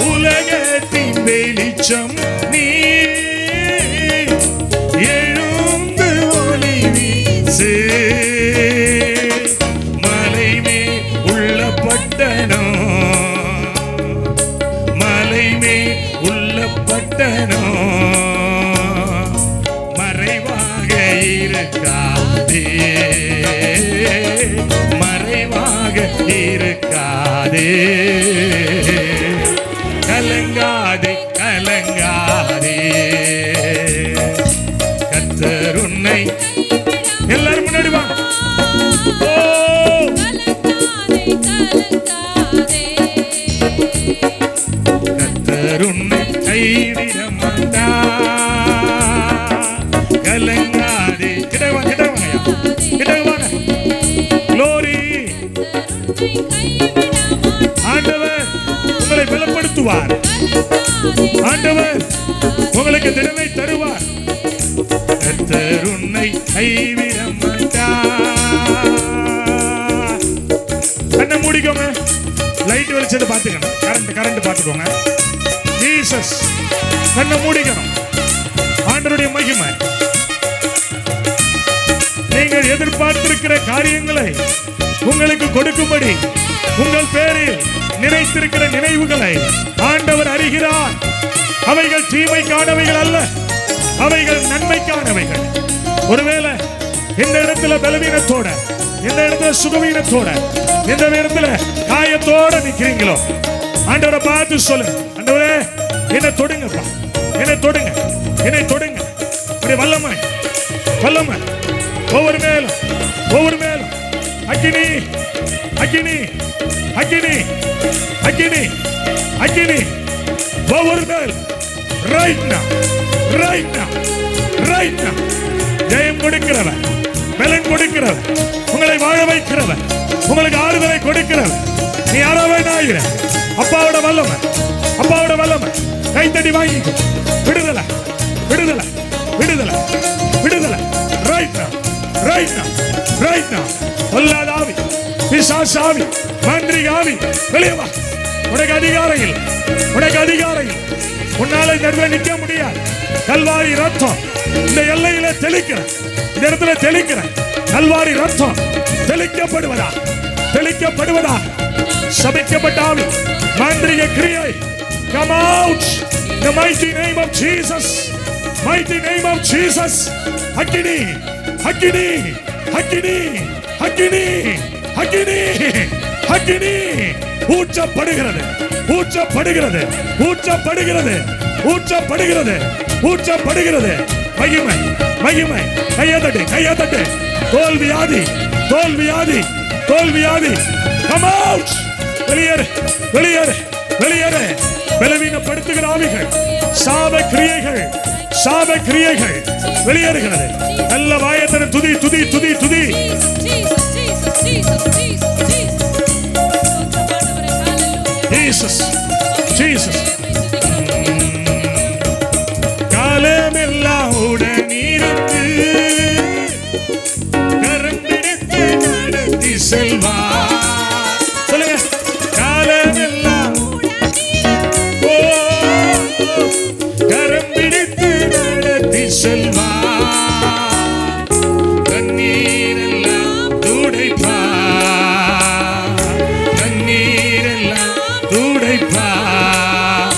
உலகத்தின் வெளிச்சம் நீ, எழுந்து ஒளி வீசு. மலைமே உள்ள பட்டணம், மலைமே உள்ள பட்டணம் மறைவாக இருக்காதே, மறைவாக இருக்காதே. கலங்காதே கலங்காதே, கர்த்தர் உன்னை, எல்லாரும் முன்னாடி வாங்க. ஓ கர்த்தர் உன்னை கைவிட மாட்டார். கலங்காதே. கிட்ட வாங்க, கிட்ட வாங்க, கிட்ட வாங்க. Glory. ஆண்டவர் உங்களை பலப்படுத்துவார், ஆண்டவர் உங்களுக்கு திறனை தருவார். கர்த்தர் உன்னை கைவிட மாட்டார். கண்ணை மூடிக்கோங்க, லைட் வெளிச்சத்தை பார்த்துக்கணும், கரண்ட் பார்த்துக்கோங்க. ஜீசஸ், கண்ணை மூடிக்கணும். ஆண்டவருடைய மகிமை, நீங்கள் எதிர்பார்த்திருக்கிற காரியங்களை உங்களுக்கு கொடுக்கும்படி உங்கள் பேரில் நினைத்திருக்கிற நினைவுகளை ஆண்டவர் அறிகிறார். அவைகள் தீமைக்கானவைகள் அல்ல, அவைகள் நன்மைக்கானவைகள். ஒருவேளை இந்த இடத்துல பலவீனத்தோட, இந்த இடத்துல சுகவீனத்தோட, இந்த இடத்துல காயத்தோட நிக்கிறீங்களோ, ஆண்டவரை பார்த்து சொல்லுங்க, ஆண்டவரே என்னை தொடுங்கப்பா, என்னை தொடுங்க, என்னை தொடுங்க. வல்லமை வல்லமை ஒவ்வொரு மேலும், ஒவ்வொரு மேலும் அக்கினி அக்கினி அக்கினி அக்கினி அக்கினி ஒவ்வொரு மேல் right now, right now, right now. ஜெயம் கொடுக்கிறவர், பலன் கொடுக்கிறவர், உங்களை வாழ வைக்கிறவர், உங்களுக்கு ஆறுதலை கொடுக்கிறவர். நீ யாரோ வேண்டாயிர அப்பாவோட வல்லமை, அப்பாவோட வல்லமை. கைத்தடி வாங்கிக்கோ. விடுதலை விடுதலை விடுதலை விடுதலை. Right now, right now, right now. பொல்லாத ஆவி, பிசாசாவி, மாந்திரீக ஆவி வெளியே வா. உனக்கு அதிகாரம் இல்லை, உனக்கு அதிகாரம் இல்லை. உன்னால இந்த இடத்துல நிக்க முடியாது. கல்வாரி ரத்தம் இந்த எல்லையில தெளிக்கிற, இந்த இடத்துல தெளிக்கிற கல்வாரி ரத்தம் தெளிக்கப்படுவதா, தெளிக்கப்படுவதா. சபிக்கப்பட்ட ஆவி, மாந்திரீக கிரியை, come out in the mighty name of Jesus, mighty name of Jesus. அக்கினி அக்கினி அக்கினி அக்கினி அக்கினி அக்கினி ஊற்றப்படுகிறது, ஊற்றப்படுகிறது, ஊற்றப்படுகிறது, ஊற்றப்படுகிறது, ஊற்றப்படுகிறது. மகிமை மகிமை. கையதட்டு கையதட்டு. தோல்வியாதி தோல்வியாதி தோல்வியாதி. come out. வெளியேறு வெளியேறு வெளியேறு. பலவீனப்படுத்துகிற ஆவிகள், சாப கிரியைகள், சாப கிரியைகள் வெளியேறுகிறது. நல்ல வாயத்தன துதி துதி துதி துதி. Jesus, Jesus. காலமெல்லாம் உடனிருந்து கரம் பிடித்து நடத்தி செல்வார். சொல்லுங்க. காலமெல்லாம் கரம் பிடித்து நடத்தி செல்வார். கண்ணீரெல்லாம் துடைப்பார், கண்ணீரெல்லாம் துடைப்பார்.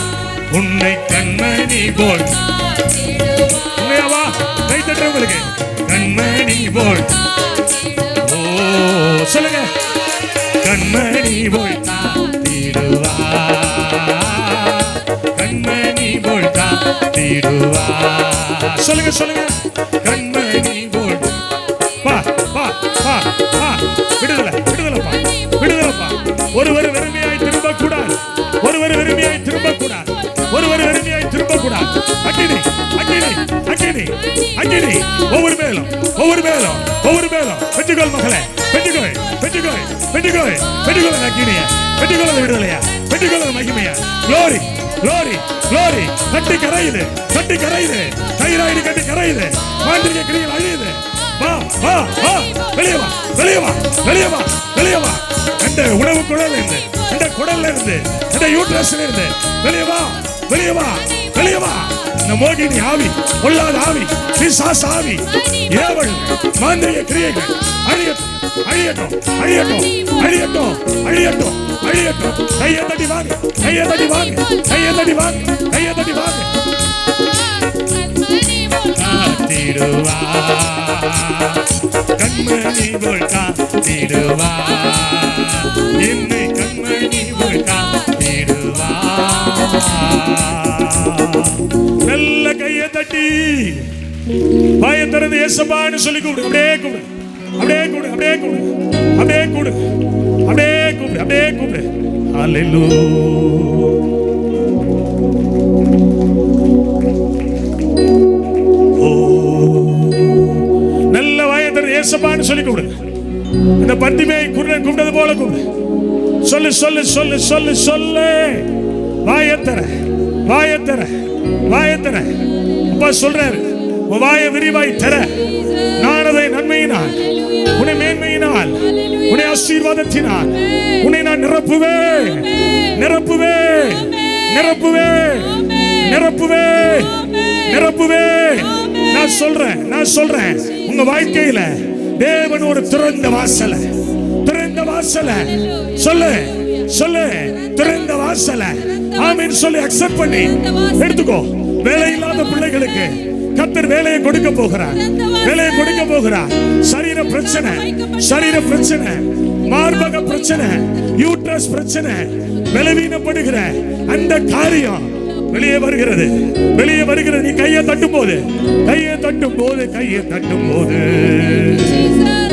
உன்னை கண்மணி போல், கை தட்டுறவங்களுக்கு கண்மணி போல். ஓ சொல்லுங்க. கண்மணி போல் தாத்திடுவார், கண்மணி போல் தாத்திடுவார். சொல்லுங்க சொல்லுங்க. கண்மணி போல். வா வா வா வா. விடுதலை விடுதலைப்பா, விடுதலைப்பா. ஒருவர் வெறுமையாய் திரும்ப கூடாது, ஒருவர் வெறுமையாய் திரும்ப கூடாது, ஒருவர் வெறுமையாய் திரும்ப கூடாது. அக்கினி அக்கினி அக்கினி அக்கினி. ஒவ்வொரு மேலும், ஒவ்வொரு மேலும், ஒவ்வொரு மேலும். பெற்றுக்கொள் மகளே, பெற்றுக்கொள் பெற்றுக்கொள் பெற்றுக்கொள் பெற்றுக்கொள். அக்கினிய பெற்றுக்கொள்ள விடுதலையா, பெற்றுக்கொள்ள மகிமையா. glory glory glory. கட்டி கரையுது, கட்டி கரையுது. தைராய்டு கட்டி கரையுது. மாந்திரிக கிரிகள் அழியுது. வா வா வா. வெளியே வா, வெளியே வா, வெளியே வா, வெளியே வா. அந்த உணவு குழல் இருந்து, அந்த குடல்ல இருந்து, அந்த யூட்ரஸ்ல இருந்து வெளியே வா, வெளியே வா, வெளியே வா. இந்த மோகினி ஆவி, பொல்லாத ஆவி, பிசாசு ஆவி, ஏவல், மாந்திரிக கிரியைகள் அழியட்டும், அழியட்டும், அழியட்டும், அழியட்டும், அழியட்டும், அழியட்டும். கையை தட்டி வாங்க, கையை தட்டி வாங்க, கையை தட்டி வாங்க, கையை தட்டி வாங்க. காத்திடுவா, கண்மணி போல் காத்திடுவா, என்னை கண்மணி போல் காத்திடுவா. நல்ல கையை தட்டி வாயை திறந்து ஏசப்பான்னு சொல்லி கூப்பிடு. அப்படியே கூப்பிடு, அப்படியே கூப்பிடு, அப்படியே கூப்பிடு, அப்படியே கூப்பிடு, அப்படியே கூப்பிடு, அப்படியே கூப்பிடு. ஹல்லேலூயா. நல்ல வாயை திறந்து ஏசப்பான்னு சொல்லி கூப்பிடு. இந்த பத்திமே குருடன் கூப்பிட்டது போல கூப்பிடு. சொல்லு சொல்லு சொல்லு சொல்லு சொல்லு. வாயை தர, வாயை தர, வாயை தர. அப்பா சொல்றாரு, வாயை விரிவாய் தர. நான் அதை நன்மையினால், உன்னை மேன்மையினால், உன்னை ஆசீர்வாதத்தினால் உன்னை நான் நிரப்புவேன், நிரப்புவேன், நிரப்புவேன், நிரப்புவேன், நிரப்புவேன். நான் சொல்றேன், நான் சொல்றேன், உங்க வாழ்க்கையில தேவன் ஒரு திறந்த வாசல, திறந்த வாசல சொல்லு, சொல்லு, திறந்த வாசல. ஆமென் சொல்லி அக்செப்ட் பண்ணி எடுத்துக்கோ. வேலை இல்லாத பிள்ளைகளுக்கு கர்த்தர் வேலையை கொடுக்க போகிறார், வேலையை கொடுக்க போகிறார். சரீர பிரச்சனை, சரீர பிரச்சனை, மார்பக பிரச்சனை, யூட்ரஸ் பிரச்சனை, பலவீனப்படுகிற அந்த காரியம் வெளியே வருகிறது, வெளியே வருகிறது. நீ கையை தட்டும் போது, கையை தட்டும் போது, கையை தட்டும் போது,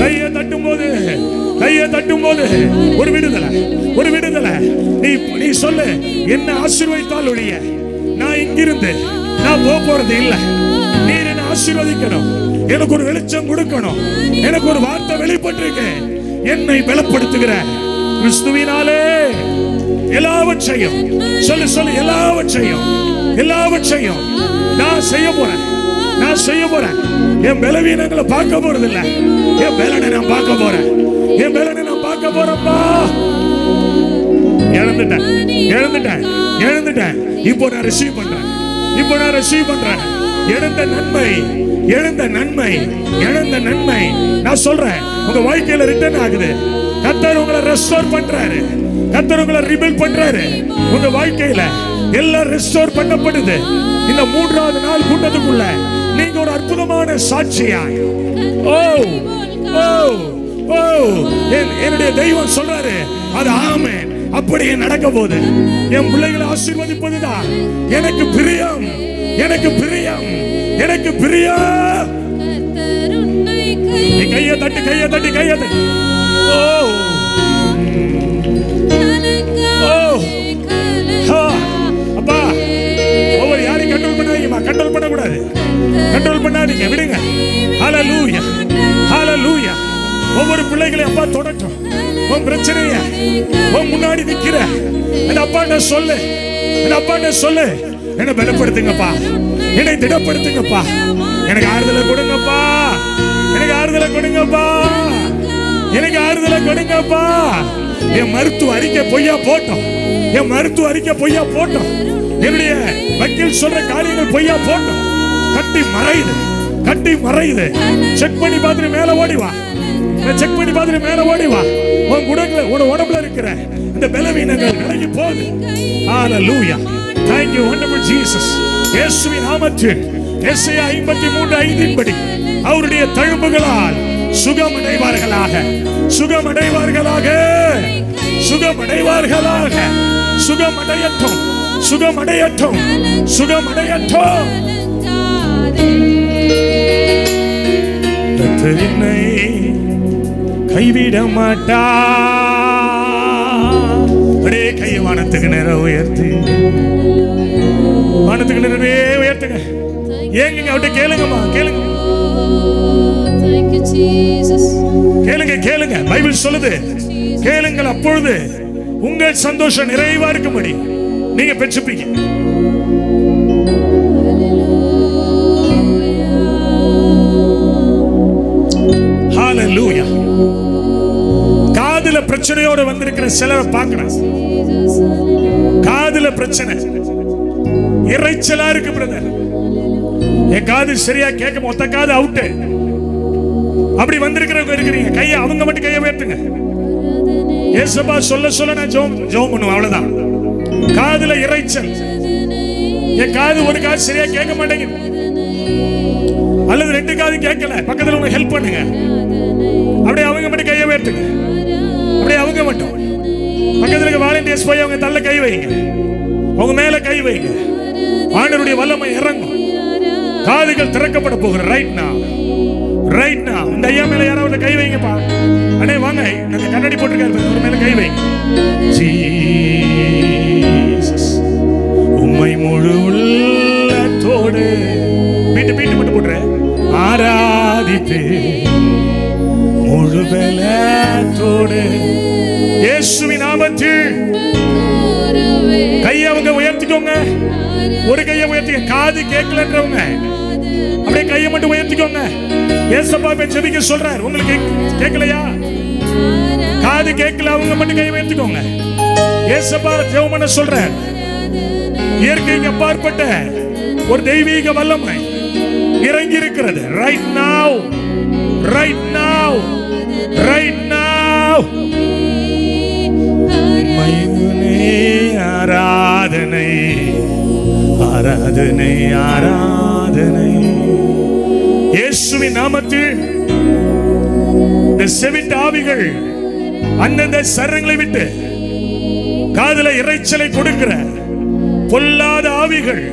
கையை தட்டும் போது, கையை தட்டும் போது ஒரு விடுதலை, ஒரு விடுதலை. நீ சொல்லு, என்ன ஆசீர்வதித்தால் ஒழிய நான் இங்கிருந்து நான் போறது இல்ல. நீர் என்ன ஆசீர்வதிக்கணும், எனக்கு ஒரு வெளிச்சம் கொடுக்கணும், எனக்கு ஒரு வார்த்தை வெளிப்பட்டிருக்கு. என்னை பலப்படுத்துகிற கிறிஸ்துவினாலே எல்லாவற்றையும் சொல்லு, சொல்லு, எல்லாவற்றையும், எல்லாவற்றையும் நான் செய்ய போறேன், நான் செய்ய போறேன். என் பலவீனங்களை பார்க்க போறது இல்ல, என் பலனை நான் பார்க்க போறேன், என் பலனை நான் பார்க்க போறேன்பா. இழந்துட்டேன், இழந்துட்டேன், இழந்துட்டேன். இப்போ நான் ரிசீவ் பண்றேன், இப்போ நான் ரிசீவ் பண்றேன். இழந்த நன்மை, இழந்த நன்மை, இழந்த நன்மை நான் சொல்றேன் உங்க வாழ்க்கையில ரிட்டர்ன் ஆகுது. கர்த்தர் உங்களை ரெஸ்டோர் பண்றாரு, கர்த்தர் உங்களை ரிபில்ட் பண்றாரு. உங்க வாழ்க்கையில எல்லாம் ரெஸ்டோர் பண்ணப்படுது. இந்த 3வது நாள் கூட்டத்துக்குள்ள நீங்க ஒரு அற்புதமான சாட்சியா. ஓ ஓ ஓ, என்னுடைய தெய்வம் சொல்றாரு, அது ஆமென், அப்படியே நடக்க போகுது. என் பிள்ளைகளை ஆசீர்வதிப்பதுதான் எனக்கு பிரியம், எனக்கு பிரியம், எனக்கு பிரியம். கையை தட்டி, கையை தட்டி, கையை தட்டி. ஓ ஓ, அப்பா ஒவ்வொரு யாரையும் கண்ட்ரோல் பண்ணாதீங்கம்மா, கண்ட்ரோல் பண்ணக்கூடாது, கண்ட்ரோல் பண்ணாதீங்க, விடுங்க. ஹல்லேலூயா, ஹல்லேலூயா. ஒவ்வொரு பிள்ளைகளையும் அப்பா தொடட்டும். உன் பிரச்சனைய உன் முன்னாடி நிக்கிற அந்த அப்பாட்ட சொல்லு, அந்த அப்பாட்ட சொல்லு, என்னை பலப்படுத்துங்கப்பா, என்னை திடப்படுத்துங்கப்பா, எனக்கு ஆறுதலை கொடுங்கப்பா, எனக்கு ஆறுதலை கொடுங்கப்பா, எனக்கு ஆறுதலை கொடுங்கப்பா. என் மருத்துவ அறிக்கை பொய்யா போட்டோம், என் மருத்துவ அறிக்கை பொய்யா போட்டோம், என்னுடைய வக்கீல் சொல்ற காரியங்கள் பொய்யா போட்டோம். கட்டி மறையுது, கட்டி மறையுது. செக் பண்ணி பார்த்துட்டு மேல ஓடி வா, செக் பண்ணி பார்த்துட்டு மேல ஓடி வா. உன் குடங்களை, உன் உடம்புல இருக்கிற இந்த பலவீனங்கள் விலகி போகுது. ஹல்லேலூயா. Thank you wonderful Jesus. இயேசுவின் நாமத்தில் எசேயா 53:5 படி அவருடைய தழும்புகளால் சுகமடைவார்களாக, சுகமடைவார்களாக, சுகமடைவார்களாக. சுகமடையட்டும், சுகமடையட்டும், சுகமடையட்டும். கர்த்தர் என்னை கைவிட மாட்டா. அப்படியே கையை வானத்துக்கு நேர உயர்த்தி, வானத்துக்கு நேரவே உயர்த்துங்க. ஏங்க அவட்ட கேளுங்கம்மா, கேளுங்க, கேளுங்க, கேளுங்க. பைபிள் சொல்லுது, கேளுங்கள், அப்பொழுது உங்கள் சந்தோஷம் நிறைவா இருக்கும்படி நீங்க பெற்றுப்பீங்க. ஹல்லேலூயா. காதுல பிரச்சனையோட வந்திருக்கிற சிலரை பார்க்கிறேன். காதுல பிரச்சனை, இறைச்சலா இருக்கு பிரதர். என் காது சரியா கேட்க, மொத்த காது அவுட்டு. அப்படி வந்திருக்கிறவங்க இருக்கிறீங்க, கையை அவங்க மட்டும் கையை உயர்த்துங்க. ஏசப்பா சொல்ல சொல்ல நான் ஜெபம் பண்ணுவேன், அவ்வளவுதான். காதுல இறைச்சல், என் காது ஒரு காது சரியா கேட்க மாட்டேங்குது, அல்லது ரெண்டு காது கேட்கல, பக்கத்துல உங்க ஹெல்ப் பண்ணுங்க. அப்படியே அவங்க மட்டும் கையை உயர்த்துங்க, அப்படியே அவங்க மட்டும். பக்கத்துல இருக்க வாலண்டியர்ஸ் போய் அவங்க தள்ள கை வைங்க, அவங்க மேல கை வைங்க. ஆண்டவருடைய வல்லமை இறங்கும், காதுகள் திறக்கப்பட போகிற. Right now, right now. இந்த ஐயா மேல யாராவது கை வைங்கப்பா. அண்ணே வாங்க, அந்த கண்ணாடி போட்டுருக்காரு, அவர் மேல கை வைங்க. ஜீசஸ் உம்மை முழு உள்ளத்தோடு பீட்டு மட்டும் போட்டுற ஆராதிப்பே முழு பலத்தோடு இயேசுவின் நாமத்தில். கையை அவங்க உயர்த்திக்கோங்க, ஒரு கையை உயர்த்திக்க. காது கேட்கலன்றவங்க அப்படியே கையை மட்டும் உயர்த்திக்கோங்க. ஏசப்பா இப்ப ஜெபிக்க சொல்றார், உங்களுக்கு கேட்கலையா? காது கேட்கல, அவங்க மட்டும் கையை உயர்த்திக்கோங்க. ஏசப்பா ஜெபம் பண்ண சொல்றார். இயற்கைக்கு அப்பாற்பட்ட ஒரு தெய்வீக வல்லமை இறங்கி இருக்கிறது. Right now, right now, right now. ஆராதனை ஆராதனை ஆராதனை இயேசுவின் நாமத்தில். இந்த செவிட்ட ஆவிகள் அந்தந்த சரங்களை விட்டு காதுல இறைச்சலை கொடுக்கிற பொல்லாத ஆவிகள்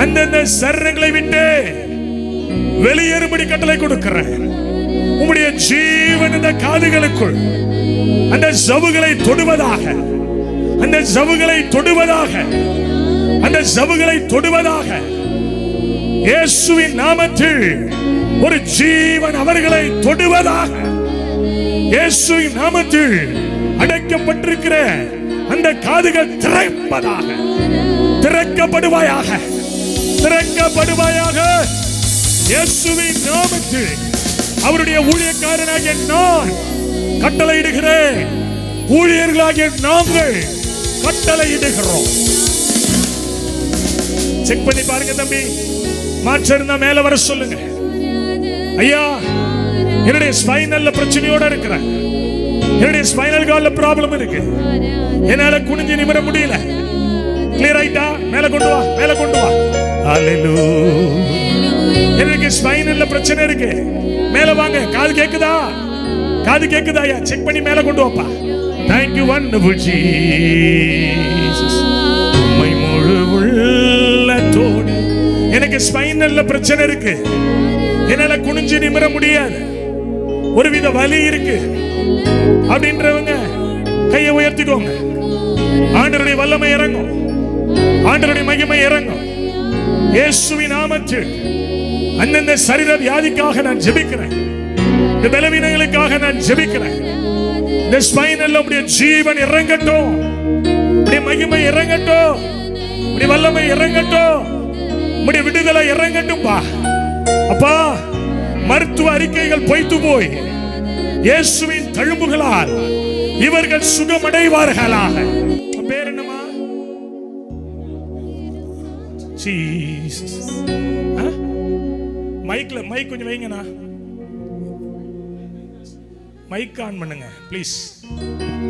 அந்தந்த சரங்களை விட்டு வெளியேறும்படி கட்டளை கொடுக்கிற உம்முடைய ஜீவன் இந்த காதுகளுக்குள் அந்த சவுகளை தொடுவதாக, அந்த சவுகளை தொடுவதாக, அந்த சவுகளை தொடுவதாக. இயேசுவின் நாமத்தில் ஒரு ஜீவன் அவர்களை தொடுவதாக. இயேசுவின் நாமத்தில் அடைக்கப்பட்டிருக்கிற அந்த காதுகள் திறப்பதாக. திறக்கப்படுவாயாக, திறக்கப்படுவாயாக. இயேசுவின் நாமத்தில் அவருடைய ஊழியக்காரனாகிய நான் கட்டளையிடுகிறேன், ஊழியர்களாகிய நாங்கள் கட்டளையிடுகிறோம். செக் பண்ணி பாருங்க தம்பி, மாற்றம் இருந்தா மேல வர சொல்லுங்க. ஐயா, என்னுடைய ஸ்பைனல்ல பிரச்சனையோட இருக்கிறேன், என்னுடைய ஸ்பைனல் கால்ல ப்ராப்ளம் இருக்கு, என்னால குனிஞ்சு நிமிர முடியல. கிளியர் ஆயிட்டா? மேல கொண்டு வா, மேல கொண்டு வா. ஹalleluya. எனக்கு ஸ்பைனல்ல பிரச்சனை இருக்கு, மேல வாங்க. காது கேக்குதா? காது கேக்குதா? ஐயா செக் பண்ணி மேல கொண்டு வாப்பா. Thank you wonderful Jesus. உம்மை முழு உள்ளத்தோடு. எனக்கு ஸ்பைனல்ல பிரச்சனை இருக்கு, என்னால குனிஞ்சு நிமிர முடியாது, ஒருவித வலி இருக்கு அப்படின்றவங்க கையை உயர்த்திக்கோங்க. ஆண்டவருடைய வல்லமை இறங்கும், ஆண்டவருடைய மகிமை இறங்கும். இயேசுவின் நாமத்தில் அந்தந்த சரீர வியாதிக்காக நான் ஜெபிக்கிறேன், இந்த பலவீனங்களுக்காக நான் ஜெபிக்கிறேன். இந்த ஸ்பைனல்ல உம்முடைய ஜீவன் இறங்கட்டும், உம்முடைய மகிமை இறங்கட்டும், உம்முடைய வல்லமை இறங்கட்டும், உம்முடைய விடுதலை இறங்கட்டும் பா. அப்பா, மருத்துவ அறிக்கைகள் பொய்த்து போய் இயேசுவின் தழும்புகளால் இவர்கள் சுகமடைவார்களாக. பேர் என்னமா? ஜீசஸ். மைக்ல மைக் கொஞ்சம் வைங்கண்ணா, மைக் ஆன் பண்ணுங்க ப்ளீஸ்.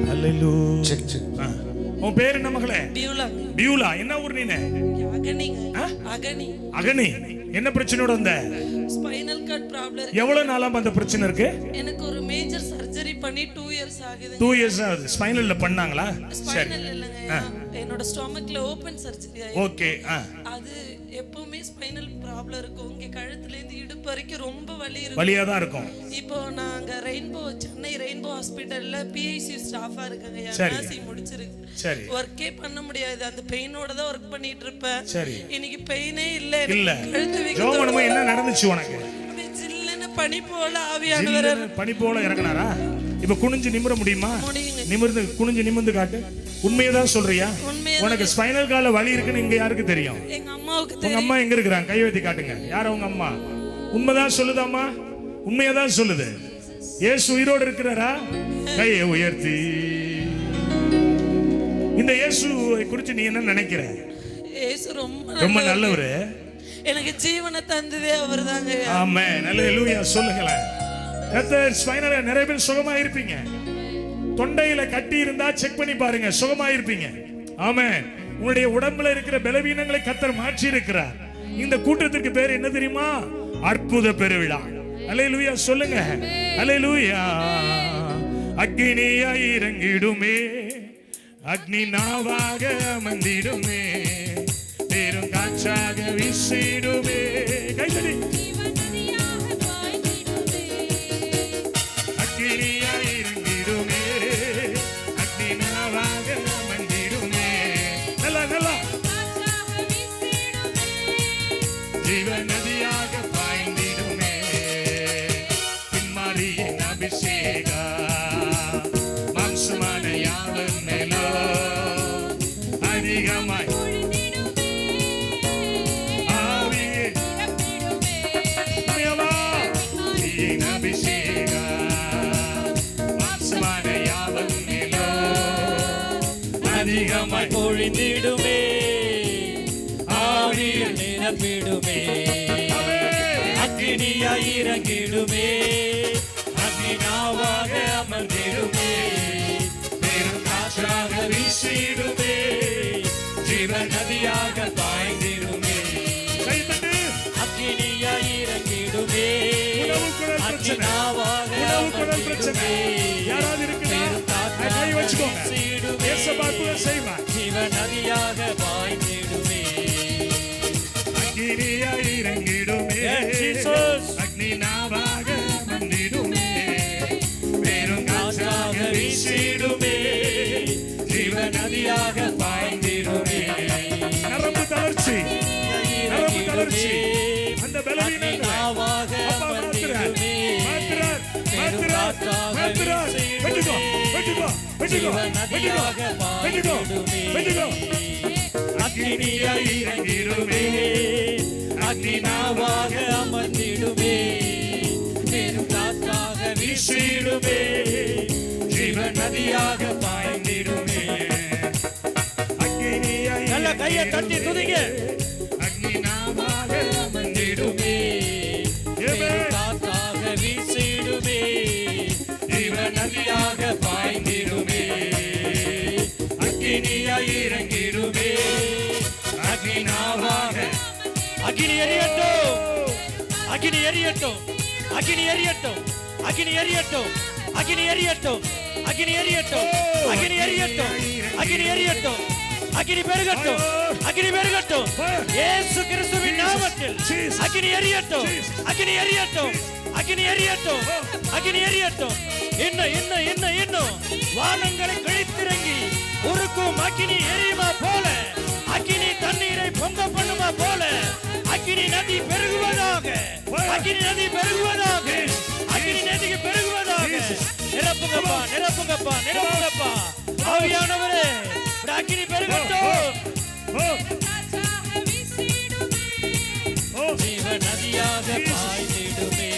ஹalleluya. Check check. உன் பேர் என்ன மகளே? பியூலா. பியூலா, என்ன ஊர் நீனே? அகனிங்க. அகனி. அகனி, என்ன பிரச்சனையோட வந்த? Spinal card problem. எவ்வளவு நாளா அந்த பிரச்சனை இருக்கு? எனக்கு ஒரு மேஜர் சர்ஜரி பண்ணி 2 இயர்ஸ் ஆகுது. 2 இயர்ஸ் ஆகுது. ஸ்பைனல்ல பண்ணாங்களா? ஸ்பைனல் இல்லங்க, என்னோட ஸ்டொமக்ல ஓபன் சர்ஜரி ஆயிருக்கு. ஓகே. அது எப்பவுமே ஸ்பைனல் ப்ராப்ளம் இருக்கும், இங்க கழுத்துல இருந்து இடுப்பு வரைக்கும் ரொம்ப வலி இருக்கும், வலியா தான் இருக்கும். இப்போ நாங்க சென்னை ரெயின்போ ஹாஸ்பிடல்ல பிஐசி ஸ்டாஃபா இருக்காங்க, எம்எஸ்சி முடிச்சிருக்கு. சரி. வர்க்கே பண்ண முடியாது, அந்த பெயினோட தான் வர்க் பண்ணிட்டு இருப்பேன். சரி. இன்னைக்கு பெயினே இல்ல, கழுத்து வீக்கம். என்ன நடந்துச்சு உனக்கு? ஜில்லன பனி போல ஆவியானவர் பனி போல இறங்குனாரா? இப்ப குனிஞ்சு நிமிர முடியுமா? நிமிர்ந்து குனிஞ்சு நிமிர்ந்து காட்டு. உண்மையதான் சொல்றியா? உனக்கு ஸ்பைனல் கால்ல வலி இருக்குன்னு இங்க யாருக்கு தெரியும்? எங்க அம்மாவுக்கு தெரியும். உங்க அம்மா எங்க இருக்காங்க? கை வைத்து காட்டுங்க. யார் உங்க அம்மா? உண்மைதான் சொல்லுதாம்மா? உண்மையதான் சொல்லுது. இயேசு உயிரோடு இருக்கிறாரா? கையை உயர்த்தி. இந்த இயேசு குறித்து நீ என்ன நினைக்கிற? இயேசு ரொம்ப நல்லவரு, எனக்கு ஜீவனை தந்ததே அவர்தாங்க. ஆமென். ஹalleluya. சொல்லுங்களேன். கர்த்தர் ஸ்பைனல நிறைய பேர் சுகமா இருப்பீங்க. தொண்டையில கட்டி இருந்தா செக் பண்ணி பாருங்க, சுகமா இருப்பீங்க. ஆமென். உங்களுடைய உடம்புல இருக்கிற பலவீனங்களை கர்த்தர் மாற்றி இருக்கிறார். இந்த கூட்டத்திற்கு பேர் என்ன தெரியுமா? அற்புத பெருவிழா. அல்லேலூயா சொல்லுங்க. அல்லேலூயா. அக்னியாய் இறங்கிடுமே, அக்னி நாவாக அமர்ந்திடுமே, பெரும் காற்றாக வீசிடுமே. கைதடி. அக்னியாய் இறங்கிடுமே, அக்னி நாவாக அமர்ந்திடுமே. நல்லா நல்லா. ஜீவ நதியாக பாய்ந்திடுமே, பின்மாரியின் அபிஷேகா மாம்சமான யாவர் மேலோ அதிகமாய் ஆவியே அபிஷேகா மாம்சமான யாவர் மேலோ அதிகமாய் பொழிந்திடுமே, ஆவியில் நிரப்பிடுமே, அக்னியாய் இறங்கிடுமே, அக்னி நாவாக அமர்ந்திடுமே, பெரும் காற்றாக வீசிடுமே, ஜீவ நதியாக பாய்ந்திடுமே. அக்னியாய் இறங்கிடுமே, அக்னி நாவாக அமர்ந்திடுமே, பெரும் காற்றாக வீசிடுமே, ஜீவ நதியாக பாய்ந்திடுமே. அக்னியாய் இறங்கிடுமே, அக்னி நாவாக அமர்ந்திடுமே, பெரும் காற்றாக வீசிடுமே, ஜீவ நதியாக பாய்ந்திடுமே. நரம்பு தளர்ச்சி, நரம்பு தளர்ச்சி, அந்த பலவீனங்களை அப்பா மாத்துறார், மாத்துறார், மாத்துறார், மாத்துறார். வெட்டுகோ, வெட்டுகோ, வெட்டுகோ, வெட்டுகோ, வெட்டுகோ, வெட்டுகோ. அக்னியாய் இறங்கிடுமே, அக்னி நாவாக அமர்ந்திடுமே, பெரும் காற்றாக வீசிடுமே, ஜீவ நதியாக பாய்ந்திடுமே. அக்னியாய் நல்ல கையை தட்டி துதிங்க. அக்னி நாவாக அமர்ந்திடுமே, பெரும் காற்றாக வீசிடுமே, ஜீவ நதியாக பாய்ந்திடுமே. அக்னியாய் இறங்கிடுமே, அக்னி நாவாக. அக்னி எரியட்டும், அக்னி எரியட்டும், அக்னி எரியட்டும், அக்னி எரியட்டும், அக்னி எரியட்டும், அக்னி எரியட்டும், அக்னி எரியட்டும், அக்னி எரியட்டும், அக்னி பெருகட்டும், அக்னி பெருகட்டும். இயேசு கிறிஸ்துவின் நாமத்தில் அக்னி எரியட்டும், அக்னி எரியட்டும், அக்னி எரியட்டும், அக்னி எரியட்டும். இன்னும் இன்னும் இன்னும் இன்னும் வானங்களை கழித்திறங்கி உருக்கும் அக்னி எரியுமா போல, அக்னி தண்ணீரை பொங்க பண்ணுமா போல, அக்னி நதி பெருகுவதாக, அக்னி நதி பெருகுவதாக, அக்னி நதி பெருகுவதாக. நிரப்புங்கப்பா, நிரப்புங்கப்பா, நிரப்புங்கப்பா. ஆவியானவரே, அக்னி பெருகட்டும். ஜீவ நதியாக பாய்ந்திடுமே,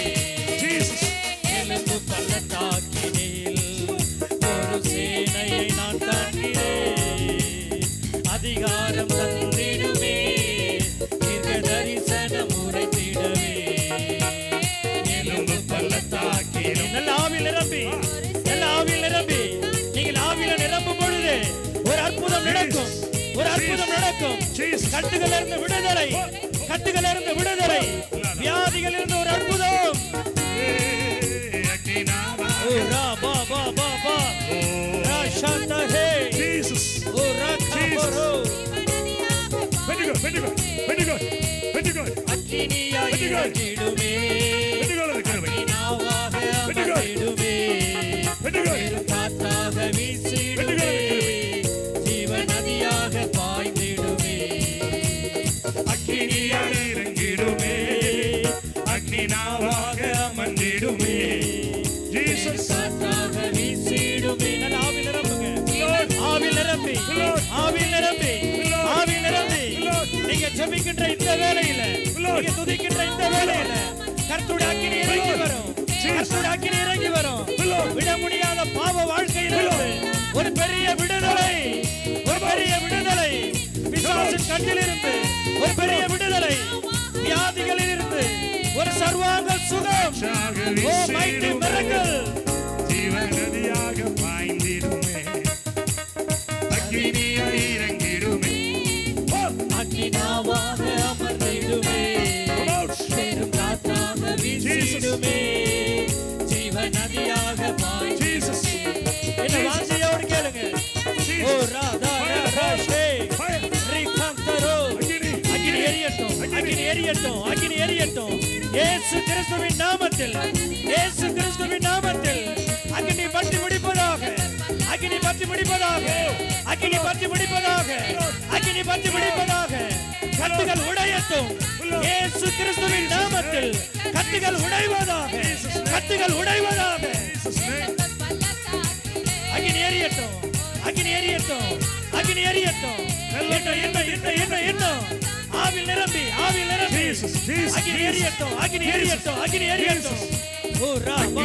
எலும்பு பள்ளத்தாக்கினில் ஒரு சேனையை நான் காண்கிறேன், அதிகாரம் தந்திடுமே, தீர்க்க தரிசனம் உரைத்திடவே. எலும்பு பள்ளத்தாக்கினில் நல்ல ஆவியில் நிரம்பி, நல்ல ஆவியில் நிரம்பி, நீங்கள் ஆவியில் நிரம்பும் பொழுது ஒரு அற்புதம் நடக்கும், ஒரு அற்புதம் நடக்கும். கட்டுகள் இருந்து விடுதலை, கட்டுகள் இருந்து விடுதலை, வியாதிகள் இருந்து ஒரு அற்புதம். ஓ ரா பா பா பா பா, ரா ஷாண்டா ஹே, ஓ ரா காபரோ. வெட்டுகோ, வெட்டுகோ, வெட்டுகோ, வெட்டுகோ. அக்னியாய் இறங்கிடுமே, அக்னி நாவாக அமர்ந்திடுமே, பெரும் காற்றாக வீசிடுமே, ஜீவ நதியாக பாய்ந்திடுமே. அக்னியாய் இறங்கிடுமே, அக்னி நாவாக அமர்ந்திடுமே, ஜீசஸ் காற்றாக வீசிடுமே. நல்ல ஆவியில் நிரம்புங்க, ஆவியில் நிரம்பி, ஆவியில் நிரம்பி, ஆவியில் நிரம்பி. நீங்க ஜெபிக்கின்ற இந்த வேளையில, நீங்க துதிக்கின்ற இந்த வேளையில கர்த்தருடைய அக்கினி இறங்கி வரும், கர்த்தருடைய அக்கினி இறங்கி வரும். விட முடியாத பாவ வாழ்க்கையிலிருந்து ஒரு பெரிய விடுதலை, ஒரு பெரிய விடுதலை. பிசாசின் கண்ணிலிருந்து ஒரு பெரிய விடுதலை, வியாதிகளில் இருந்து ஒரு சர்வாங்க சுகம். ஓ மைட்டி மிரக்கல். ஜீவநதியாக பாய்ந்திடுமே, அக்கினியாய் இறங்கிடுமே. அக்கினாவாக அமர்ந்திடுமே, பெரும் காற்றாக வீசிடுமே, ஜீவநதியாக பாய்ந்திடுமே. என்ன வாஞ்சையோடு கேளுங்க. ஓ ராதா ராஷே ரிகந்தரோ. அக்கினி எரியட்டும், அக்கினி எரியட்டும், அக்கினி எரியட்டும். இயேசு கிறிஸ்துவின் நாமத்தில், இயேசு கிறிஸ்துவின் நாமத்தில் அக்கினி பற்றி முடிப்பதாக, அக்கினி பற்றி முடிப்பதாக, அக்கினி பற்றி முடிப்பதாக, அக்கினி பற்றி முடிப்பதாக. கட்டுகள் உடையட்டும் இயேசு கிறிஸ்துவின் நாமத்தில். கட்டுகள் உடைவதாக, கட்டுகள் உடைவதாக. அக்கினி எரியட்டும், அக்கினி எரியட்டும், அக்கினி எரியட்டும். ஆவில் நிரம்பி, ஆவில் நிரம்பி. அக்கினி எரியட்டும், அக்கினி எரியட்டும், அக்கினி எரியட்டும். ஓ ரா பா